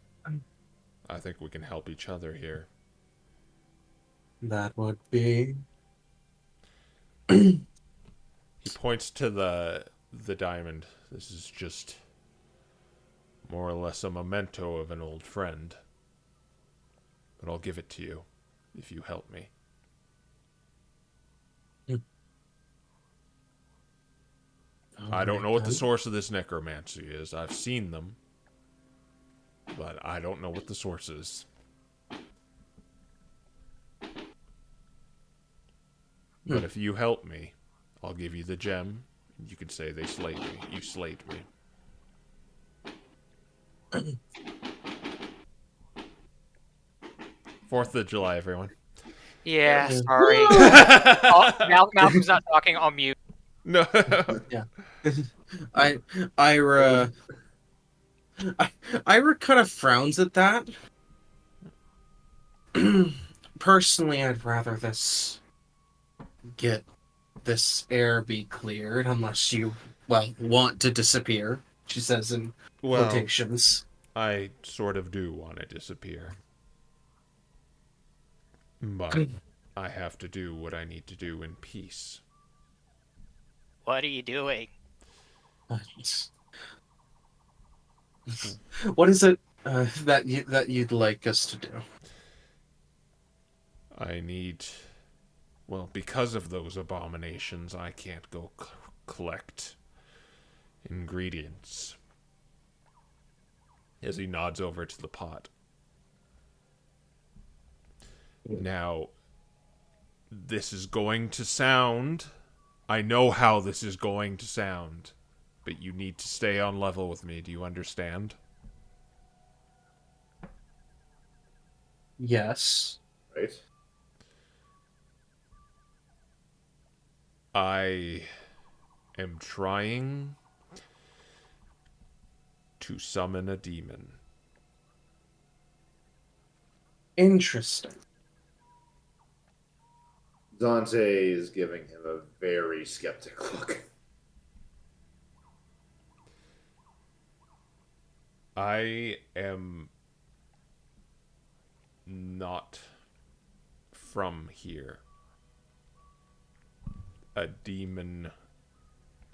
I think we can help each other here. That would be. He points to the diamond. This is just more or less a memento of an old friend. But I'll give it to you if you help me. I don't know what the source of this necromancy is. I've seen them, but I don't know what the source is. But if you help me, I'll give you the gem. You can say they slayed me. You slayed me. 4th of July, everyone. Yeah, Yeah. sorry. Malcolm's not talking on mute. No. Yeah. Ira kind of frowns at that. Personally, I'd rather this air be cleared unless you, well, want to disappear, she says in Well, quotations. I sort of do want to disappear. But I have to do what I need to do in peace. What are you doing? What is it that you'd like us to do? I need... Well, because of those abominations, I can't go collect ingredients. As he nods over to the pot. Now, this is going to sound... I know how this is going to sound. But you need to stay on level with me. Do you understand? Yes. Right? I am trying to summon a demon. Interesting. Dante is giving him a very skeptic look. I am not from here. A demon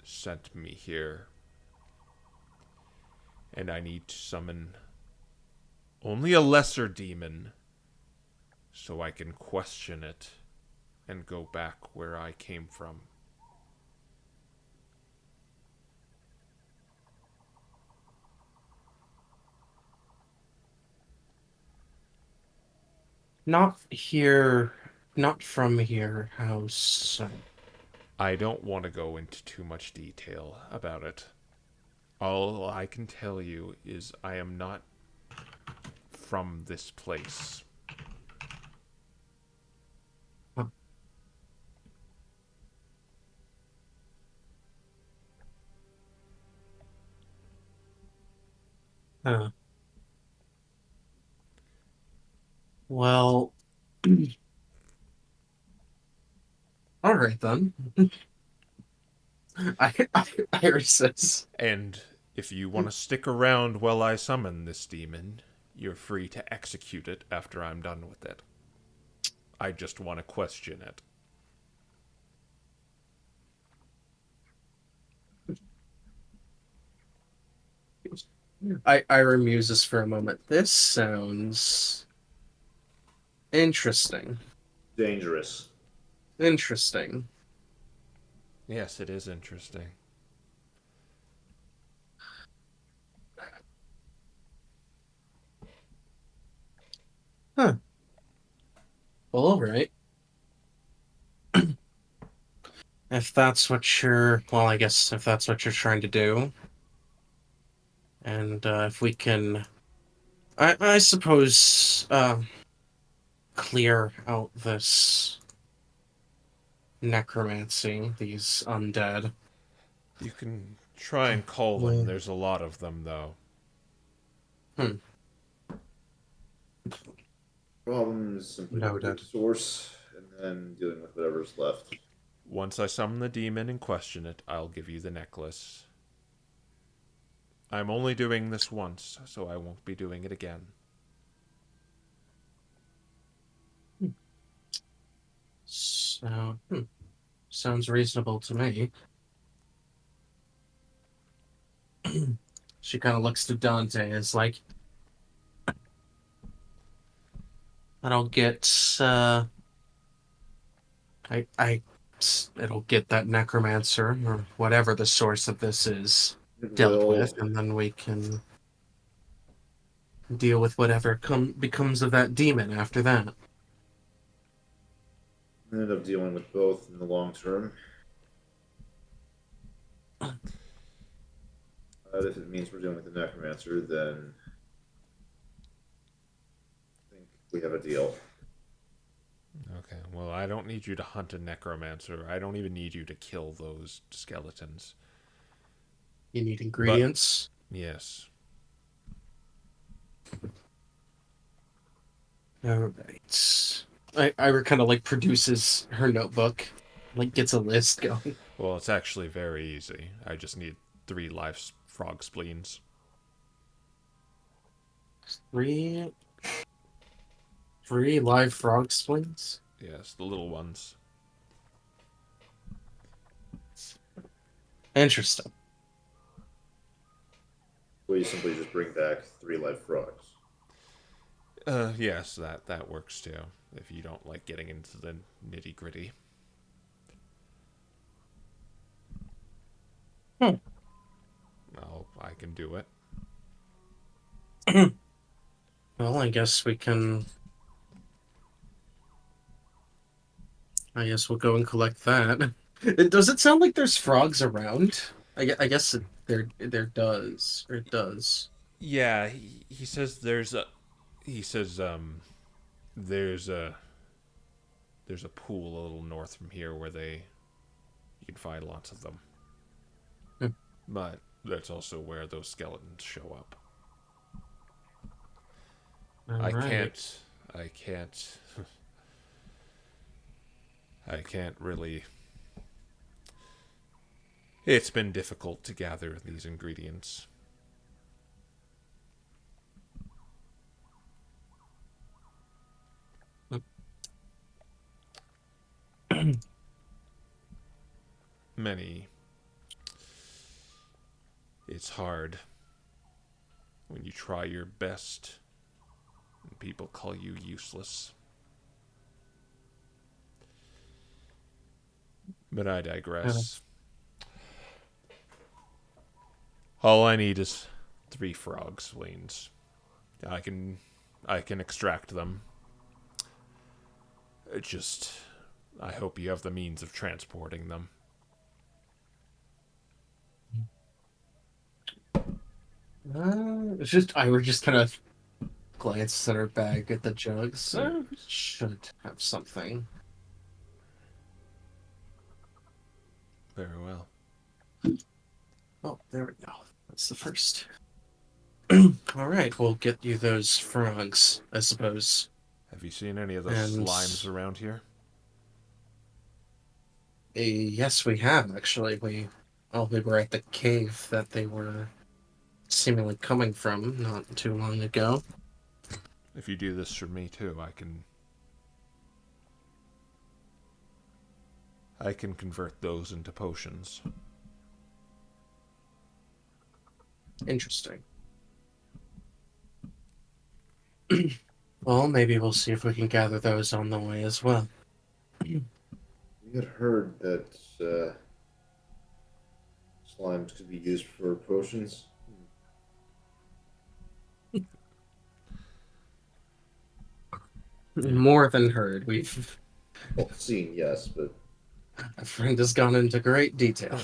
sent me here. And I need to summon only a lesser demon so I can question it and go back where I came from. Not here. Not from here. How so? I don't want to go into too much detail about it. All I can tell you is I am not from this place. Huh. Well, all right then. Iris says, And if you want to stick around while I summon this demon, you're free to execute it after I'm done with it. I just want to question it. Ira muses for a moment. This sounds interesting. Dangerous. Interesting. Yes, it is interesting. Huh. Well, all right. if that's what you're, well, I guess if that's what you're trying to do, and if we can, I suppose, clear out this necromancy, these undead. You can try and call them. There's a lot of them, though. Problem is simply the Noted. root source, and then dealing with whatever's left. Once I summon the demon and question it, I'll give you the necklace. I'm only doing this once, so I won't be doing it again. So, sounds reasonable to me. She kind of looks to Dante and is like, "That'll get, it'll get that necromancer or whatever the source of this is dealt with, and then we can deal with whatever becomes of that demon after that." End up dealing with both in the long term. If it means we're dealing with the necromancer, then I think we have a deal. Okay, well, I don't need you to hunt a necromancer. I don't even need you to kill those skeletons. You need ingredients? Yes. Alright. Ira kind of like produces her notebook, like gets a list going. Well, it's actually very easy. I just need 3 live frog spleens. 3 live frog spleens? Yes, the little ones. Interesting. Well, you simply just bring back 3 live frogs. Yes, that works too. If you don't like getting into the nitty gritty. Well, I can do it. Well, I guess we can. I guess we'll go and collect that. Does it sound like there's frogs around? I guess there does. Or it does. Yeah, he says there's a. He says there's a pool a little north from here where you can find lots of them. But that's also where those skeletons show up. I can't really. It's been difficult to gather these ingredients. Many. It's hard when you try your best and people call you useless. But I digress. All I need is 3 frog spleens. I can extract them. I hope you have the means of transporting them. It's just Ira just kind of glances at her bag at the jugs. Should have something. Very well. Oh, there we go. That's the first. All right, we'll get you those frogs, I suppose. Have you seen any of those slimes around here? Yes, we have actually. We were at the cave that they were seemingly coming from not too long ago. If you do this for me too, I can convert those into potions. Interesting. Well, maybe we'll see if we can gather those on the way as well. We had heard that slimes could be used for potions. More than heard. We've Well, seen, yes, but My friend has gone into great detail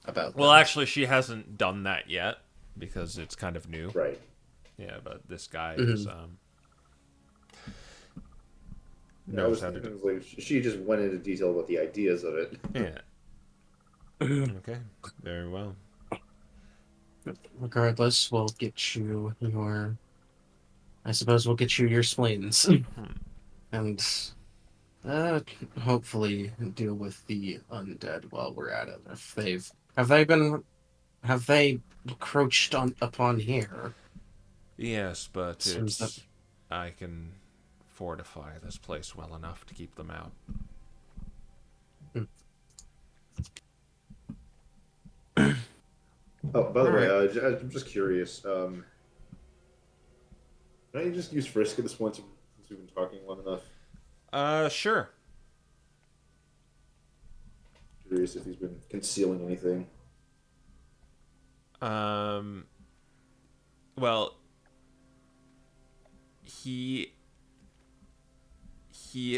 about Well, that. actually, she hasn't done that yet because it's kind of new. Right. Yeah, but this guy Mhm. is Yeah, I was knows how to thinking do. like she just went into detail about the ideas of it. Yeah. Okay. Very well. Regardless, we'll get you your. I suppose we'll get you your spleens, and uh, hopefully deal with the undead while we're at it. If they've have they encroached upon here? Yes, but Seems that I can fortify this place well enough to keep them out. Oh, by the way, Alright. I'm just curious. Can I just use Frisk at this point since we've been talking long enough? Sure. Curious if he's been concealing anything. Well, he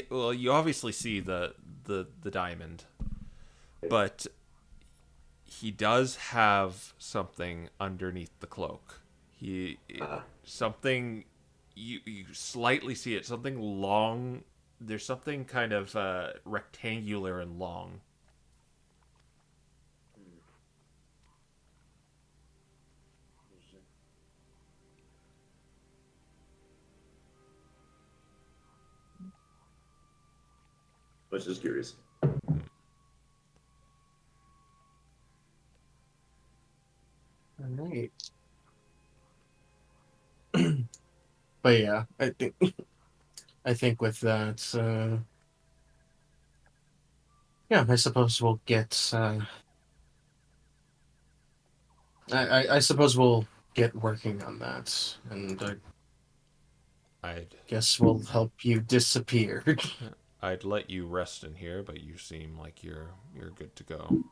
well, you obviously see the diamond, but he does have something underneath the cloak. Something you slightly see it, something long. There's something kind of rectangular and long. I was just curious. Alright. But yeah, I think with that, yeah, I suppose we'll get. I suppose we'll get working on that, and I I'd guess we'll help you disappear. I'd let you rest in here, but you seem like you're good to go.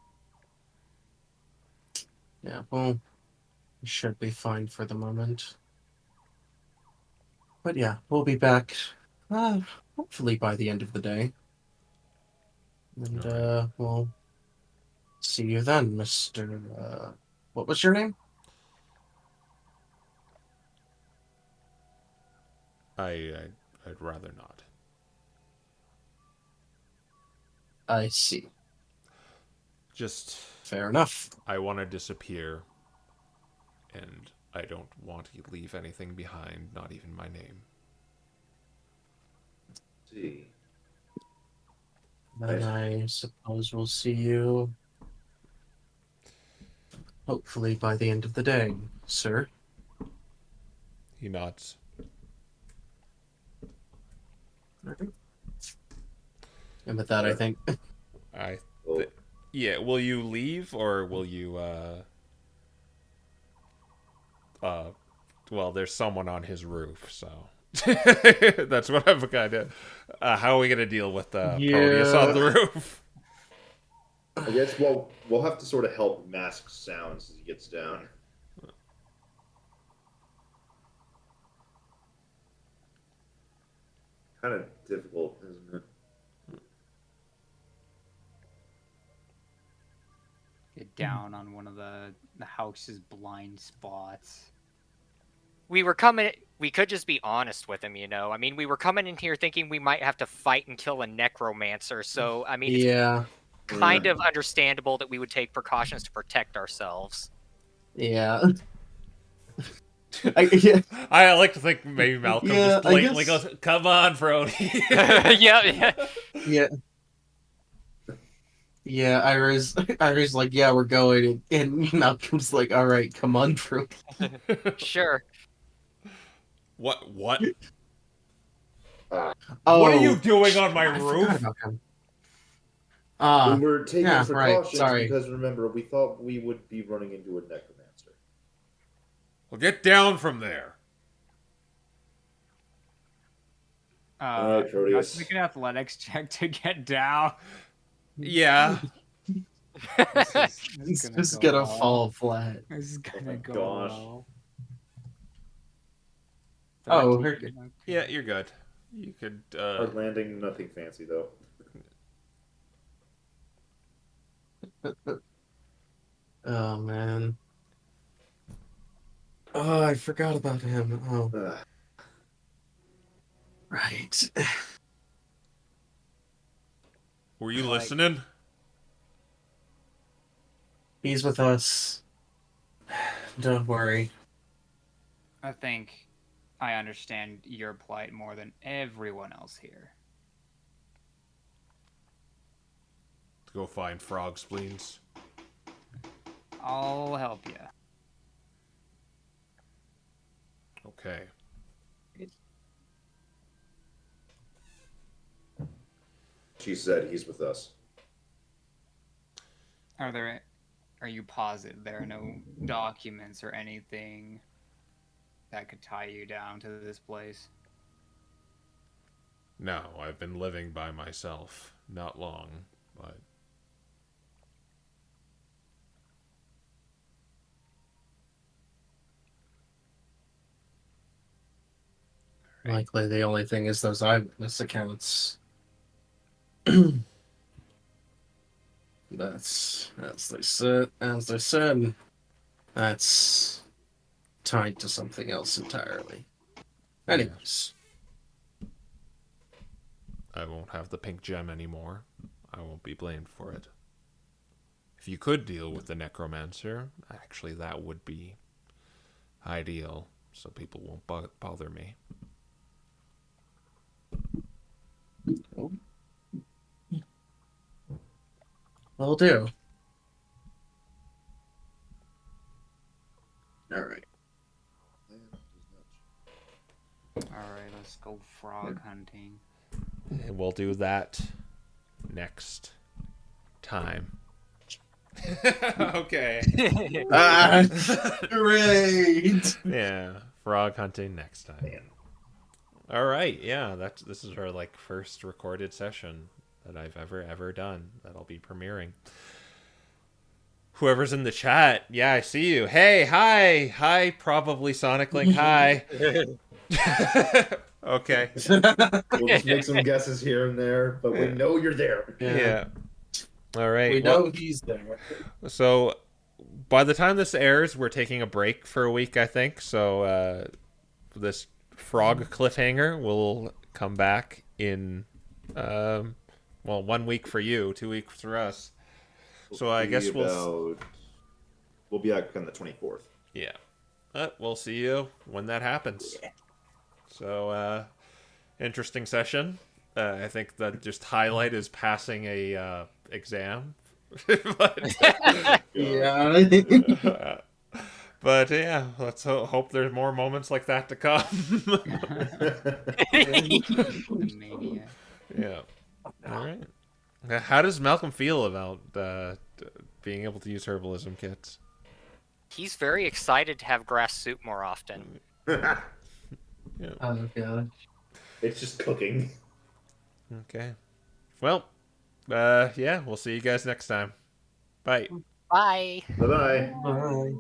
Yeah, well, we should be fine for the moment. But yeah, we'll be back, uh, hopefully by the end of the day. And, Alright. we'll see you then, Mr. What was your name? I'd rather not. I see. Just Fair enough. I want to disappear, and I don't want to leave anything behind, not even my name. Let's see. Then I suppose we'll see you hopefully by the end of the day, sir. He nods. And with that, I think. I Well, Yeah, will you leave or will you well, there's someone on his roof, so that's what I'm kind of how are we going to deal with Proteus on the roof? I guess we'll have to sort of help mask sounds as he gets down. Kind of difficult, isn't it? Get down on one of the house's blind spots. We could just be honest with him, you know. I mean, we were coming in here thinking we might have to fight and kill a necromancer, so I mean, it's Yeah, kind of understandable that we would take precautions to protect ourselves. yeah. Yeah, I like to think maybe Malcolm Yeah, just I blatantly guess- goes, "Come on, Brody." Yeah. yeah. Yeah, Ira's like, yeah, we're going, and Malcolm's like, all right, come on, bro. Sure. What? What What are you doing on my I forgot roof? about him. we were taking yeah, right, precautions sorry. because remember we thought we would be running into a necromancer. Well, get down from there. Alright, Proteus. Let's make an athletics check to get down. Yeah. He's just gonna fall flat. This is gonna my go gosh. well. Oh, 13, okay. Yeah, you're good. You could Hard landing, nothing fancy though. Oh man. Oh, I forgot about him. Oh, Ugh. right. Were you Like- listening? He's with us. Don't worry. I think I understand your plight more than everyone else here. Go find frog spleens. I'll help you. Okay. She said he's with us. Are you positive there are no documents or anything that could tie you down to this place? No, I've been living by myself. Not long, but... Likely the only thing is those eyewitness accounts. That's as they said. That's tied to something else entirely. Anyways, I won't have the pink gem anymore. I won't be blamed for it. If you could deal with the necromancer, actually that would be ideal, so people won't bother me. will do. All right. Alright, let's go frog hunting. And we'll do that next time. Okay. Great. Yeah, frog hunting next time. All right, yeah, this is our first recorded session that I've ever done that I'll be premiering. Whoever's in the chat, yeah, I see you. Hey, hi, probably Sonic Link. Hi. Okay. We'll just make some guesses here and there, but we know you're there. Yeah. All right. We know he's there. So, by the time this airs, we're taking a break for a week, I think. So, this frog cliffhanger will come back in, 1 week for you, 2 weeks for us. So I guess we'll be back on the 24th. Yeah. We'll see you when that happens. Yeah. So, interesting session. I think that just highlight is passing a exam. But, Yeah. But yeah, let's hope there's more moments like that to come. Maniac. Yeah. All right. How does Malcolm feel about being able to use herbalism kits? He's very excited to have grass soup more often. Yeah. Oh gosh. It's just cooking. Okay. Well, yeah, we'll see you guys next time. Bye. Bye. Bye-bye. Bye.